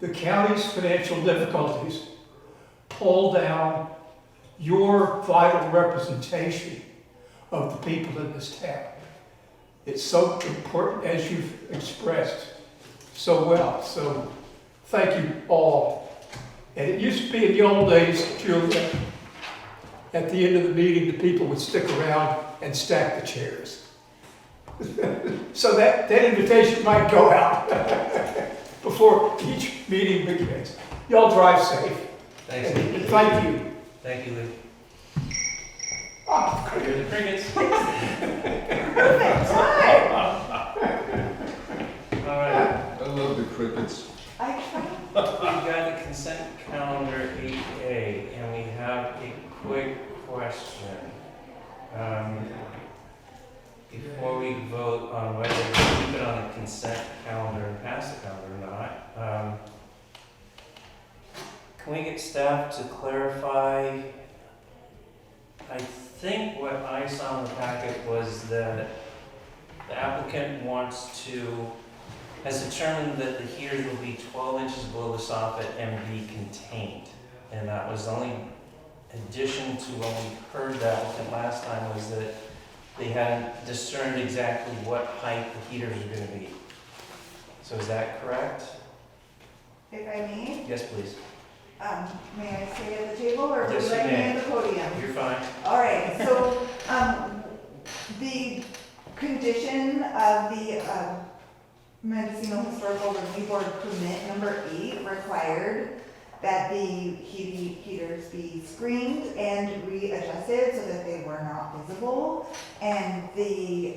[SPEAKER 5] the county's financial difficulties pull down your vital representation of the people in this town. It's so important, as you've expressed so well. So thank you all. And it used to be in the old days, Julia, at the end of the meeting, the people would stick around and stack the chairs. So that invitation might go out before each meeting begins. Y'all drive safe.
[SPEAKER 1] Thanks.
[SPEAKER 5] And thank you.
[SPEAKER 1] Thank you, Lou.
[SPEAKER 5] Oh,
[SPEAKER 1] You're the crickets.
[SPEAKER 2] Perfect time.
[SPEAKER 1] All right.
[SPEAKER 3] I love the crickets.
[SPEAKER 1] We've got the consent calendar 8A, and we have a quick question. Before we vote on whether to keep it on the consent calendar and pass the calendar or not, can we get staff to clarify? I think what I saw in the packet was that the applicant has determined that the heaters will be 12 inches below the soffit and be contained. And that was the only addition to when we heard the applicant last time, was that they hadn't discerned exactly what height the heaters are going to be. So is that correct?
[SPEAKER 2] If I may,
[SPEAKER 1] Yes, please.
[SPEAKER 2] may I stay at the table or would
[SPEAKER 1] Yes,
[SPEAKER 2] you
[SPEAKER 1] you
[SPEAKER 2] like me
[SPEAKER 1] may.
[SPEAKER 2] at the podium?
[SPEAKER 1] You're fine.
[SPEAKER 2] All right, so the condition of the Mendocino Historical Review Board permit number 8 required that the heaters be screened and readjusted so that they were not visible. And the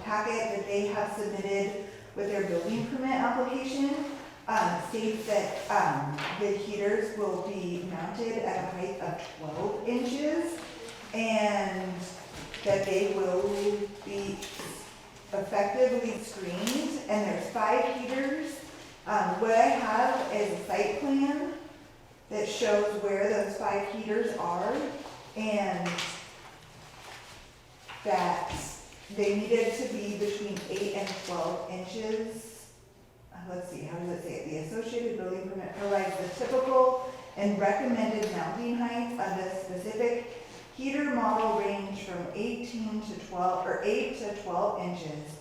[SPEAKER 2] packet that they have submitted with their building permit application states that the heaters will be mounted at a height of 12 inches and that they will be effectively screened. And there's 5 heaters. What I have is a site plan that shows where those 5 heaters are and that they needed to be between 8 and 12 inches. Let's see, how does it say it? The associated building permit provides the typical and recommended mounting heights of the specific heater model range from 18 to 12, or 8 to 12 inches.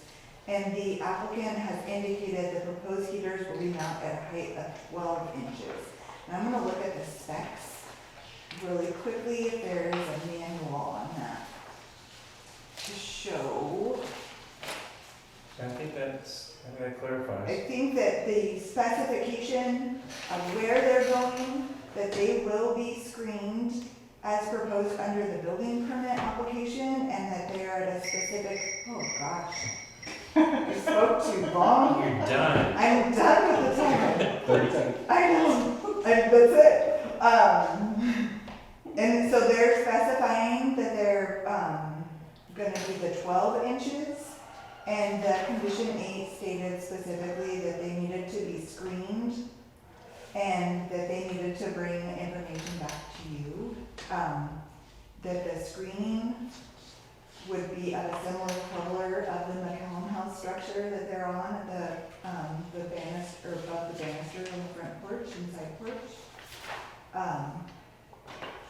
[SPEAKER 2] And the applicant has indicated the proposed heaters will be mounted at a height of 12 inches. And I'm gonna look at the specs really quickly if there is a manual on that to show.
[SPEAKER 1] I think that clarifies.
[SPEAKER 2] I think that the specification of where they're going, that they will be screened as proposed under the building permit application, and that they are at a specific, oh gosh. I spoke too long.
[SPEAKER 1] You're done.
[SPEAKER 2] I'm done with the timer.
[SPEAKER 20] 30 seconds.
[SPEAKER 2] I know, that's it. And so they're specifying that they're, gonna be the 12 inches. And the condition 8 stated specifically that they needed to be screened and that they needed to bring information back to you. That the screening would be of a similar color of the McCallum House structure that they're on at the banister, or above the banisters on the front porch and side porch.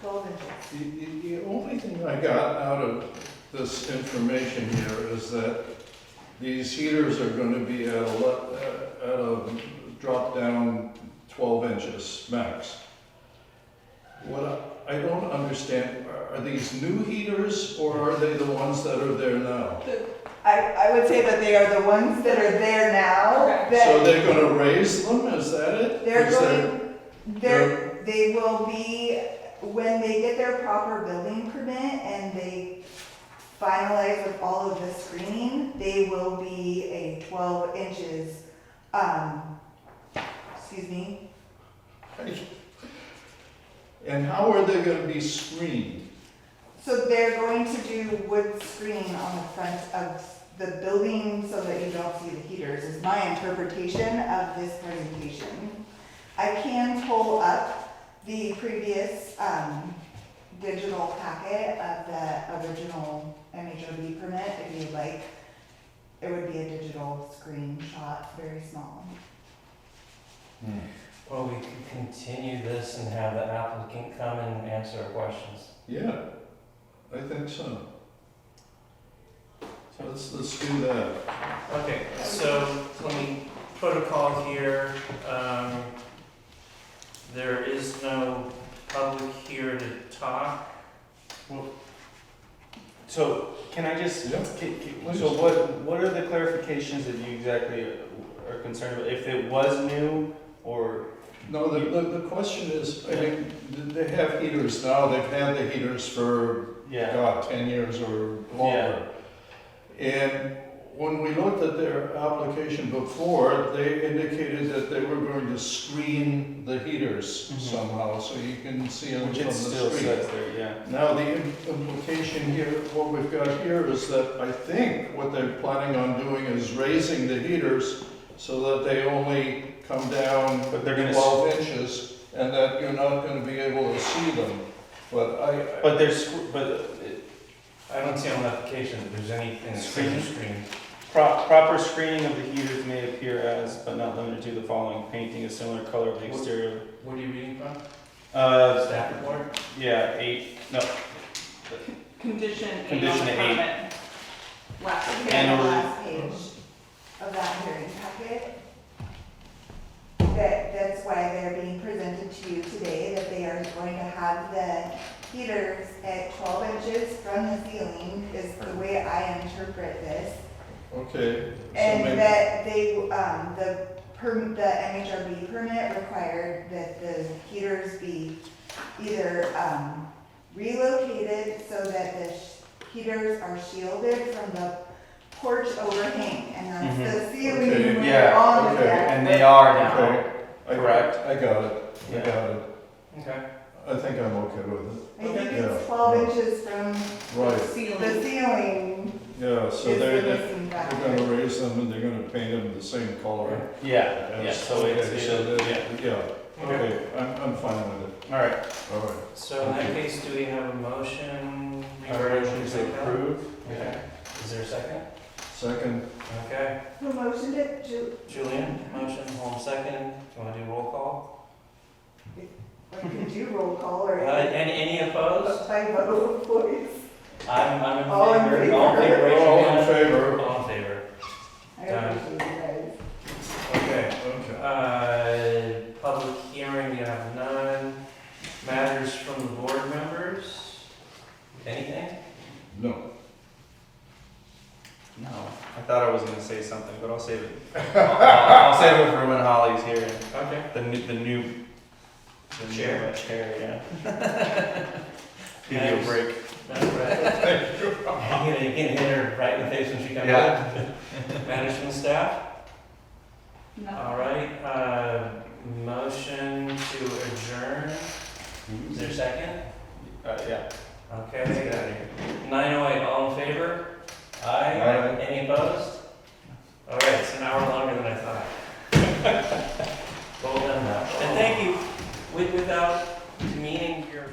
[SPEAKER 2] 12 inches.
[SPEAKER 3] The only thing I got out of this information here is that these heaters are going to be at a drop down 12 inches max. What I don't understand, are these new heaters or are they the ones that are there now?
[SPEAKER 2] I would say that they are the ones that are there now.
[SPEAKER 3] So they're going to raise them, is that it?
[SPEAKER 2] They will be, when they get their proper building permit and they finalize with all of the screening, they will be a 12 inches, excuse me.
[SPEAKER 3] And how are they going to be screened?
[SPEAKER 2] So they're going to do wood screen on the front of the building so that you don't see the heaters, is my interpretation of this presentation. I can pull up the previous digital packet of the original MHOB permit if you'd like. It would be a digital screenshot, very small.
[SPEAKER 1] Well, we could continue this and have the applicant come and answer our questions.
[SPEAKER 3] Yeah, I think so. So let's do that.
[SPEAKER 1] Okay, so let me protocol here. There is no public here to talk.
[SPEAKER 7] So can I just,
[SPEAKER 3] Yeah.
[SPEAKER 7] so what are the clarifications that you exactly are concerned about? If it was new or?
[SPEAKER 3] No, the question is, I mean, they have heaters now, they've had the heaters for, God, 10 years or longer. And when we looked at their application before, they indicated that they were going to screen the heaters somehow, so you can see them
[SPEAKER 7] Which
[SPEAKER 3] from
[SPEAKER 7] it
[SPEAKER 3] the
[SPEAKER 7] still
[SPEAKER 3] street.
[SPEAKER 7] says there, yeah.
[SPEAKER 3] Now, the implication here, what we've got here is that I think what they're planning on doing is raising the heaters so that they only come down
[SPEAKER 7] But they're gonna
[SPEAKER 3] 12 inches and that you're not going to be able to see them. But
[SPEAKER 7] But there's, but
[SPEAKER 1] I don't see on the application that there's anything that says
[SPEAKER 7] Screening?
[SPEAKER 1] screen.
[SPEAKER 7] proper screening of the heaters may appear as, but not limited to, the following: painting a similar color of the exterior.
[SPEAKER 1] What are you reading from?
[SPEAKER 7] Staff
[SPEAKER 1] report?
[SPEAKER 7] Yeah, 8, no.
[SPEAKER 4] Condition 8 on
[SPEAKER 7] Condition
[SPEAKER 4] the
[SPEAKER 7] 8.
[SPEAKER 4] permit. Last
[SPEAKER 2] And
[SPEAKER 4] page.
[SPEAKER 7] And
[SPEAKER 2] the
[SPEAKER 7] a-
[SPEAKER 2] last page of that hearing packet. That's why they're being presented to you today, that they are going to have the heaters at 12 inches from the ceiling, is the way I interpret this.
[SPEAKER 3] okay. So
[SPEAKER 2] And
[SPEAKER 3] maybe-
[SPEAKER 2] that they, the MHRB permit required that the heaters be either, relocated so that the heaters are shielded from the porch overhang, and that's the ceiling
[SPEAKER 3] Okay.
[SPEAKER 2] when
[SPEAKER 7] Yeah,
[SPEAKER 2] they're on the
[SPEAKER 3] okay.
[SPEAKER 2] deck.
[SPEAKER 7] And they are now.
[SPEAKER 3] Okay.
[SPEAKER 7] Correct.
[SPEAKER 3] I got it. I
[SPEAKER 7] Yeah.
[SPEAKER 3] got it.
[SPEAKER 1] Okay.
[SPEAKER 3] I think I'm okay with it.
[SPEAKER 2] I think
[SPEAKER 3] Yeah.
[SPEAKER 2] it's 12 inches from
[SPEAKER 3] Right.
[SPEAKER 2] the ceiling.
[SPEAKER 3] Yeah, so
[SPEAKER 2] Is the
[SPEAKER 3] they're
[SPEAKER 2] missing factor.
[SPEAKER 3] going to raise them and they're going to paint them the same color.
[SPEAKER 7] Yeah,
[SPEAKER 3] Yes,
[SPEAKER 7] so it's,
[SPEAKER 3] okay, so that-
[SPEAKER 7] yeah.
[SPEAKER 3] Okay, I'm fine with it.
[SPEAKER 7] All right.
[SPEAKER 3] All right.
[SPEAKER 1] So in that case, do we have a motion?
[SPEAKER 7] Motion to approve.
[SPEAKER 1] Okay. Is there a second?
[SPEAKER 3] Second.
[SPEAKER 1] Okay.
[SPEAKER 2] Who motioned it?
[SPEAKER 1] Julian, motion, Holmes second. Do you want to do roll call?
[SPEAKER 2] We can do roll call or.
[SPEAKER 1] Any opposed?
[SPEAKER 2] By vote, please.
[SPEAKER 1] I'm in
[SPEAKER 2] All in
[SPEAKER 1] favor.
[SPEAKER 2] favor.
[SPEAKER 1] All in favor, raise your
[SPEAKER 3] All in
[SPEAKER 1] hand.
[SPEAKER 3] favor?
[SPEAKER 1] All in favor.
[SPEAKER 2] I
[SPEAKER 1] Done.
[SPEAKER 2] appreciate you guys.
[SPEAKER 1] Okay.
[SPEAKER 3] Okay.
[SPEAKER 1] Public hearing, we have none. Matters from the board members? Anything?
[SPEAKER 3] No.
[SPEAKER 7] No, I thought I was gonna say something, but I'll save it. I'll save it for when Holly's here.
[SPEAKER 1] Okay.
[SPEAKER 7] The new
[SPEAKER 1] Chair.
[SPEAKER 7] chair, yeah. Give you a break.
[SPEAKER 1] That's right. You can hit her right in the face when she comes
[SPEAKER 7] Yeah.
[SPEAKER 1] in. Matters from the staff?
[SPEAKER 4] No.
[SPEAKER 1] All right, motion to adjourn. Is there a second?
[SPEAKER 7] Yeah.
[SPEAKER 1] Okay.
[SPEAKER 7] Let's get out of here.
[SPEAKER 1] 9:08, all in favor? Aye.
[SPEAKER 7] Aye.
[SPEAKER 1] Any opposed? All right, it's an hour longer than I thought. Well done, though. And thank you, without demeaning your